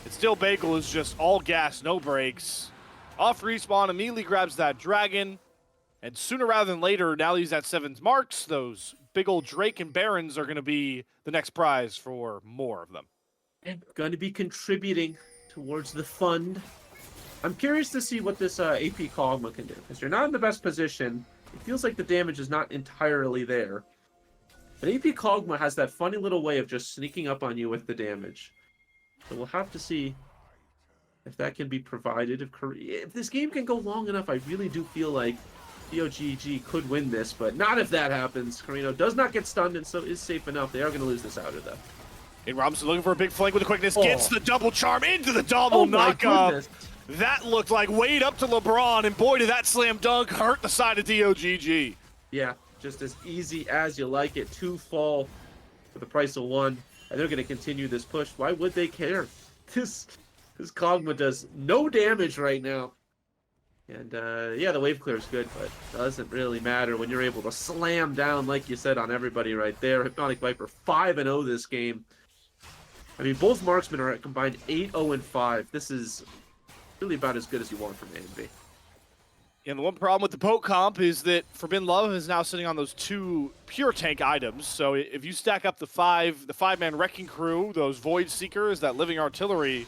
It's still Bagel is just all gas, no brakes. Off respawn, immediately grabs that dragon. And sooner rather than later, now that he's at 7's marks, those big old Drake and Barons are going to be the next prize for more of them. And going to be contributing towards the fund. I'm curious to see what this AP Kog'Maw can do, because you're not in the best position. It feels like the damage is not entirely there. But AP Kog'Maw has that funny little way of just sneaking up on you with the damage. So we'll have to see if that can be provided. If this game can go long enough, I really do feel like DOGG could win this, but not if that happens. Carino does not get stunned and so is safe enough. They are going to lose this outer, though. And Robinson looking for a big flank with the quickness. Gets the double charm into the double knockup. That looked like Wade up to LeBron, and boy, did that slam dunk hurt the side of DOGG. Yeah, just as easy as you like it. 2 fall for the price of 1, and they're going to continue this push. Why would they care? This Kog'Maw does no damage right now. And yeah, the wave clear is good, but doesn't really matter when you're able to slam down, like you said, on everybody right there. Hypnotic Viper 5-0 this game. I mean, both marksmen are at combined 8-0-5. This is really about as good as you want from A&B. And the one problem with the poke comp is that Forbidden Love is now sitting on those 2 pure tank items. So if you stack up the 5-man Wrecking Crew, those Void Seekers, that Living Artillery,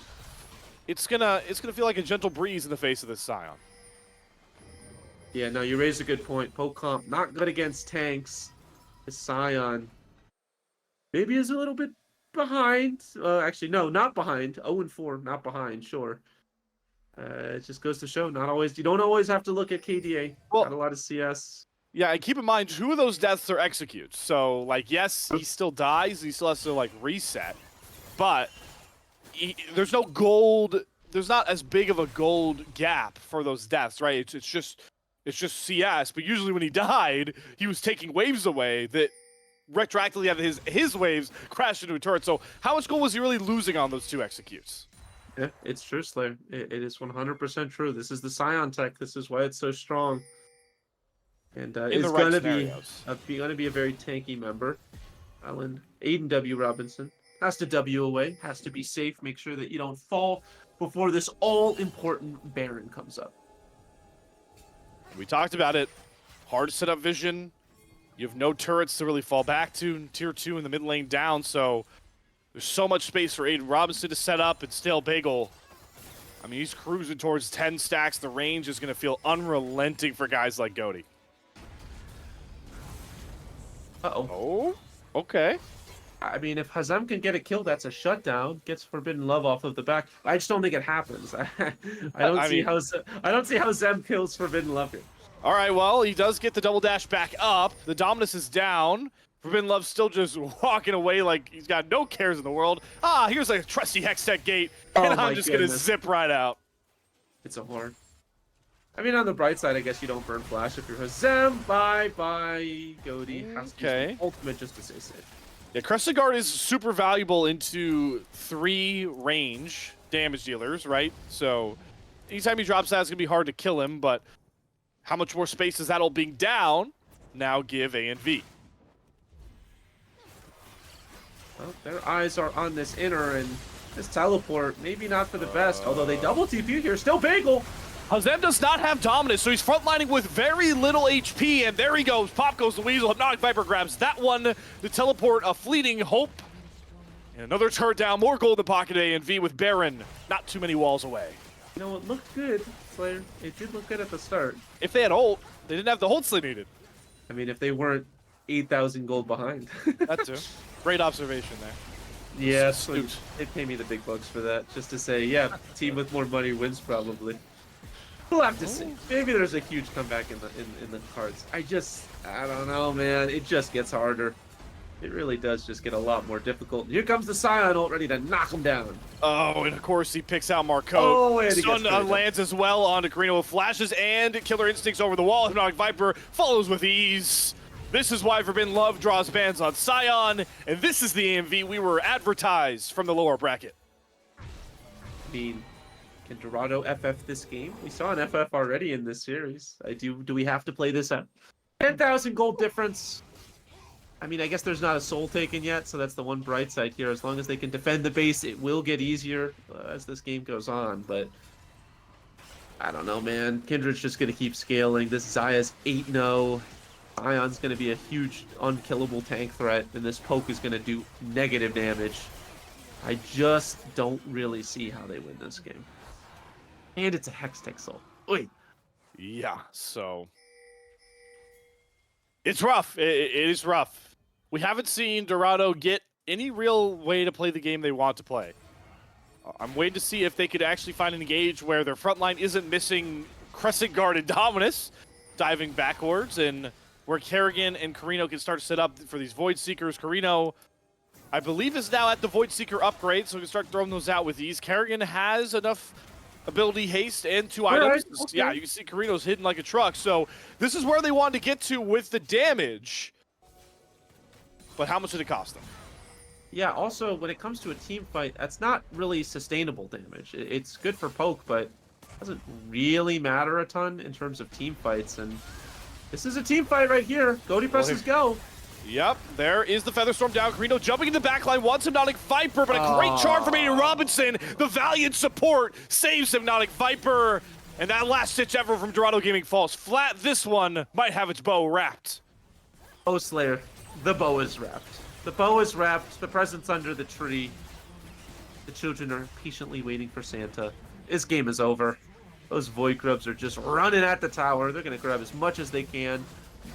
it's gonna feel like a gentle breeze in the face of this Scion. Yeah, no, you raise a good point. Poke comp, not good against tanks. This Scion maybe is a little bit behind. Actually, no, not behind. 0-4, not behind, sure. It just goes to show, you don't always have to look at KDA. Well, not a lot of CS. Yeah, and keep in mind, 2 of those deaths are executes. So, like, yes, he still dies. He still has to, like, reset. But there's no gold. There's not as big of a gold gap for those deaths, right? It's just CS. But usually when he died, he was taking waves away that retroactively had his waves crashed into a turret. So how much gold was he really losing on those 2 executes? Yeah, it's true, Slayer. It is 100% true. This is the Scion tech. This is why it's so strong. And it's going to be a very tanky member. Aiden W. Robinson has to W away, has to be safe, make sure that you don't fall before this all-important Baron comes up. We talked about it. Hard to set up vision. You have no turrets to really fall back to. Tier 2 in the mid lane down, so there's so much space for Aiden Robinson to set up, and Stale Bagel, I mean, he's cruising towards 10 stacks. The range is going to feel unrelenting for guys like Goaty. Uh-oh. Oh, okay. I mean, if Hazem can get a kill, that's a shutdown. Gets Forbidden Love off of the back. I just don't think it happens. I don't see how Zem kills Forbidden Love here. All right, well, he does get the double dash back up. The Dominus is down. Forbidden Love still just walking away like he's got no cares in the world. Ah, here's a trusty Hextech gate, and I'm just going to zip right out. It's a horn. I mean, on the bright side, I guess you don't burn flash if you're Hazem. Bye-bye, Goaty. Has to use the ultimate just to stay safe. Yeah, Crescent Guard is super valuable into 3 range damage dealers, right? So anytime he drops that, it's going to be hard to kill him, but how much more space does that all being down now give A and V? Well, their eyes are on this inner, and this teleport, maybe not for the best, although they double TP here. Still Bagel. Hazem does not have Dominus, so he's frontlining with very little HP, and there he goes. Pop goes the Weasel. Hypnotic Viper grabs that one. The teleport, a fleeting hope. And another turn down, more gold in the pocket of A&V with Baron not too many walls away. You know, it looked good, Slayer. It did look good at the start. If they had ult, they didn't have the holds they needed. I mean, if they weren't 8,000 gold behind. That too. Great observation there. Yeah, Snoot. they pay me the big bucks for that. Just to say, yeah, team with more money wins probably. We'll have to see. Maybe there's a huge comeback in the cards. I don't know, man. It just gets harder. It really does just get a lot more difficult. Here comes the Scion ult ready to knock him down. Oh, and of course he picks out Marco. Oh, and he Stun gets traded. lands as well onto Karina with flashes and Killer Instincts over the wall. Hypnotic Viper follows with ease. This is why Forbidden Love draws bans on Scion, and this is the AMV we were advertised from the lower bracket. I mean, can Dorado FF this game? We saw an FF already in this series. Do we have to play this out? 10,000 gold difference. I mean, I guess there's not a soul taken yet, so that's the one bright side here. As long as they can defend the base, it will get easier as this game goes on, but I don't know, man. Kindred's just going to keep scaling. This Zaya's 8-0. Ion's going to be a huge unkillable tank threat, and this poke is going to do negative damage. I just don't really see how they win this game. And it's a Hextech Soul. Wait. Yeah, so it's rough. It is rough. We haven't seen Dorado get any real way to play the game they want to play. I'm waiting to see if they could actually find an engage where their front line isn't missing Crescent Guard and Dominus diving backwards, and where Kerrigan and Carino can start to set up for these Void Seekers. Carino, I believe, is now at the Void Seeker upgrade, so we can start throwing those out with ease. Kerrigan has enough ability haste and 2 items. Right, okay. Yeah, you can see Carino's hidden like a truck, so this is where they wanted to get to with the damage. But how much did it cost them? Yeah, also, when it comes to a team fight, that's not really sustainable damage. It's good for poke, but it doesn't really matter a ton in terms of team fights, and this is a team fight right here. Goaty presses go. Yep, there is the Featherstorm down. Carino jumping in the backline, wants Hypnotic Viper, but a great charm from Aiden Robinson. The valiant support saves Hypnotic Viper, and that last stitch ever from Dorado Gaming falls flat. This one might have its bow wrapped. Oh, Slayer, the bow is wrapped. The bow is wrapped, the present's under the tree. The children are patiently waiting for Santa. This game is over. Those Void Grubs are just running at the tower. They're going to grab as much as they can.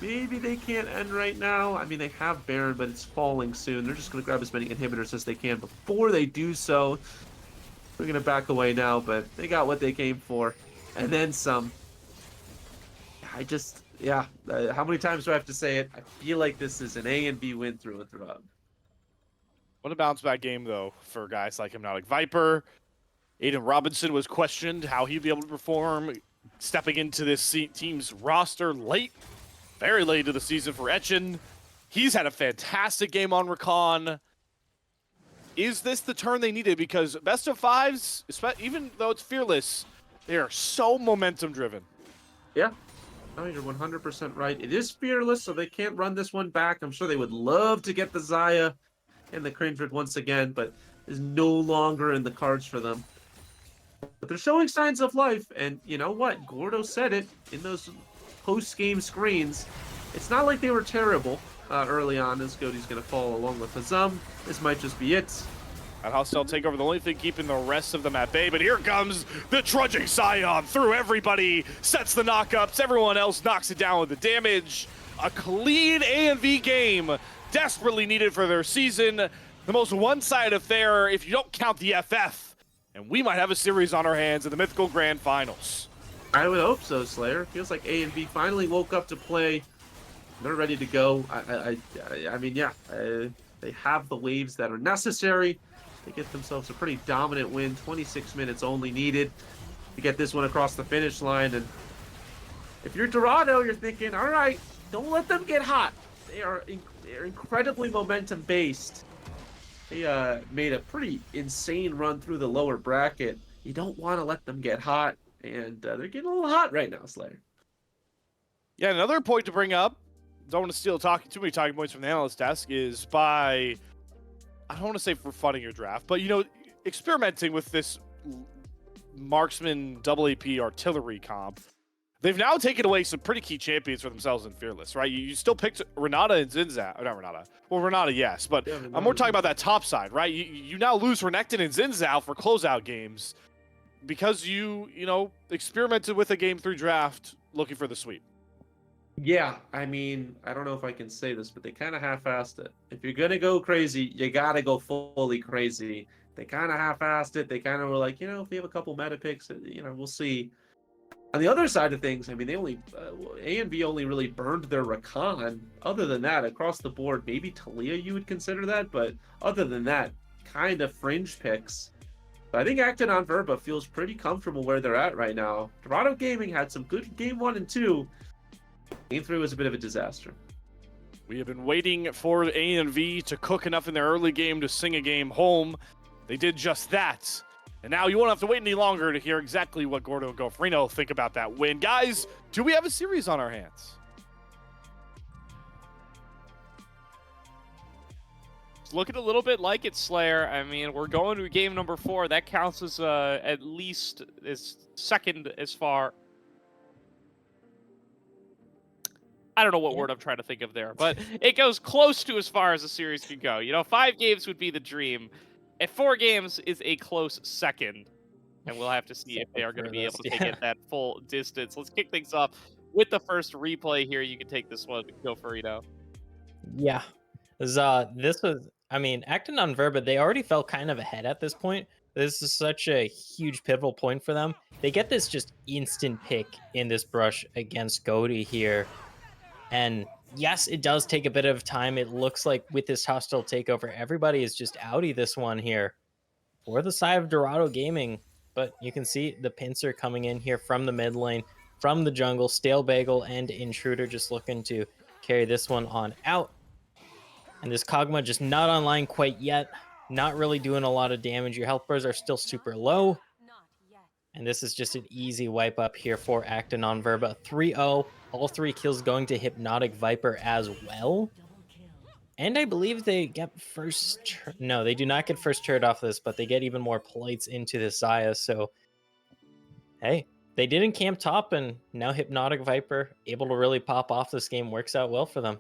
Maybe they can't end right now. I mean, they have Baron, but it's falling soon. They're just going to grab as many inhibitors as they can before they do so. They're going to back away now, but they got what they came for. And then some. How many times do I have to say it? I feel like this is an A and B win through and through. What a bounce back game, though, for guys like Hypnotic Viper. Aiden Robinson was questioned how he'd be able to perform stepping into this team's roster late, very late into the season for Etchen. He's had a fantastic game on Recon. Is this the turn they needed? Because best of fives, even though it's fearless, they are so momentum driven. Yeah. No, you're 100% right. It is fearless, so they can't run this one back. I'm sure they would love to get the Xayah and the Kindred once again, but is no longer in the cards for them. But they're showing signs of life, and you know what? Gordo said it in those post-game screens. It's not like they were terrible early on, as Goaty's going to fall along with Azum. This might just be it. At hostile takeover, the only thing keeping the rest of them at bay, but here comes the trudging Scion through everybody, sets the knockups, everyone else knocks it down with the damage. A clean A&V game, desperately needed for their season. The most one-sided affair if you don't count the FF. And we might have a series on our hands in the Mythical Grand Finals. I would hope so, Slayer. Feels like A and B finally woke up to play. They're ready to go. I mean, yeah, they have the waves that are necessary. They get themselves a pretty dominant win. 26 minutes only needed to get this one across the finish line. And if you're Dorado, you're thinking, all right, don't let them get hot. They're incredibly momentum based. They made a pretty insane run through the lower bracket. You don't want to let them get hot, and they're getting a little hot right now, Slayer. Yeah, another point to bring up, don't want to steal too many talking points from the analyst desk, is by, I don't want to say for funding your draft, but, you know, experimenting with this marksman double AP artillery comp. they've now taken away some pretty key champions for themselves in Fearless, right? You still picked Renata and Zinzao. Not Renata. Well, Renata, yes, but Yeah, I'm more talking about that top side, right? You now lose Renekton and Zinzao for closeout games because you experimented with a Game 3 draft looking for the sweep. Yeah, I mean, I don't know if I can say this, but they kind of half-assed it. If you're gonna go crazy, you gotta go fully crazy. They kind of half-assed it. They kind of were like, if we have a couple meta picks, we'll see. On the other side of things, I mean, they only A and B only really burned their Rakan. Other than that, across the board, maybe Talia you would consider that, but other than that, kind of fringe picks. But I think Acton on Verba feels pretty comfortable where they're at right now. Dorado Gaming had some good game 1 and 2. Game 3 was a bit of a disaster. We have been waiting for A and V to cook enough in their early game to sing a game home. They did just that. And now you won't have to wait any longer to hear exactly what Gordo and Gofrino think about that win. Guys, do we have a series on our hands? It's looking a little bit like it, Slayer. I mean, we're going to game number 4. That counts as at least as second as far. I don't know what word I'm trying to think of there, but it goes close to as far as a series can go. 5 games would be the dream. At 4 games is a close second, and we'll have to see if they are going to be able to take it that full distance. Let's kick things off with the first replay here. You can take this one. Go for Ito. Yeah. This was, I mean, Acton on Verba, they already felt kind of ahead at this point. This is such a huge pivotal point for them. They get this just instant pick in this brush against Goaty here. And yes, it does take a bit of time. It looks like with this hostile takeover, everybody is just outie this one here for the side of Dorado Gaming. But you can see the pincer coming in here from the mid lane, from the jungle. Stale Bagel and Intruder just looking to carry this one on out. And this Kog'Maw just not online quite yet. Not really doing a lot of damage. Your health bars are still super low. And this is just an easy wipe up here for Acton on Verba. 3-0. All 3 kills going to Hypnotic Viper as well. And I believe they get first... No, they do not get first turret off this, but they get even more plates into the Xayah. So, hey, they didn't camp top, and now Hypnotic Viper able to really pop off this game. Works out well for them.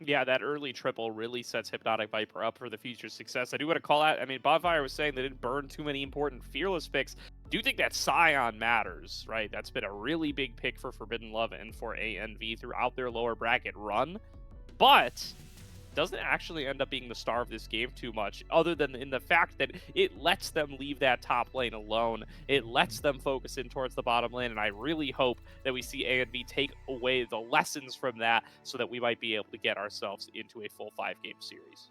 Yeah, that early triple really sets Hypnotic Viper up for the future success. I do want to call out, I mean, Bonfire was saying they didn't burn too many important Fearless picks. I do think that Sion matters, right? That's been a really big pick for Forbidden Love and for ANV throughout their lower bracket run. But doesn't actually end up being the star of this game too much, other than in the fact that it lets them leave that top lane alone. It lets them focus in towards the bottom lane, and I really hope that we see A&B take away the lessons from that so that we might be able to get ourselves into a full 5-game series.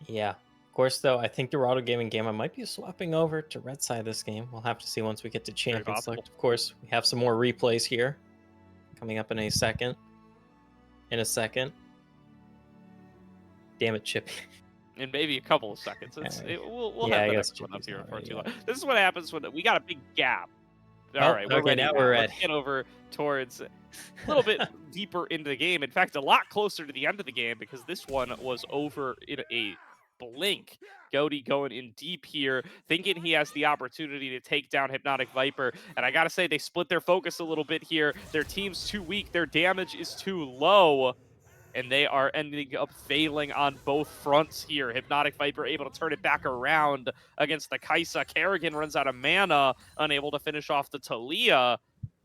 Yeah. Of course, though, I think Dorado Gaming Gamma might be swapping over to red side this game. We'll have to see once we get to Champion Select. Of course, we have some more replays here coming up in a second. Damn it, Chip. In maybe a couple of seconds. We'll yeah, have I the guess next one up here for too yeah. long. This is what happens when we got a big gap. All right, we're ready. Now we're ready. Let's get over towards a little bit deeper into the game. In fact, a lot closer to the end of the game because this one was over in a blink. Goaty going in deep here, thinking he has the opportunity to take down Hypnotic Viper. And I gotta say, they split their focus a little bit here. Their team's too weak. Their damage is too low. And they are ending up failing on both fronts here. Hypnotic Viper able to turn it back around against the Kai'Sa. Kerrigan runs out of mana, unable to finish off the Talia.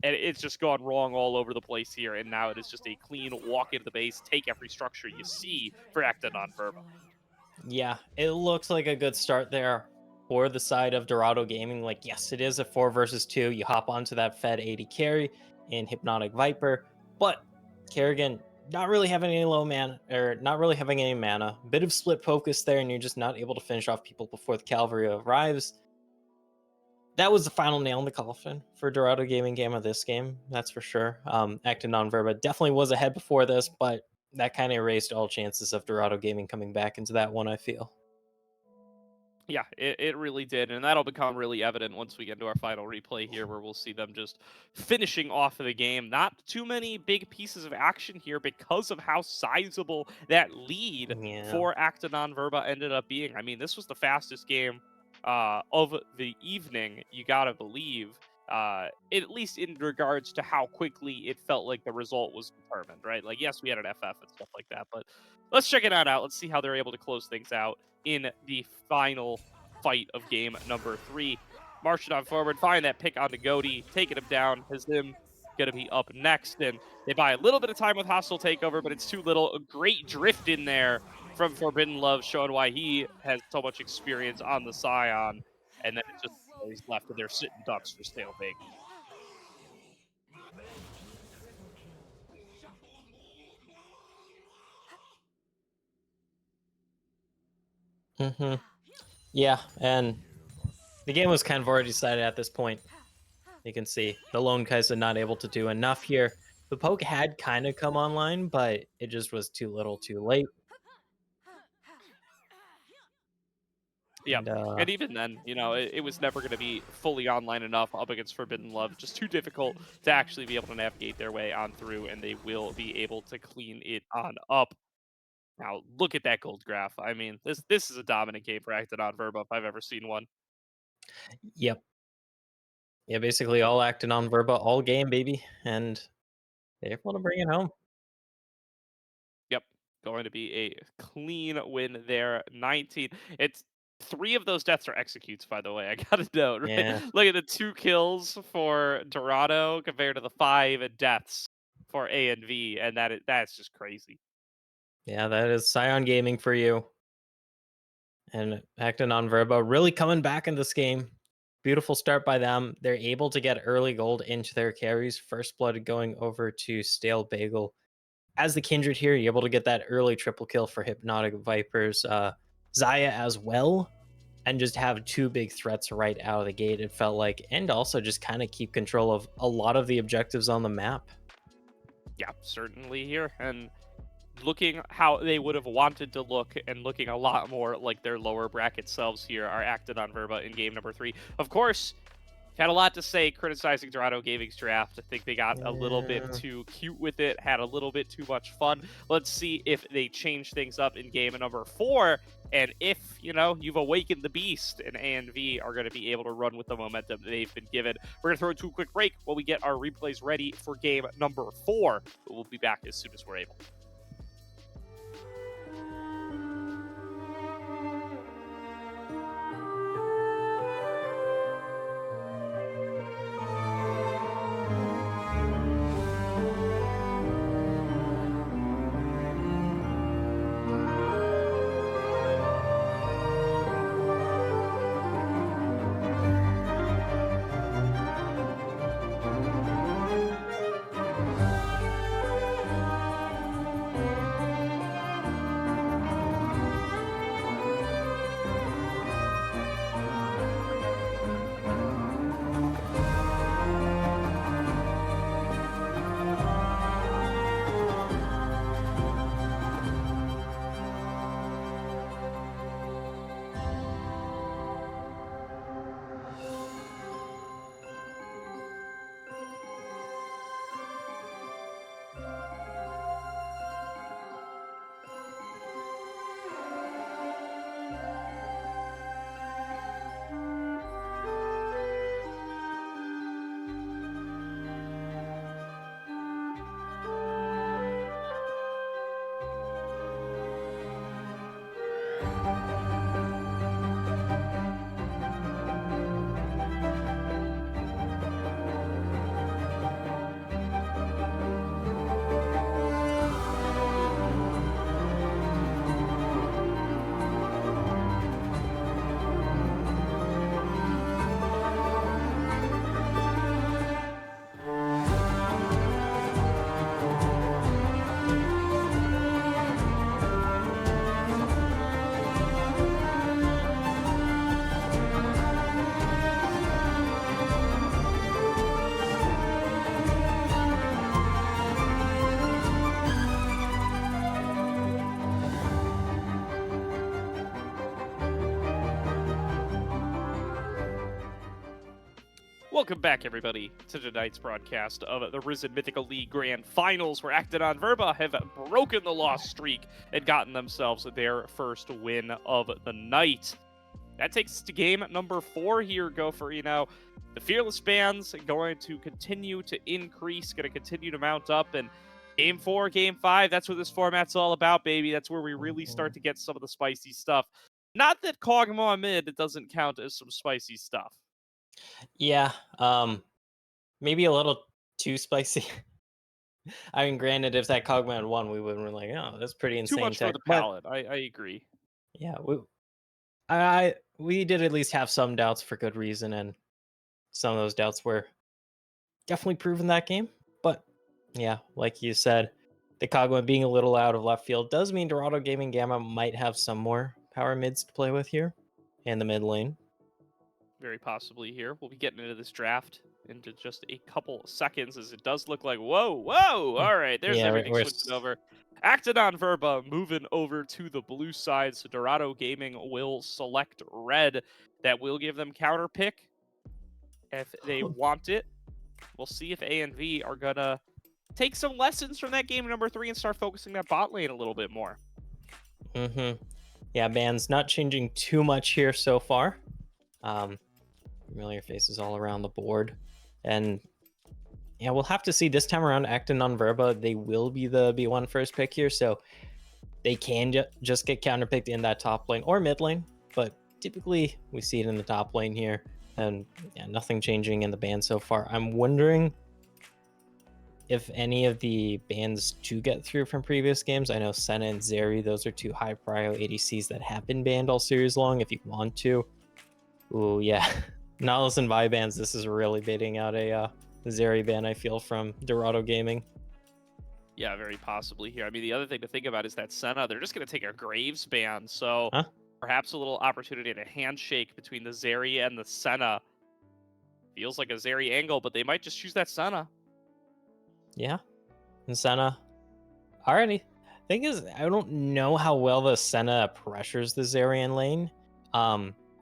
And it's just gone wrong all over the place here. And now it is just a clean walk into the base, take every structure you see for Acton on Verba. Yeah, it looks like a good start there for the side of Dorado Gaming. Like, yes, it is a 4 versus 2. You hop onto that Fed 80 carry in Hypnotic Viper. But Kerrigan not really having any not really having any mana. Bit of split focus there, and you're just not able to finish off people before the cavalry arrives. That was the final nail in the coffin for Dorado Gaming Gamma this game, that's for sure. Acton on Verba definitely was ahead before this, but that kind of erased all chances of Dorado Gaming coming back into that one, I feel. Yeah, it really did, and that'll become really evident once we get into our final replay here, where we'll see them just finishing off of the game. Not too many big pieces of action here because of how sizable that lead for Acton on Verba ended up being. I mean, this was the fastest game of the evening, you gotta believe. at least in regards to how quickly it felt like the result was determined, right? Like, yes, we had an FF and stuff like that, but let's check it out. Let's see how they're able to close things out in the final fight of game number 3. Marching on forward, find that pick onto Goaty, taking him down. Hazim gonna be up next, and they buy a little bit of time with hostile takeover, but it's too little. A great drift in there from Forbidden Love, showing why he has so much experience on the Scion, and then it's just he's left and they're sitting ducks for Stale Big. Yeah, and the game was kind of already decided at this point. You can see the Lone Kaiser not able to do enough here. The poke had kind of come online, but it just was too little too late. Yeah, and even then, you know, it was never going to be fully online enough up against Forbidden Love. Just too difficult to actually be able to navigate their way on through, and they will be able to clean it on up. Now, look at that gold graph. I mean, this is a dominant game for Acted on Verba if I've ever seen one. Yep. Yeah, basically all acting on Verba all game, baby, and they're able to bring it home. Yep, going to be a clean win there. 19. It's 3 of those deaths are executes, by the way. I got to note, right? Yeah. Look at the 2 kills for Dorado compared to the 5 deaths for A and V, and that's just crazy. Yeah, that is Scion Gaming for you. And acting on Verba really coming back in this game. Beautiful start by them. They're able to get early gold into their carries. First blood going over to Stale Bagel. As the Kindred here, you're able to get that early triple kill for Hypnotic Vipers. Xayah as well. And just have 2 big threats right out of the gate, it felt like. And also just kind of keep control of a lot of the objectives on the map. Yeah, certainly here. And looking how they would have wanted to look and looking a lot more like their lower bracket selves here are acted on Verba in game number 3. Of course, had a lot to say criticizing Dorado Gaming's draft. I think they got a little bit too cute with it, had a little bit too much fun. Let's see if they change things up in game number 4, and if, you know, you've awakened the beast, and A and V are going to be able to run with the momentum they've been given. We're going to throw it to a quick break while we get our replays ready for game number 4, but we'll be back as soon as we're able. Welcome back, everybody, to tonight's broadcast of the Risen Mythical League Grand Finals, where Acted on Verba have broken the loss streak and gotten themselves their first win of the night. that takes us to game number 4 here, Gopher. The Fearless bans going to continue to increase, going to continue to mount up, and game 4, game 5, that's what this format's all about, baby. That's where we really start to get some of the spicy stuff. Not that Kog'Maw mid doesn't count as some spicy stuff. Yeah, maybe a little too spicy. I mean, granted, if that Kog'Maw had won, we would have been like, oh, that's pretty Too insane much for tech. the But palate. I agree. yeah, we did at least have some doubts for good reason, and some of those doubts were definitely proven that game. But yeah, like you said, the Kog'Maw being a little out of left field does mean Dorado Gaming Gamma might have some more power mids to play with here in the mid lane. Very possibly here. We'll be getting into this draft into just a couple seconds, as it does look like, whoa, all right, there's Yeah, everything switching over. Actidon Verba moving over to the blue side, so Dorado Gaming will select red. That will give them counter pick if they want it. We'll see if A and V are gonna take some lessons from that game number 3 and start focusing that bot lane a little bit more. Yeah, bans not changing too much here so far. Familiar faces all around the board, and yeah, we'll have to see this time around. Actidon Verba, they will be the B1 first pick here, so they can just get counterpicked in that top lane or mid lane, but typically we see it in the top lane here, and yeah, nothing changing in the ban so far. I'm wondering if any of the bans to get through from previous games. I know Senna and Zeri, those are 2 high prio ADCs that have been banned all series long if you want to. Ooh, yeah. Nautilus and Vi bans, this is really baiting out a Zeri ban, I feel, from Dorado Gaming. Yeah, very possibly here. I mean, the other thing to think about is that Senna, they're just going to take a Graves ban, so perhaps a little opportunity to handshake between the Zeri and the Senna. Feels like a Zeri angle, but they might just choose that Senna. Yeah, and Senna already. Thing is, I don't know how well the Senna pressures the Zerian lane.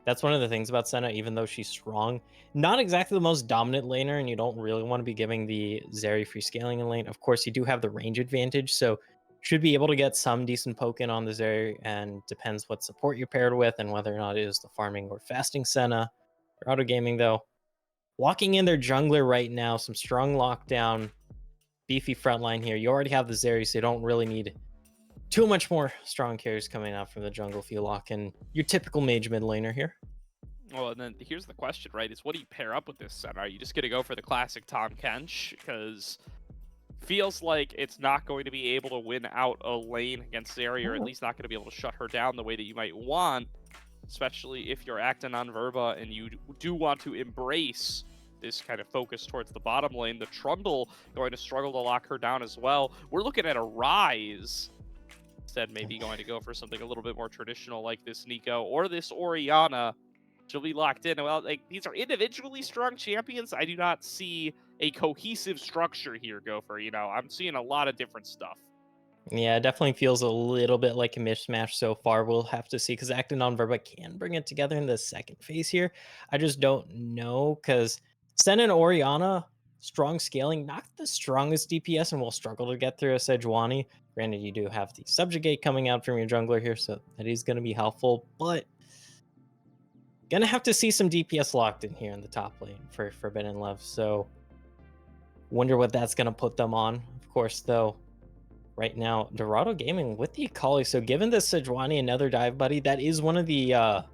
That's one of the things about Senna, even though she's strong. Not exactly the most dominant laner, and you don't really want to be giving the Zeri free scaling in lane. Of course, you do have the range advantage, so should be able to get some decent poke in on the Zeri, and depends what support you're paired with and whether or not it is the farming or fasting Senna. For auto gaming, though, walking in their jungler right now, some strong lockdown, beefy frontline here. You already have the Zeri, so you don't really need too much more strong carries coming out from the jungle if you lock in your typical mage mid laner here. Well, and then here's the question, right? Is what do you pair up with this Senna? Are you just going to go for the classic Tahm Kench? Because feels like it's not going to be able to win out a lane against Zeri, or at least not going to be able to shut her down the way that you might want, especially if you're Actidon Verba and you do want to embrace this kind of focus towards the bottom lane. The Trundle going to struggle to lock her down as well. We're looking at a Ryze. Instead, maybe going to go for something a little bit more traditional like this Neeko or this Orianna. She'll be locked in. Well, like, these are individually strong champions. I do not see a cohesive structure here, Gopher. I'm seeing a lot of different stuff. Yeah, it definitely feels a little bit like a mismatch so far. We'll have to see, because Actidon Verba can bring it together in the second phase here. I just don't know, because Senna and Orianna, strong scaling, not the strongest DPS, and will struggle to get through a Sejuani. Granted, you do have the Subjugate coming out from your jungler here, so that is going to be helpful, but gonna have to see some DPS locked in here in the top lane for Forbidden Love, so wonder what that's going to put them on. Of course, though, right now, Dorado Gaming with the Akali, so given this Sejuani another dive buddy, that is one of the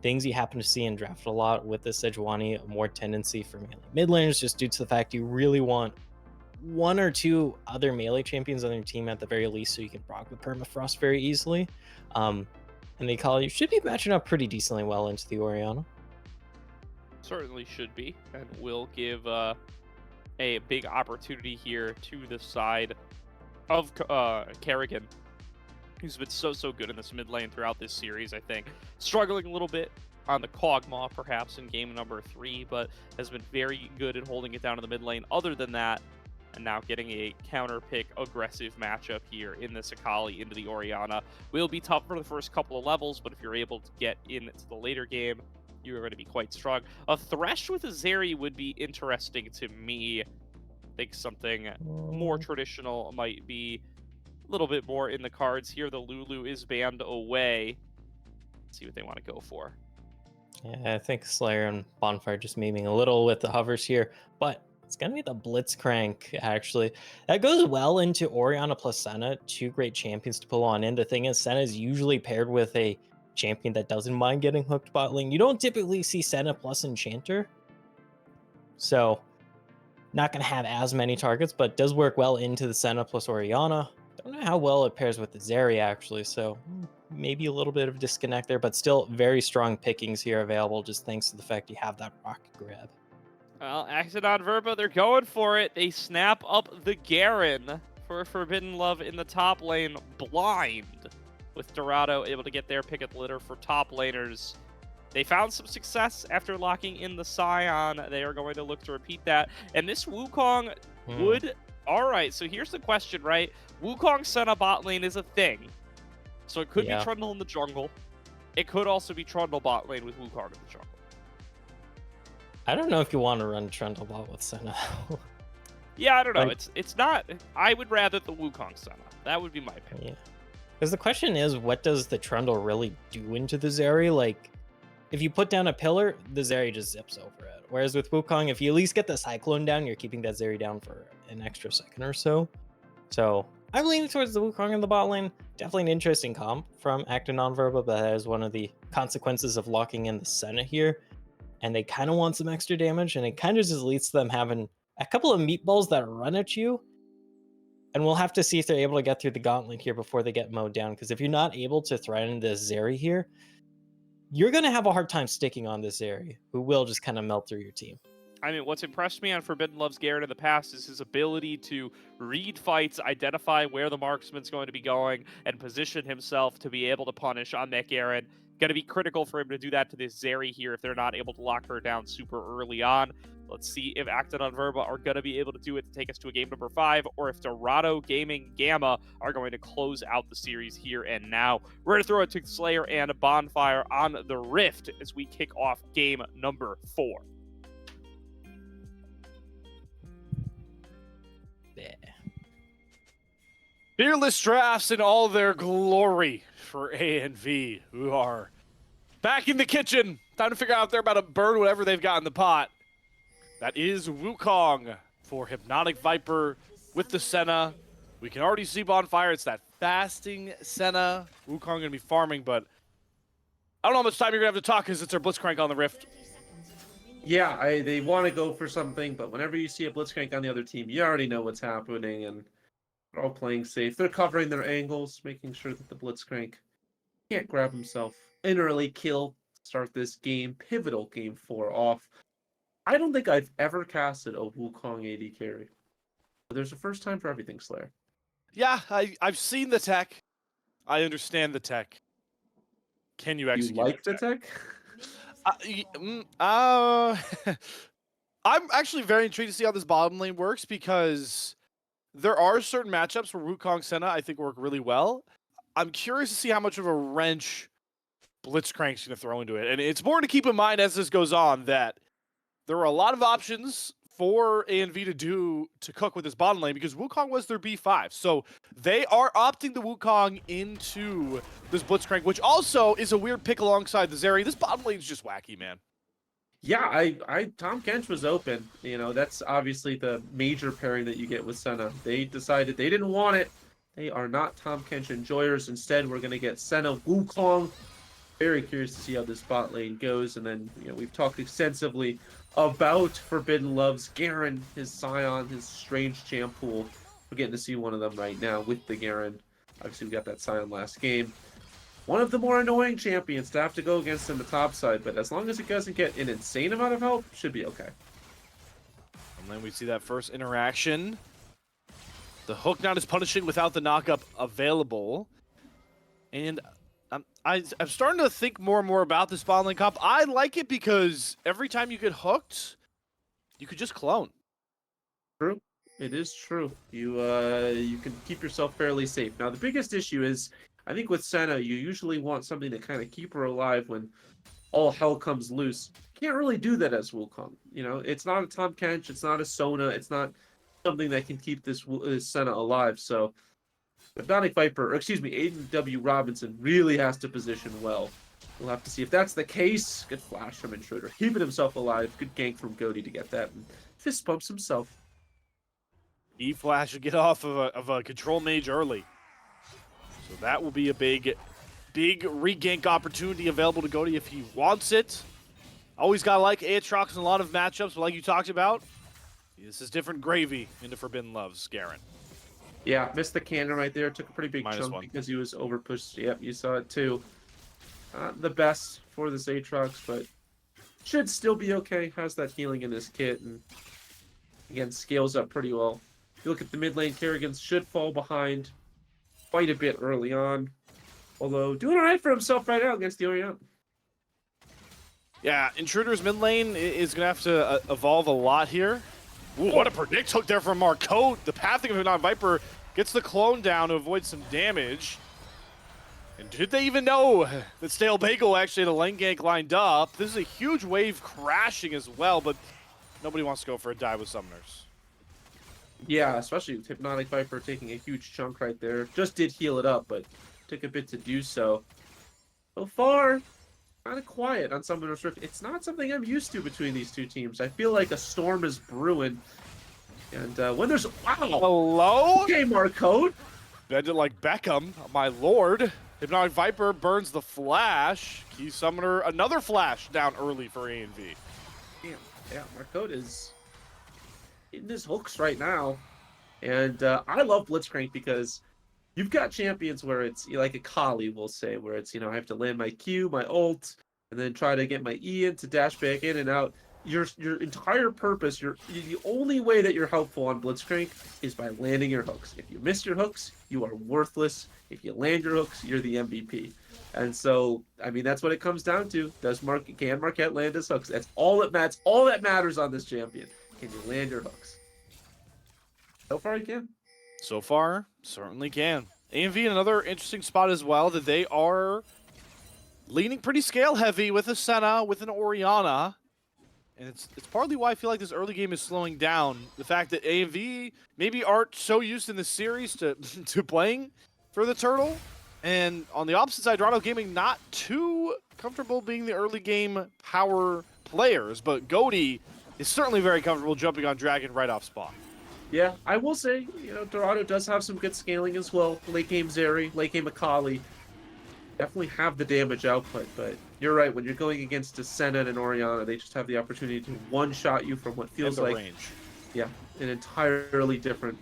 things you happen to see in draft a lot with the Sejuani, more tendency for melee mid laners, just due to the fact you really want 1 or 2 other melee champions on your team at the very least, so you can proc the Permafrost very easily. And the Akali should be matching up pretty decently well into the Orianna. Certainly should be, and will give a big opportunity here to the side of Kerrigan, who's been so good in this mid lane throughout this series. I think struggling a little bit on the Kog'Maw perhaps in game number 3, but has been very good at holding it down in the mid lane. Other than that, and now getting a counter pick aggressive matchup here in this Akali into the Orianna will be tough for the first couple of levels, but if you're able to get into the later game, you are going to be quite strong. A Thresh with a Zeri would be interesting to me. I think something more traditional might be a little bit more in the cards here. The Lulu is banned away. Let's see what they want to go for. Yeah, I think Slayer and Bonfire just memeing a little with the hovers here, but it's gonna be the Blitzcrank actually. That goes well into Orianna plus Senna, two great champions to pull on in. The thing is, Senna is usually paired with a champion that doesn't mind getting hooked bot lane. You don't typically see Senna plus Enchanter, so not gonna have as many targets, but does work well into the Senna plus Orianna. Don't know how well it pairs with the Zeri actually, so maybe a little bit of disconnect there, but still very strong pickings here available just thanks to the fact you have that rock grab. Well, Axodon Verba, they're going for it. They snap up the Garen for Forbidden Love in the top lane, blind, with Dorado able to get their pick at the litter for top laners. They found some success after locking in the Scion. They are going to look to repeat that. And this Wukong would... All right, so here's the question, right? Wukong Senna bot lane is a thing. So it could be Trundle in the jungle. It could also be Trundle bot lane with Wukong in the jungle. I don't know if you want to run Trundle bot with Senna. Yeah, I don't know. Like- It's not... I would rather the Wukong Senna. That would be my pick. Yeah. Because the question is, what does the Trundle really do into the Zeri? Like, if you put down a pillar, the Zeri just zips over it. Whereas with Wukong, if you at least get the Cyclone down, you're keeping that Zeri down for an extra second or so. So I'm leaning towards the Wukong in the bot lane. Definitely an interesting comp from Actinon Verba, but that is one of the consequences of locking in the Senna here. And they kind of want some extra damage, and it kind of just leads to them having a couple of meatballs that run at you. And we'll have to see if they're able to get through the gauntlet here before they get mowed down. Because if you're not able to threaten this Zeri here, you're going to have a hard time sticking on this Zeri, who will just kind of melt through your team. I mean, what's impressed me on Forbidden Love's Garen in the past is his ability to read fights, identify where the marksman's going to be going, and position himself to be able to punish on that Garen. Going to be critical for him to do that to this Zeri here if they're not able to lock her down super early on. Let's see if Actidon Verba are going to be able to do it to take us to a game number 5, or if Dorado Gaming Gamma are going to close out the series here and now. We're going to throw it to Slayer and Bonfire on the Rift as we kick off game number 4. Yeah. Fearless drafts in all their glory for ANV, who are back in the kitchen. Time to figure out if they're about to burn whatever they've got in the pot. That is Wukong for Hypnotic Viper with the Senna. We can already see Bonfire. It's that fasting Senna. Wukong going to be farming, but I don't know how much time you're going to have to talk because it's our Blitzcrank on the Rift. Yeah, they want to go for something, but whenever you see a Blitzcrank on the other team, you already know what's happening, and they're all playing safe. They're covering their angles, making sure that the Blitzcrank can't grab himself an early kill, start this game, pivotal game 4 off. I don't think I've ever casted a Wukong AD carry. But there's a first time for everything, Slayer. Yeah, I've seen the tech. I understand the tech. Can you You execute like the that tech? I'm actually very intrigued to see how this bottom lane works because there are certain matchups where Wukong Senna I think work really well. I'm curious to see how much of a wrench Blitzcrank's going to throw into it. And it's more to keep in mind as this goes on that there are a lot of options for ANV to cook with this bottom lane because Wukong was their B5. So they are opting the Wukong into this Blitzcrank, which also is a weird pick alongside the Zeri. This bottom lane is just wacky, man. Yeah, I Tom Kench was open. You know, that's obviously the major pairing that you get with Senna. They decided they didn't want it. They are not Tom Kench enjoyers. Instead, we're going to get Senna Wukong. Very curious to see how this bot lane goes. And then, you know, we've talked extensively about Forbidden Love's Garen, his Scion, his strange champ pool. We're getting to see one of them right now with the Garen. Obviously, we got that Scion last game. One of the more annoying champions to have to go against in the top side, but as long as it doesn't get an insane amount of help, should be okay. And then we see that first interaction. The hook not as punishing without the knockup available. And I'm starting to think more and more about this bot lane comp. I like it because every time you get hooked, you could just clone. True. It is true. You can keep yourself fairly safe. Now, the biggest issue is, I think with Senna, you usually want something to kind of keep her alive when all hell comes loose. Can't really do that as Wukong. You know, it's not a Tom Kench, it's not a Sona, it's not something that can keep this Senna alive. So, Hypnotic Viper, or excuse me, Aiden W. Robinson really has to position well We'll have to see if that's the case. Good flash from Intruder, keeping himself alive. Good gank from Goaty to get that, and fist bumps himself. E-Flash should get off of a control mage early. So that will be a big re-gank opportunity available to Goaty if he wants it. Always got to like Aatrox in a lot of matchups, but like you talked about, this is different gravy into Forbidden Loves, Garen. Yeah, missed the cannon right there. Took a pretty big -1. chunk because he was overpushed. Yep, you saw it too. The best for this Aatrox, but should still be okay. Has that healing in his kit, and again, scales up pretty well. If you look at the mid lane, Kerrigan's should fall behind quite a bit early on. Although, doing alright for himself right now against the Orion. Yeah, Intruder's mid lane is going to have to evolve a lot here. Ooh, what a predict hook there from Marcotte. The pathing of Hypnotic Viper gets the clone down to avoid some damage. And did they even know that Stale Bagel actually had a lane gank lined up? This is a huge wave crashing as well, but nobody wants to go for a dive with Summoners. Yeah, especially with Hypnotic Viper taking a huge chunk right there. Just did heal it up, but took a bit to do so. So far, kind of quiet on Summoner's Rift. It's not something I'm used to between these two teams. I feel like a storm is brewing. And when there's... Wow! Hello? Okay, Marcotte! Bend it like Beckham, my lord. Hypnotic Viper burns the flash. Key Summoner, another flash down early for A&V. Damn, yeah, Marcotte is hitting his hooks right now. And I love Blitzcrank because you've got champions where it's like a Kali, we'll say, where it's, I have to land my Q, my ult, and then try to get my E in to dash back in and out. Your entire purpose, the only way that you're helpful on Blitzcrank is by landing your hooks. If you miss your hooks, you are worthless. If you land your hooks, you're the MVP. And so, I mean, that's what it comes down to. Can Marquette land his hooks? That's all that matters. All that matters on this champion. Can you land your hooks? So far, he can. So far, certainly can. A&V in another interesting spot as well, that they are leaning pretty scale heavy with a Senna, with an Orianna. And it's partly why I feel like this early game is slowing down. The fact that A&V maybe aren't so used in this series to playing for the Turtle. And on the opposite side, Dorado Gaming not too comfortable being the early game power players. But Goaty is certainly very comfortable jumping on Dragon right off spawn. Yeah, I will say, Dorado does have some good scaling as well. Late game Zeri, late game Akali. Definitely have the damage output, but you're right. When you're going against a Senna and an Orianna, they just have the opportunity to one-shot you from what feels like range. Yeah, an entirely different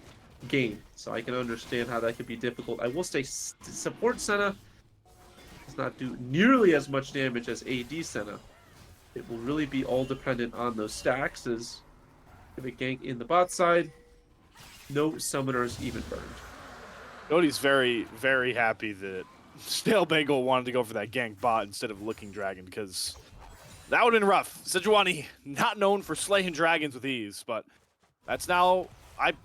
game. So I can understand how that could be difficult. I will say support Senna does not do nearly as much damage as AD Senna. It will really be all dependent on those stacks as if it gank in the bot side. No summoners even burned. Goaty's very, very happy that Stale Bagel wanted to go for that gank bot instead of Looking Dragon, because that would have been rough. Sejuani, not known for slaying dragons with ease, but that's now, I'm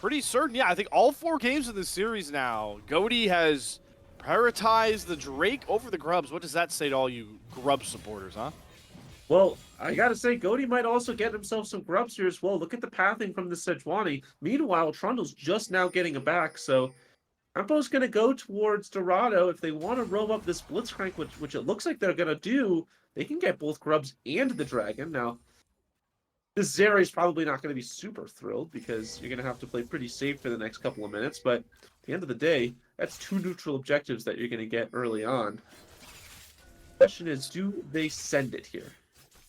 pretty certain, yeah, I think all 4 games of this series now, Goaty has prioritized the Drake over the Grubs. What does that say to all you Grub supporters, huh? Well, I gotta say, Goaty might also get himself some grubs here as well. Look at the pathing from the Sejuani. Meanwhile, Trundle's just now getting a back, so Empo's going to go towards Dorado. If they want to roam up this Blitzcrank, which it looks like they're going to do, they can get both Grubs and the Dragon. Now, this Zeri is probably not going to be super thrilled because you're going to have to play pretty safe for the next couple of minutes. But at the end of the day, that's 2 neutral objectives that you're going to get early on. The question is, do they send it here?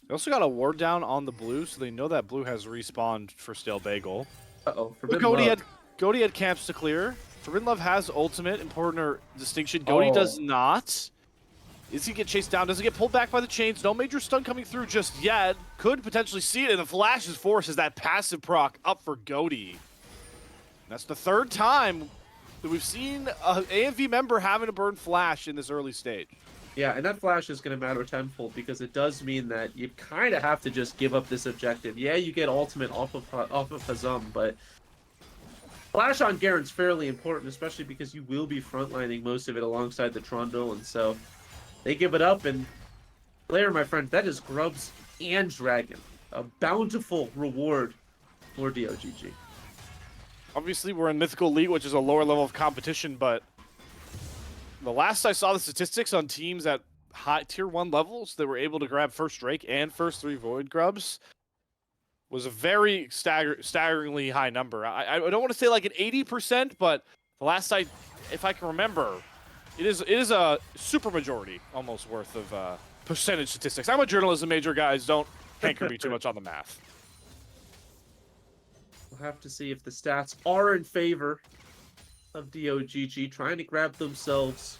They also got a ward down on the blue, so they know that blue has respawned for Stale Bagel. Uh-oh. But Goaty had camps to clear. Forbidden Love has ultimate, important distinction. Goaty does not. Is he get chased down? Does he get pulled back by the chains? No major stun coming through just yet. Could potentially see it, and the Flash's Force is that passive proc up for Goaty. That's the 3rd time that we've seen an A&V member having to burn Flash in this early stage. Yeah, and that Flash is going to matter tenfold because it does mean that you kind of have to just give up this objective. Yeah, you get ultimate off of Hazam, but Flash on Garen's fairly important, especially because you will be frontlining most of it alongside the Trundle, and so they give it up, and Blair, my friend, that is Grubs and Dragon. A bountiful reward for DOGG. Obviously, we're in Mythical League, which is a lower level of competition, but the last I saw the statistics on teams that high tier 1 levels that were able to grab first Drake and first 3 Void Grubs was a very staggeringly high number. I don't want to say like an 80%, but the last if I can remember, it is a super majority almost worth of percentage statistics. I'm a journalism major, guys. Don't hanker me too much on the math. We'll have to see if the stats are in favor of DOGG trying to grab themselves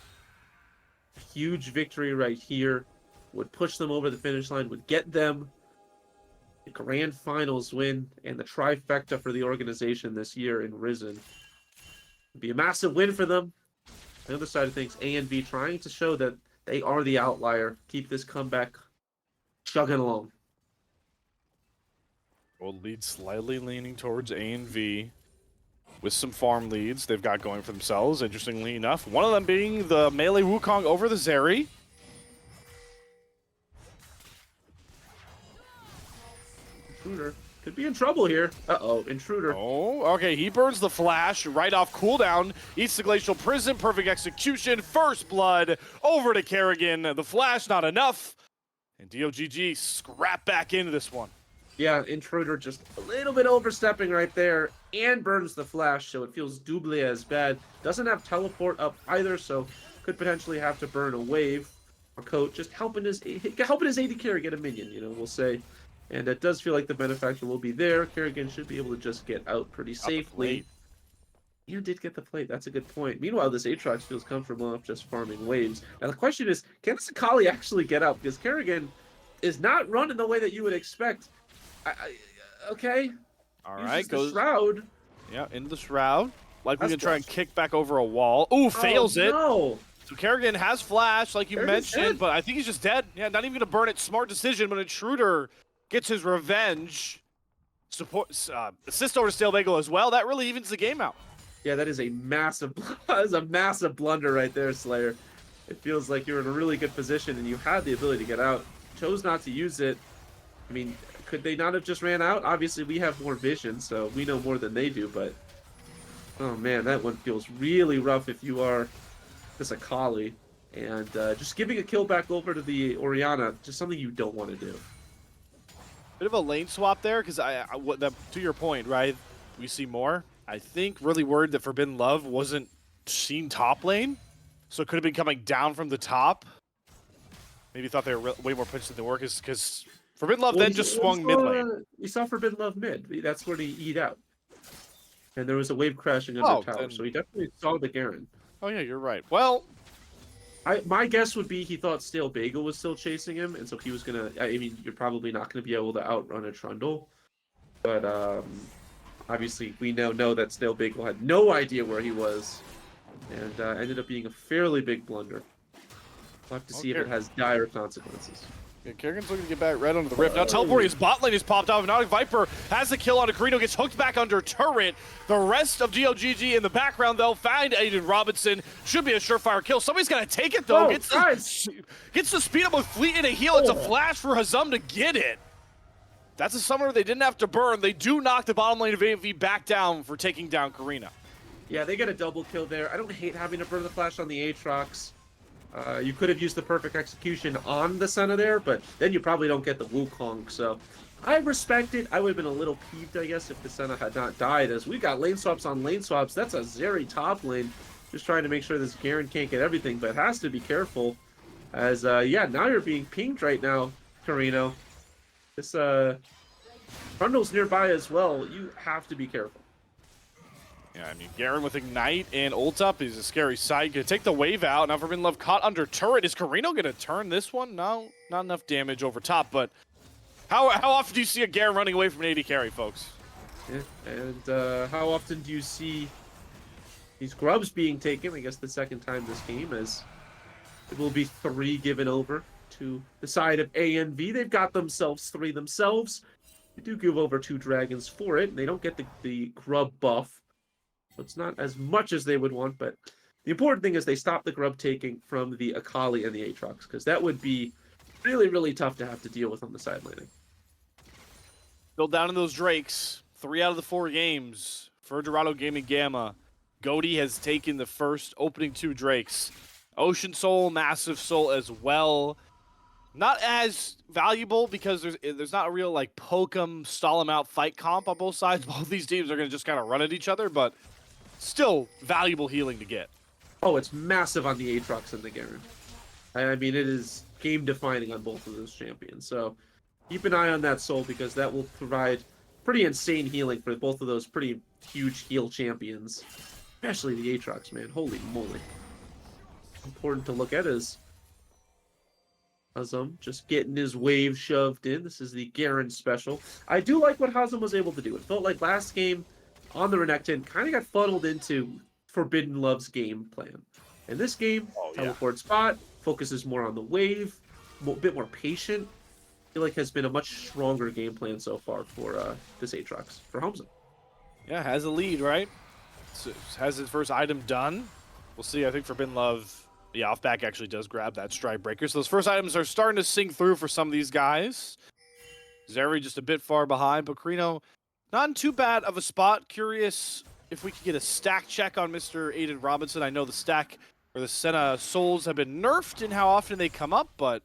a huge victory right here. Would push them over the finish line, would get them the grand finals win and the trifecta for the organization this year in Risen. It'd be a massive win for them. On the other side of things, ANV trying to show that they are the outlier. Keep this comeback chugging along. Gold lead slightly leaning towards ANV with some farm leads they've got going for themselves, interestingly enough. One of them being the melee Wukong over the Zeri. Intruder could be in trouble here. Uh-oh, Intruder. Oh, okay, he burns the flash right off cooldown. Eats the Glacial Prison, perfect execution, first blood over to Kerrigan. The flash not enough, and DOGG scrap back into this one. Yeah, Intruder just a little bit overstepping right there and burns the flash, so it feels doubly as bad. Doesn't have teleport up either, so could potentially have to burn a wave. Or Coat just helping his AD carry get a minion, you know, we'll say. And it does feel like the Benefactor will be there. Kerrigan should be able to just get out pretty safely. You did get the plate. That's a good point. Meanwhile, this Aatrox feels comfortable enough just farming waves. Now the question is, can this Akali actually get out? Because Kerrigan is not running the way that you would expect. Okay. All Uses right, the goes Shroud. yeah into the Shroud. Likely That's gonna try and flash. kick back over a wall. Ooh, fails it. No. So Kerrigan has flash, like you Kerrigan's mentioned, dead. but I think he's just dead. Yeah, not even gonna burn it. Smart decision, but Intruder gets his revenge. Assist over to Stale Bagel as well. That really evens the game out. Yeah, that is a massive, that is a massive blunder right there, Slayer. It feels like you're in a really good position and you had the ability to get out. Chose not to use it. I mean, could they not have just ran out? Obviously, we have more vision, so we know more than they do, but... Oh man, that one feels really rough if you are this Akali. And just giving a kill back over to the Orianna, just something you don't want to do. Bit of a lane swap there, because to your point, right? We see more. I think really worried that Forbidden Love wasn't seen top lane, so it could have been coming down from the top. Maybe thought they were way more pitched than they were, because Forbidden Love then just swung mid lane. We saw Forbidden Love mid. That's where he eat out. And there was a wave crashing under tower, so he definitely saw the Garen. Oh yeah, you're right. Well, my guess would be he thought Stale Bagel was still chasing him, and so he was gonna. I mean, you're probably not gonna be able to outrun a Trundle, but obviously we now know that Stale Bagel had no idea where he was, and ended up being a fairly big blunder. We'll have to see if it has dire consequences. yeah, Kerrigan's looking to get back right onto the rift. Now teleporting his bot lane is popped off. Nautic Viper has the kill on Akrino, gets hooked back under turret. The rest of DOGG in the background, though, find Aiden Robinson. Should be a surefire kill. Somebody's got to take it, though. Oh, Gets nice. the speed up with Fleet and a heal. It's a flash for Hazam to get it. That's a summoner they didn't have to burn. They do knock the bottom lane of AMV back down for taking down Karina. Yeah, they get a double kill there. I don't hate having to burn the flash on the Aatrox. You could have used the perfect execution on the Senna there, but then you probably don't get the Wukong. So I respect it. I would have been a little peeved, I guess, if the Senna had not died, as we got lane swaps on lane swaps. That's a Zeri top lane. Just trying to make sure this Garen can't get everything, but has to be careful. As, yeah, now you're being pinged right now, Carino. This, Trundle's nearby as well. You have to be careful. Yeah, I mean, Garen with Ignite and ult up is a scary sight. Gonna take the wave out. Now Forbidden Love caught under turret. Is Carino gonna turn this one? No, not enough damage over top, but how often do you see a Garen running away from an AD carry, folks? Yeah, and how often do you see these grubs being taken? I guess the second time this game, as it will be 3 given over to the side of ANV. They've got themselves 3 themselves. They do give over 2 dragons for it, and they don't get the grub buff. So it's not as much as they would want, but the important thing is they stop the grub taking from the Akali and the Aatrox, because that would be really, really tough to have to deal with on the side laning. Still down in those Drakes. 3 out of the 4 games for Dorado Gaming Gamma. Goaty has taken the first opening 2 Drakes. Ocean Soul, Massive Soul as well. Not as valuable because there's not a real like poke 'em, stall 'em out fight comp on both sides. Both these teams are going to just kind of run at each other, but still valuable healing to get. Oh, it's massive on the Aatrox and the Garen. I mean, it is game defining on both of those champions. So keep an eye on that soul because that will provide pretty insane healing for both of those pretty huge heal champions. Especially the Aatrox, man. Holy moly. Important to look at is Hazem just getting his wave shoved in. This is the Garen special. I do like what Hazem was able to do. It felt like last game on the Renekton kind of got funneled into Forbidden Love's game plan. In this game, teleport spot, focuses more on the wave, a bit more patient. I feel like has been a much stronger game plan so far for this Aatrox, for Hamza. Yeah, has a lead, right? So, has his first item done. We'll see. I think Forbidden Love, the off-back actually does grab that Stride Breaker. So those first items are starting to sink through for some of these guys. Zeri just a bit far behind, but Carino not in too bad of a spot. Curious if we could get a stack check on Mr. Aiden Robinson. I know the stack or the Senna souls have been nerfed in how often they come up, but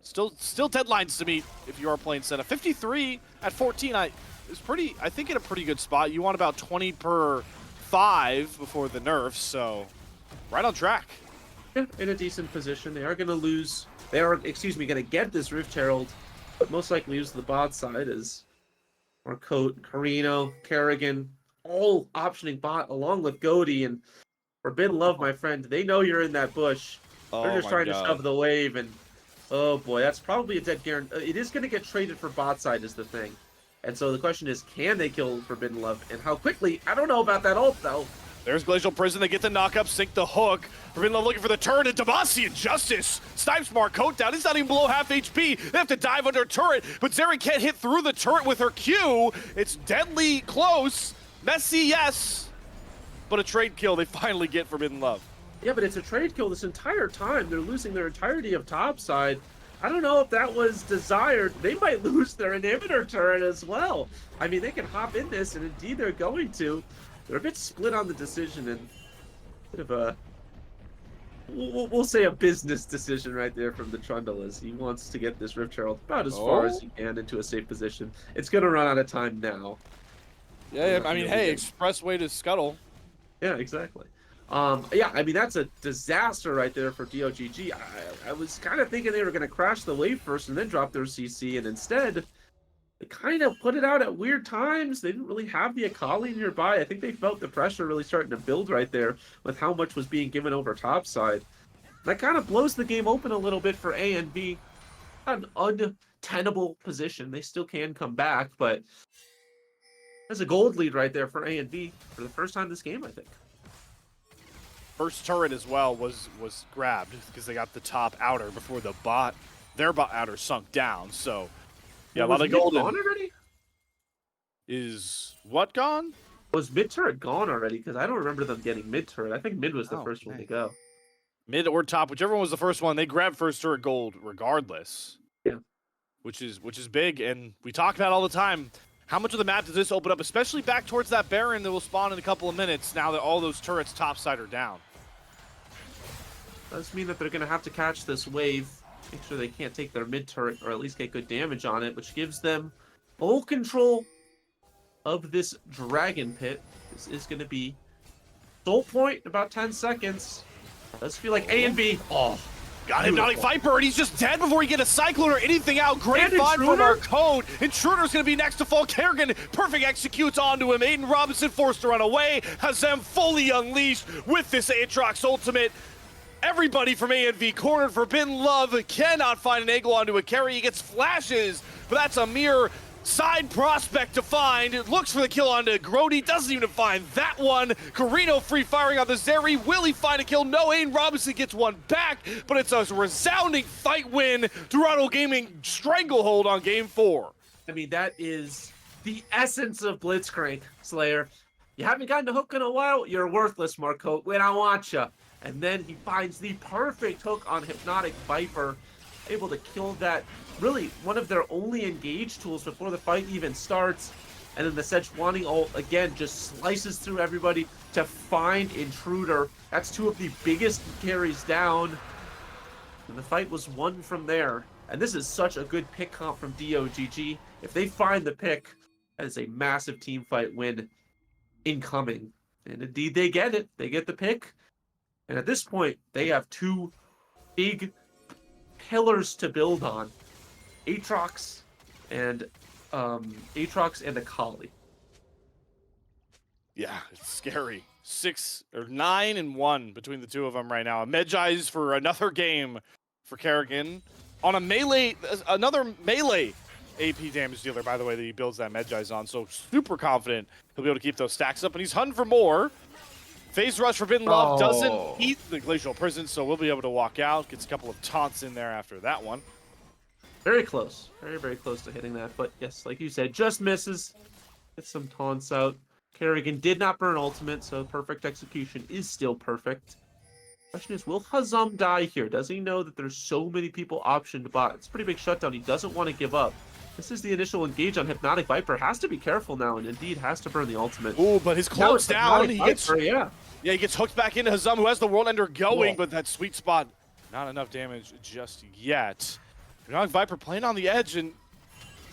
still deadlines to meet if you are playing Senna. 53 at 14 is pretty, I think, in a pretty good spot. You want about 20 per 5 before the nerfs, so right on track. Yeah, in a decent position. They are going to lose. They are, going to get this Rift Herald, but most likely use the bot side as Marcote, Carino, Kerrigan, all optioning bot along with Goaty and Forbidden Love, my friend. They know you're in that bush. They're just trying to shove the wave, and oh boy, that's probably a dead Garen. It is going to get traded for bot side is the thing. And so the question is, can they kill Forbidden Love, and how quickly? I don't know about that ult, though. There's Glacial Prison. They get the knock-up, sink the hook. Forbidden Love looking for the turn, and Demacian Justice snipes Marcote down. He's not even below half HP. They have to dive under a turret, but Zeri can't hit through the turret with her Q. It's deadly close. Messy, yes. But a trade kill they finally get Forbidden Love. Yeah, but it's a trade kill this entire time. They're losing their entirety of top side. I don't know if that was desired. They might lose their inhibitor turret as well. I mean, they can hop in this, and indeed they're going to. They're a bit split on the decision, and a bit of a, we'll say a business decision right there from the Trundle, as he wants to get this Rift Herald about as far as he can into a safe position. It's going to run out of time now. Yeah, I mean, hey, express way to scuttle. Yeah, exactly. Yeah, I mean, that's a disaster right there for DOGG. I was kind of thinking they were going to crash the wave first and then drop their CC, and instead, they kind of put it out at weird times. They didn't really have the Akali nearby. I think they felt the pressure really starting to build right there with how much was being given over topside. That kind of blows the game open a little bit for A and B. An untenable position. They still can come back, but there's a gold lead right there for A and B for the first time this game, I think. First turret as well was grabbed because they got the top outer before their bot outer sunk down. So yeah, a lot of gold. Gone already? Is what gone? Was mid turret gone already? Because I don't remember them getting mid turret. I think mid was the first one to go. Mid or top, whichever one was the first one, they grabbed first turret gold regardless. Yeah, which is big, and we talk about all the time. How much of the map does this open up, especially back towards that Baron that will spawn in a couple of minutes now that all those turrets topside are down? Does mean that they're going to have to catch this wave, make sure they can't take their mid turret or at least get good damage on it, which gives them full control of this Dragon Pit. This is going to be soul point in about 10 seconds. Let's feel like A and B. Oh, got Hypnotic Viper, and he's just dead before he get a Cyclone or anything out. Great find from our code. Intruder's going to be next to fall. Kerrigan, perfect executes onto him. Aiden Robinson forced to run away. Hazem fully unleashed with this Aatrox ultimate. Everybody from A&V cornered. Forbidden Love cannot find an angle onto a carry. He gets flashes, but that's a mere side prospect to find. It looks for the kill onto Grody. Doesn't even find that one. Carino free firing on the Zeri. Will he find a kill? No, Aiden Robinson gets one back, but it's a resounding fight win. Dorado Gaming stranglehold on game 4. I mean, that is the essence of Blitzcrank, Slayer. You haven't gotten a hook in a while? You're worthless, Marcote. Wait, I want ya. And then he finds the perfect hook on Hypnotic Viper, able to kill that, really one of their only engage tools before the fight even starts. And then the Sejuani ult, again, just slices through everybody to find Intruder. That's 2 of the biggest carries down. And the fight was won from there. And this is such a good pick comp from DOGG. If they find the pick, that is a massive team fight win incoming. And indeed, they get it. They get the pick. And at this point, they have 2 big pillars to build on. Aatrox and Akali. Yeah, it's scary. 9-1 between the 2 of them right now. Medjai's for another game for Karrigan on a melee, another melee AP damage dealer, by the way, that he builds that Medjai's on. So super confident he'll be able to keep those stacks up, and he's hunting for more. Phase Rush Forbidden Love doesn't eat the Glacial Prison, so we'll be able to walk out. Gets a couple of taunts in there after that one. Very close. Very, very close to hitting that. But yes, like you said, just misses. Gets some taunts out. Karrigan did not burn ultimate, so perfect execution is still perfect. Question is, will Hazam die here? Does he know that there's so many people optioned bot? It's a pretty big shutdown. He doesn't want to give up. This is the initial engage on Hypnotic Viper. Has to be careful now, and indeed has to burn the ultimate. Ooh, but his cloak's down. He gets, yeah, he gets hooked back into Hazam, who has the World Ender going, but that sweet spot, not enough damage just yet. Hypnotic Viper playing on the edge, and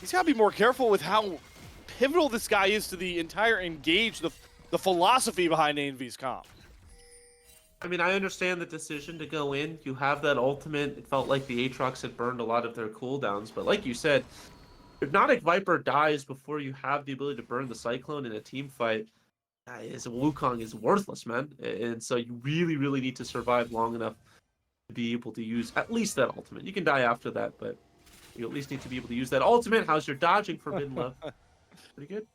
he's got to be more careful with how pivotal this guy is to the entire engage, the philosophy behind ANV's comp. I mean, I understand the decision to go in. You have that ultimate. It felt like the Aatrox had burned a lot of their cooldowns, but like you said, Hypnotic Viper dies before you have the ability to burn the Cyclone in a team fight. His Wukong is worthless, man. And so you really, really need to survive long enough to be able to use at least that ultimate. You can die after that, but you at least need to be able to use that ultimate. How's your dodging, Forbidden Love? Pretty good.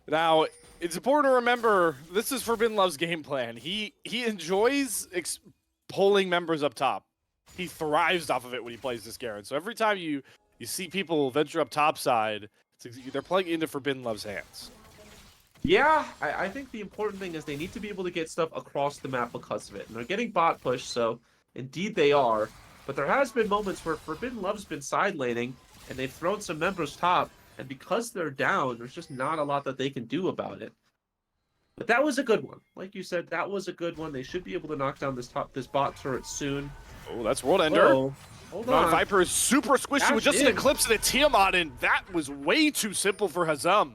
Now, it's important to remember, this is Forbidden Love's game plan. He enjoys pulling members up top. He thrives off of it when he plays this Garen. So every time you see people venture up top side, they're playing into Forbidden Love's hands. Yeah, I think the important thing is they need to be able to get stuff across the map because of it. And they're getting bot push, so indeed they are. But there has been moments where Forbidden Love's been side laning, and they've thrown some members top, and because they're down, there's just not a lot that they can do about it. But that was a good one. Like you said, that was a good one. They should be able to knock down this bot turret soon. Oh, that's World Ender. Whoa. Hold on. Viper is super squishy with just an Eclipse and a Tiamat, and that was way too simple for Hazam.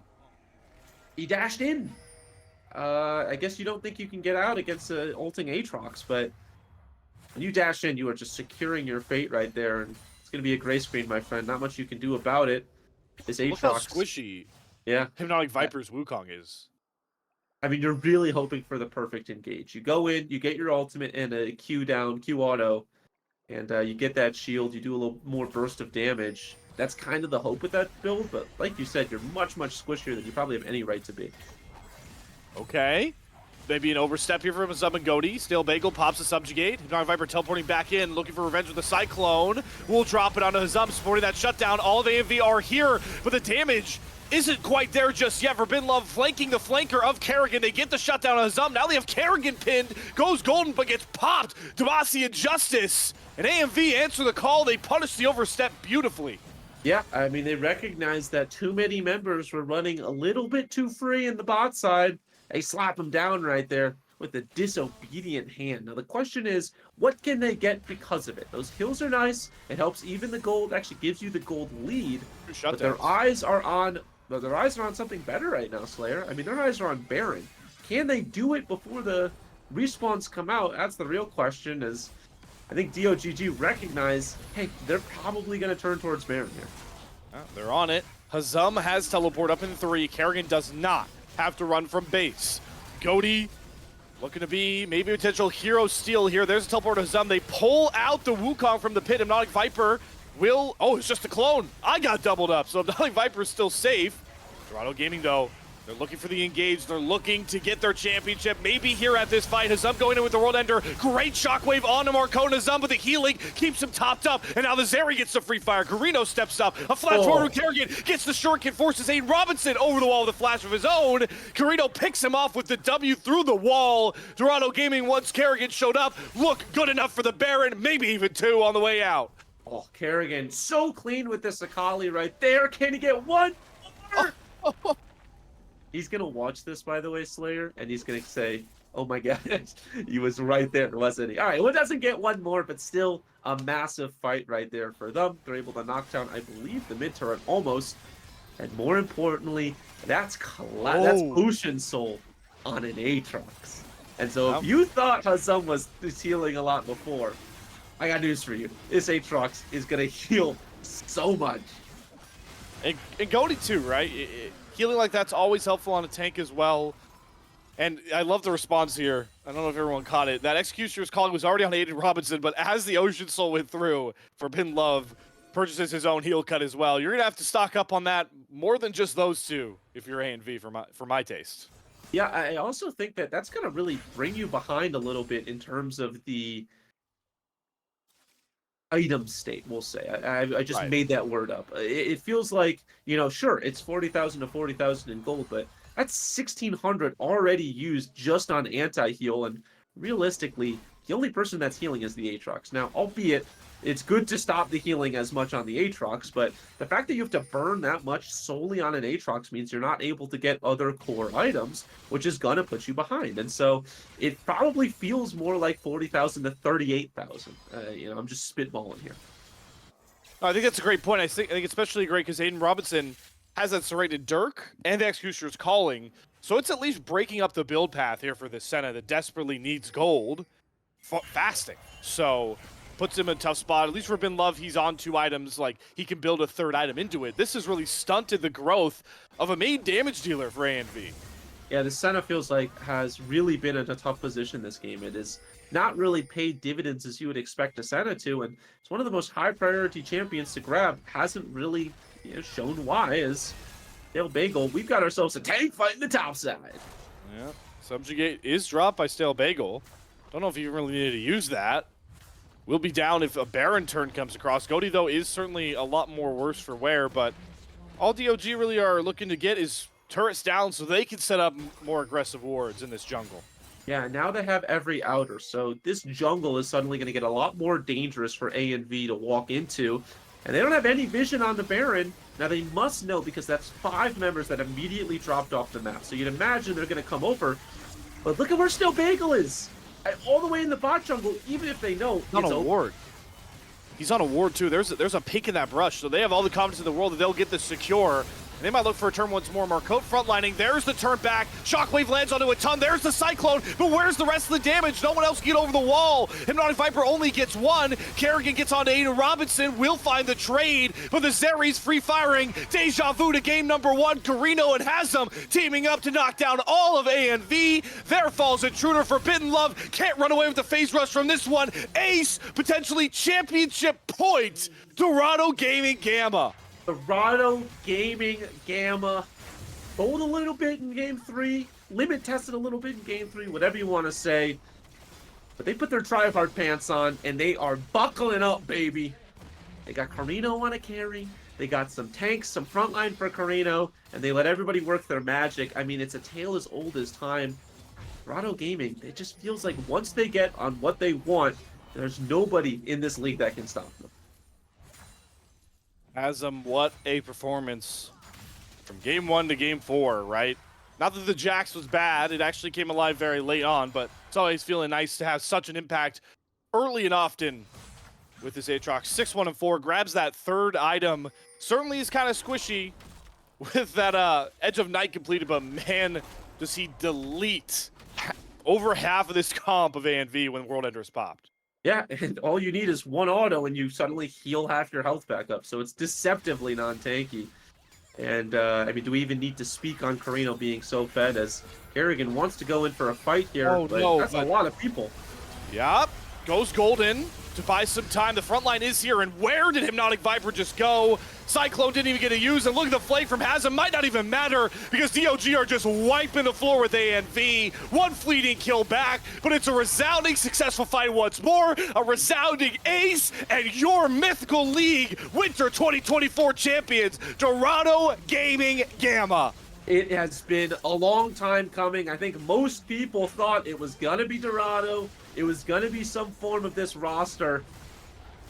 He dashed in. I guess you don't think you can get out against ulting Aatrox, but when you dash in, you are just securing your fate right there, and it's going to be a gray screen, my friend. Not much you can do about it. This Aatrox. Look how squishy Hypnotic Viper's Wukong is. I mean, you're really hoping for the perfect engage. You go in, you get your ultimate and a Q down, Q auto, and you get that shield. You do a little more burst of damage. That's kind of the hope with that build, but like you said, you're much, much squishier than you probably have any right to be. Okay. Maybe an overstep here from Hazam and Goaty. Stale Bagel pops the Subjugate. Hypnotic Viper teleporting back in, looking for revenge with the Cyclone. We'll drop it onto Hazam, supporting that shutdown. All of AMV are here, but the damage isn't quite there just yet. Forbidden Love flanking the flanker of Karrigan. They get the shutdown on Hazam. Now they have Karrigan pinned. Goes golden, but gets popped. Demacia Justice. And AMV answer the call. They punish the overstep beautifully. Yeah, I mean, they recognized that too many members were running a little bit too free in the bot side. They slap them down right there with a disobedient hand. Now, the question is, what can they get because of it? Those kills are nice. It helps even the gold, actually gives you the gold lead. But their eyes are on something better right now, Slayer. I mean, their eyes are on Baron. Can they do it before the respawns come out? That's the real question. Is I think DOGG recognize, hey, they're probably going to turn towards Baron here. Oh, they're on it. Hazam has teleport up in 3. Karrigan does not have to run from base. Goaty looking to be maybe a potential hero steal here. There's a teleport to Hazam. They pull out the Wukong from the pit. Hypnotic Viper will... Oh, it's just a clone. I got doubled up, so Hypnotic Viper is still safe. Dorado Gaming, though, they're looking for the engage. They're looking to get their championship. Maybe here at this fight. Hazam going in with the World Ender. Great shockwave onto Marcona. Hazam with the healing. Keeps him topped up. And now the Zeri gets the free fire. Garino steps up. A flash forward. Karrigan gets the shortcut. Forces Aiden Robinson over the wall with a flash of his own. Garino picks him off with the W through the wall. Dorado Gaming, once Karrigan showed up, look good enough for the Baron. Maybe even 2 on the way out. Oh, Karrigan so clean with this Akali right there. Can he get one more? He's gonna watch this, by the way, Slayer, and he's gonna say, "Oh my God, he was right there, wasn't he?" All right, well, doesn't get one more, but still a massive fight right there for them. They're able to knock down, I believe, the mid turret almost, and more importantly, that's Ocean Soul on an Aatrox. And so, if you thought Hazam was healing a lot before, I got news for you. This Aatrox is gonna heal so much. And Goaty too, right? Healing like that's always helpful on a tank as well. And I love the response here. I don't know if everyone caught it. That Executioner's Calling was already on Aiden Robinson, but as the Ocean Soul went through, Forbidden Love purchases his own heal cut as well. You're going to have to stock up on that more than just those two if you're A&V for my taste. Yeah, I also think that that's going to really bring you behind a little bit in terms of the item state, we'll say. I just made that word up. It feels like, sure, it's 40,000 to 40,000 in gold, but that's 1,600 already used just on anti-heal, and realistically, the only person that's healing is the Aatrox. Now, albeit, it's good to stop the healing as much on the Aatrox, but the fact that you have to burn that much solely on an Aatrox means you're not able to get other core items, which is going to put you behind. And so it probably feels more like 40,000 to 38,000. I'm just spitballing here. I think that's a great point. I think especially great because Aiden Robinson has that serrated Dirk and the Executioner's Calling, so it's at least breaking up the build path here for the Senna that desperately needs gold fasting. So puts him in a tough spot. At least for Forbidden Love, he's on 2 items. Like, he can build a 3rd item into it. This has really stunted the growth of a main damage dealer for A&V. Yeah, the Senna feels like has really been in a tough position this game. It is not really paid dividends as you would expect a Senna to, and it's one of the most high priority champions to grab. Hasn't really shown why. As Stale Bagel, we've got ourselves a tank fight in the top side. Yeah, Subjugate is dropped by Stale Bagel. Don't know if you really needed to use that. We'll be down if a Baron turn comes across. Goaty, though, is certainly a lot more worse for wear, but all DOG really are looking to get is turrets down so they can set up more aggressive wards in this jungle. Yeah, now they have every outer, so this jungle is suddenly going to get a lot more dangerous for A&V to walk into, and they don't have any vision on the Baron. Now, they must know because that's 5 members that immediately dropped off the map, so you'd imagine they're going to come over, but look at where Stale Bagel is! All the way in the bot jungle, even if they know He's on a ward. He's on a ward too. There's a pink in that brush, so they have all the confidence in the world that they'll get this secure. And they might look for a turn once more. Marcotte frontlining. There's the turn back. Shockwave lands onto a ton. There's the Cyclone. But where's the rest of the damage? No one else can get over the wall. Hypnotic Viper only gets 1. Kerrigan gets onto Aiden Robinson. Will find the trade. But the Zeri's free firing. Deja vu to game number 1. Carino and Hazem teaming up to knock down all of A&V. There falls Intruder. Forbidden Love can't run away with the phase rush from this one. Ace, potentially championship point. Dorado Gaming Gamma. Dorado Gaming Gamma bowled a little bit in Game 3, limit tested a little bit in Game 3, whatever you want to say. But they put their try-hard pants on, and they are buckling up, baby. They got Carino on a carry. They got some tanks, some frontline for Carino, and they let everybody work their magic. I mean, it's a tale as old as time. Dorado Gaming, it just feels like once they get on what they want, there's nobody in this league that can stop them. Hazem, what a performance from game 1 to game 4, right? Not that the Jax was bad, it actually came alive very late on, but it's always feeling nice to have such an impact early and often with this Aatrox. 6-1-4, grabs that 3rd item. Certainly is kind of squishy with that Edge of Night completed, but man, does he delete over half of this comp of A&V when World Ender is popped. Yeah, and all you need is 1 auto and you suddenly heal half your health back up. So it's deceptively non-tanky. And, I mean, do we even need to speak on Carino being so fed as Kerrigan wants to go in for a fight here? Oh, but no, that's a lot of people. Yup, goes Golden to buy some time. The front line is here, and where did Hypnotic Viper just go? Cyclone didn't even get a use, and look at the flake from Hazem. Might not even matter because DOG are just wiping the floor with A&V. 1 fleeting kill back, but it's a resounding successful fight once more. A resounding ace, and your mythical league winter 2024 champions, Dorado Gaming Gamma. It has been a long time coming. I think most people thought it was going to be Dorado. It was going to be some form of this roster.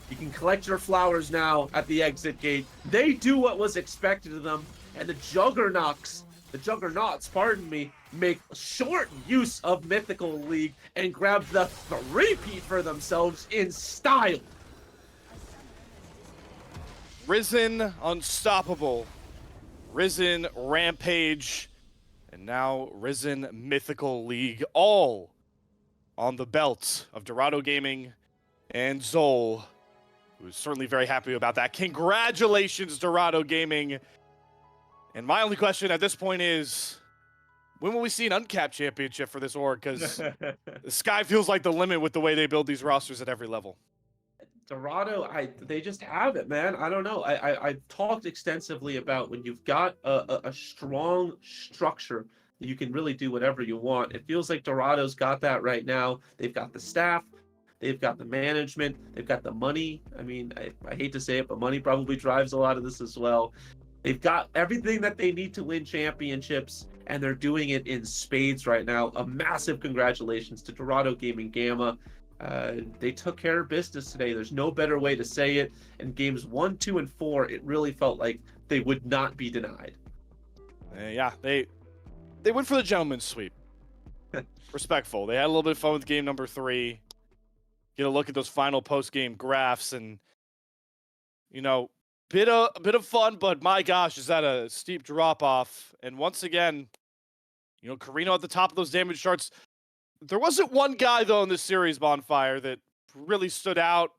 You can collect your flowers now at the exit gate. They do what was expected of them, and the Juggernauts, pardon me, make short use of Mythical League and grab the three-peat for themselves in style. Risen unstoppable, Risen Rampage, and now Risen Mythical League, all on the belt of Dorado Gaming and Zol, who's certainly very happy about that. Congratulations, Dorado Gaming. And my only question at this point is, when will we see an uncapped championship for this org? Because the sky feels like the limit with the way they build these rosters at every level. Dorado, they just have it, man. I don't know. I've talked extensively about when you've got a strong structure, you can really do whatever you want. It feels like Dorado's got that right now. They've got the staff, they've got the management, they've got the money. I mean, I hate to say it, but money probably drives a lot of this as well. They've got everything that they need to win championships, and they're doing it in spades right now. A massive congratulations to Dorado Gaming Gamma. They took care of business today. There's no better way to say it. In games 1, 2, and 4, it really felt like they would not be denied. Yeah, they went for the gentleman's sweep. Respectful. They had a little bit of fun with game number 3. Get a look at those final post-game graphs, and you know, a bit of fun, but my gosh, is that a steep drop-off. And once again, you know, Carino at the top of those damage charts. There wasn't one guy, though, in this series, Bonfire, that really stood out.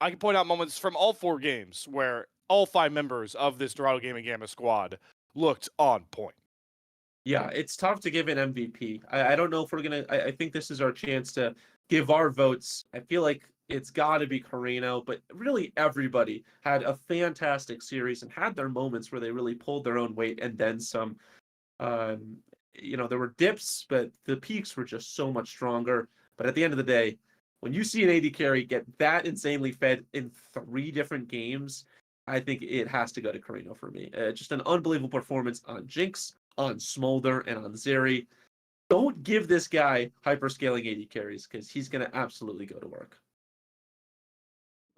I can point out moments from all 4 games where all 5 members of this Dorado Gaming Gamma squad looked on point. Yeah, it's tough to give an MVP. I don't know if we're going to... I think this is our chance to give our votes. I feel like it's got to be Carino, but really everybody had a fantastic series and had their moments where they really pulled their own weight and then some. You know, there were dips, but the peaks were just so much stronger. But at the end of the day, when you see an AD carry get that insanely fed in 3 different games, I think it has to go to Carino for me. Just an unbelievable performance on Jinx, on Smolder, and on Zeri. Don't give this guy hyperscaling AD carries, because he's going to absolutely go to work.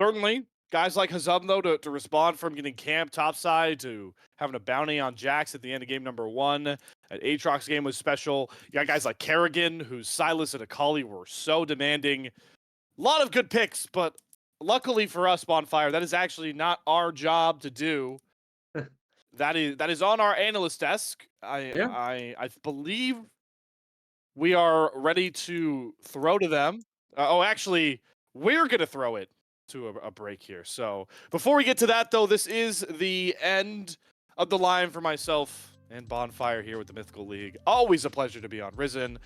Certainly. Guys like Hazum, though, to respond from getting camped topside to having a bounty on Jax at the end of game number 1. At Aatrox game was special. You got guys like Kerrigan, whose Silas and Akali were so demanding. A lot of good picks, but luckily for us, Bonfire, that is actually not our job to do. That is on our analyst desk. I believe we are ready to throw to them. Actually, we're going to throw it to a break here. So before we get to that, though, this is the end of the line for myself and Bonfire here with the Mythical League. Always a pleasure to be on Risen.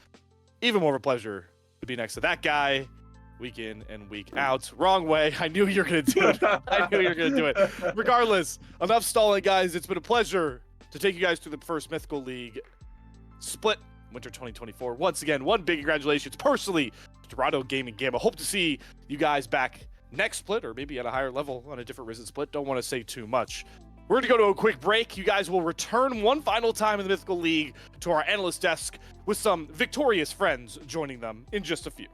Even more of a pleasure to be next to that guy week in and week out. Wrong way. I knew you were going to do it. I knew you were going to do it. Regardless, enough stalling, guys. It's been a pleasure to take you guys through the first Mythical League split winter 2024. Once again, one big congratulations personally to Dorado Gaming Gamma. Hope to see you guys back next split, or maybe at a higher level on a different Risen split. Don't want to say too much. We're going to go to a quick break. You guys will return one final time in the Mythical League to our analyst desk with some victorious friends joining them in just a few.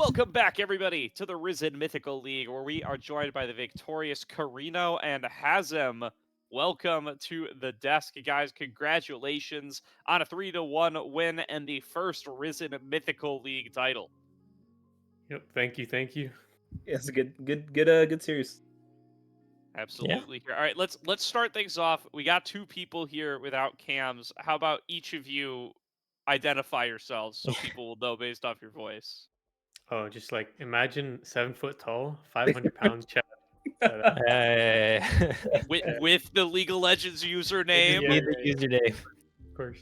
Welcome back, everybody, to the Risen Mythical League, where we are joined by the victorious Carino and Hazem. Welcome to the desk, guys. Congratulations on a 3-1 win and the first Risen Mythical League title. Yep. Thank you. Thank you. Yeah, it's a good series. Absolutely. All right, let's start things off. We got two people here without cams. How about each of you identify yourselves so people will know based off your voice? Oh, just like imagine 7 foot tall, 500 pound chest. Hey. With the League of Legends username. Yeah, Need the username. Of course.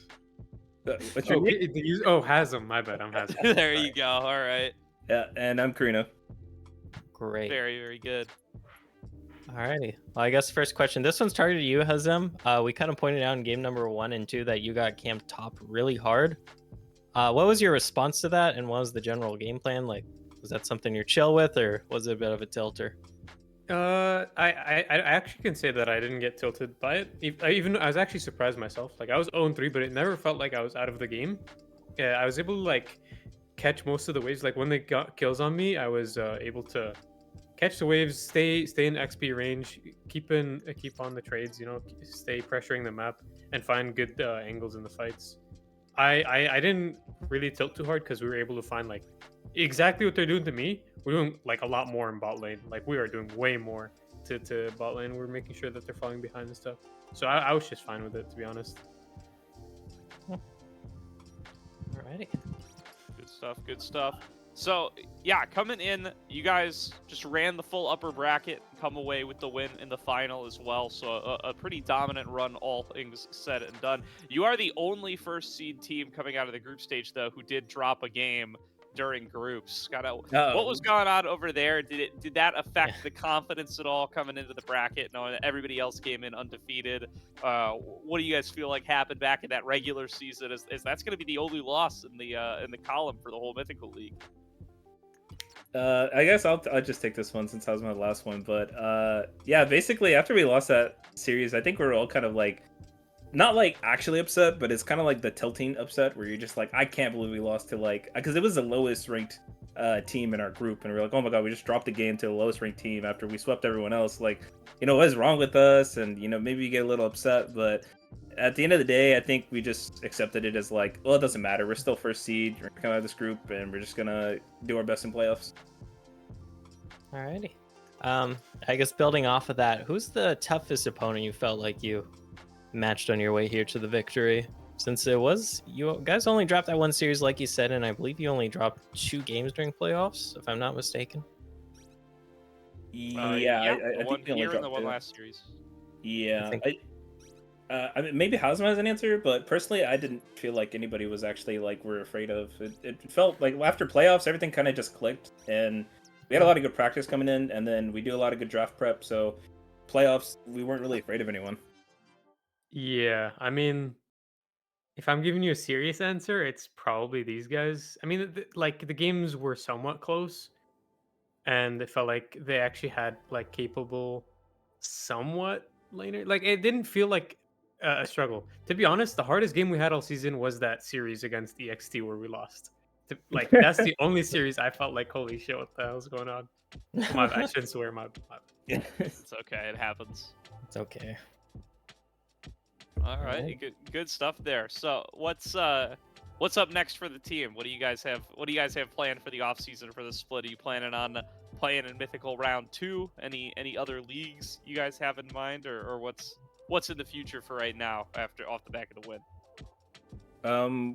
What's your Oh, name? Hasm. My bad. I'm Hasm. There you go. All right. Yeah, and I'm Carino. Great. Very, very good. Alrighty. Well, I guess first question. This one's targeted you, Hazem. We kind of pointed out in game number 1 and 2 that you got camped top really hard. What was your response to that, and what was the general game plan? Like, was that something you're chill with, or was it a bit of a tilter? I actually can say that I didn't get tilted by it. I was actually surprised myself. Like I was 0-3, but it never felt like I was out of the game. Yeah, I was able to like catch most of the waves. Like when they got kills on me, I was able to catch the waves, stay in XP range, keep on the trades. You know, stay pressuring the map and find good angles in the fights. I didn't really tilt too hard because we were able to find like exactly what they're doing to me. We're doing like a lot more in bot lane. Like we are doing way more to bot lane. We're making sure that they're falling behind and stuff. So I was just fine with it, to be honest. Alrighty. Good stuff. Good stuff. So, yeah, coming in, you guys just ran the full upper bracket, come away with the win in the final as well. So a pretty dominant run, all things said and done. You are the only first seed team coming out of the group stage, though, who did drop a game during groups. What was going on over there? Did that affect the confidence at all coming into the bracket, knowing that everybody else came in undefeated? What do you guys feel like happened back in that regular season? Is that's going to be the only loss in the column for the whole Mythical League? I guess I'll just take this one since that was my last one. But yeah, basically after we lost that series, I think we were all kind of like, not like actually upset, but it's kind of like the tilting upset where you're just like, I can't believe we lost to like, because it was the lowest ranked team in our group, and we're like, oh my god, we just dropped the game to the lowest ranked team after we swept everyone else. Like, you know, what is wrong with us? And you know, maybe you get a little upset, but at the end of the day, I think we just accepted it as like, well, it doesn't matter. We're still first seed. We're coming out of this group, and we're just gonna do our best in playoffs. Alrighty. I guess building off of that, who's the toughest opponent you felt like you matched on your way here to the victory? Since it was, you guys only dropped that one series, like you said, and I believe you only dropped 2 games during playoffs, if I'm not mistaken. Yeah, the I one think we only here and the dropped one 2. last series. Yeah, I I mean, maybe Hazma has an answer, but personally, I didn't feel like anybody was actually like we're afraid of. It felt like after playoffs, everything kind of just clicked, and we had a lot of good practice coming in, and then we do a lot of good draft prep. So playoffs, we weren't really afraid of anyone. Yeah, I mean, if I'm giving you a serious answer, it's probably these guys. I mean, like the games were somewhat close, and it felt like they actually had like capable, somewhat laner. Like it didn't feel like a struggle. To be honest, the hardest game we had all season was that series against EXT where we lost. Like that's the only series I felt like, holy shit, what the hell's going on? I shouldn't swear. My It's okay. It happens. It's okay. All right, good stuff there. So what's up next for the team? What do you guys have planned for the off season for the split? Are you planning on playing in Mythical Round 2? Any other leagues you guys have in mind, or what's in the future for right now off the back of the win?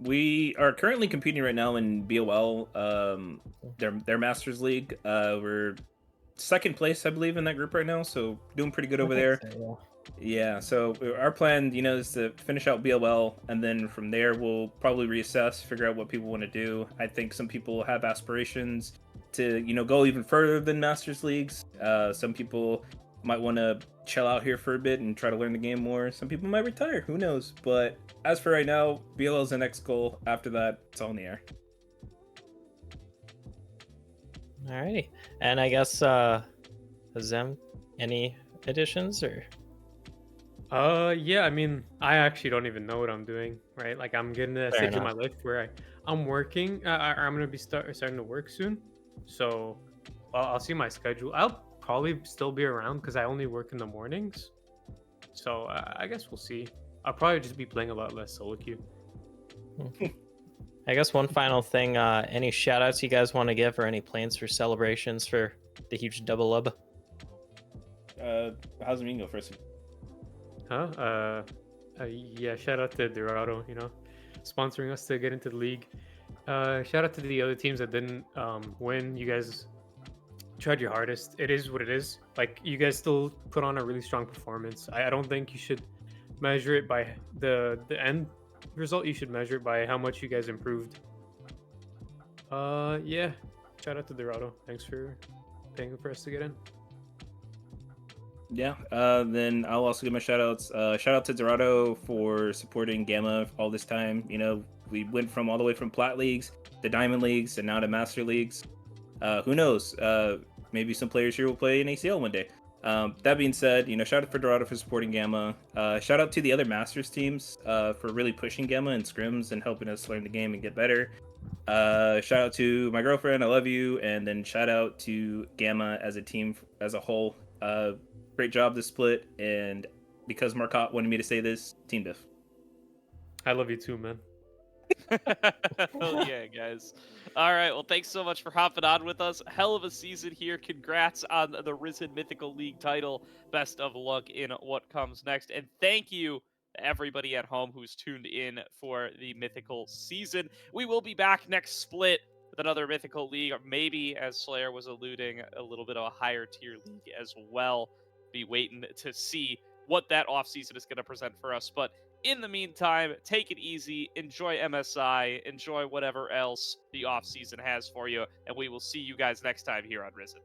We are currently competing right now in BOL, their Masters League. We're second place, I believe, in that group right now, so doing pretty good over there. Yeah, so our plan, you know, is to finish out BOL, and then from there we'll probably reassess, figure out what people want to do. I think some people have aspirations to, you know, go even further than Masters Leagues. Some people might want to chill out here for a bit and try to learn the game more. Some people might retire, who knows? But as for right now, BOL is the next goal. After that, it's all in the air. Alrighty. And I guess, Hazem, any additions or? Yeah, I mean, I actually don't even know what I'm doing, right? Like, I'm getting to a Fair stage in enough. my life where I'm working. I'm gonna be starting to work soon. So I'll see my schedule. I'll probably still be around because I only work in the mornings. So I guess we'll see. I'll probably just be playing a lot less solo queue. I guess one final thing, any shout outs you guys want to give or any plans for celebrations for the huge double up? How's the meeting go first? Huh? Yeah, shout out to Dorado, sponsoring us to get into the league. Shout out to the other teams that didn't win. You guys tried your hardest. It is what it is. Like, you guys still put on a really strong performance. I don't think you should measure it by the end result. You should measure it by how much you guys improved. Yeah. Shout out to Dorado. Thanks for paying for us to get in. Yeah, then I'll also give my shout outs. Shout out to Dorado for supporting Gamma all this time. We went from all the way from Plat Leagues to Diamond Leagues and now to Master Leagues. Who knows? Maybe some players here will play in ACL one day. That being said, shout out for Dorado for supporting Gamma. Shout out to the other Masters teams for really pushing Gamma in scrims and helping us learn the game and get better. Shout out to my girlfriend, I love you. And then shout out to Gamma as a team as a whole. Great job this split, and because Marcotte wanted me to say this, Team Diff. I love you too, man. Hell yeah, guys. All right, well, thanks so much for hopping on with us. Hell of a season here. Congrats on the Risen Mythical League title. Best of luck in what comes next. And thank you to everybody at home who's tuned in for the Mythical season. We will be back next split with another Mythical League, or maybe, as Slayer was alluding, a little bit of a higher tier league as well. Be waiting to see what that offseason is going to present for us. But in the meantime, take it easy, enjoy MSI, enjoy whatever else the offseason has for you, and we will see you guys next time here on Risen.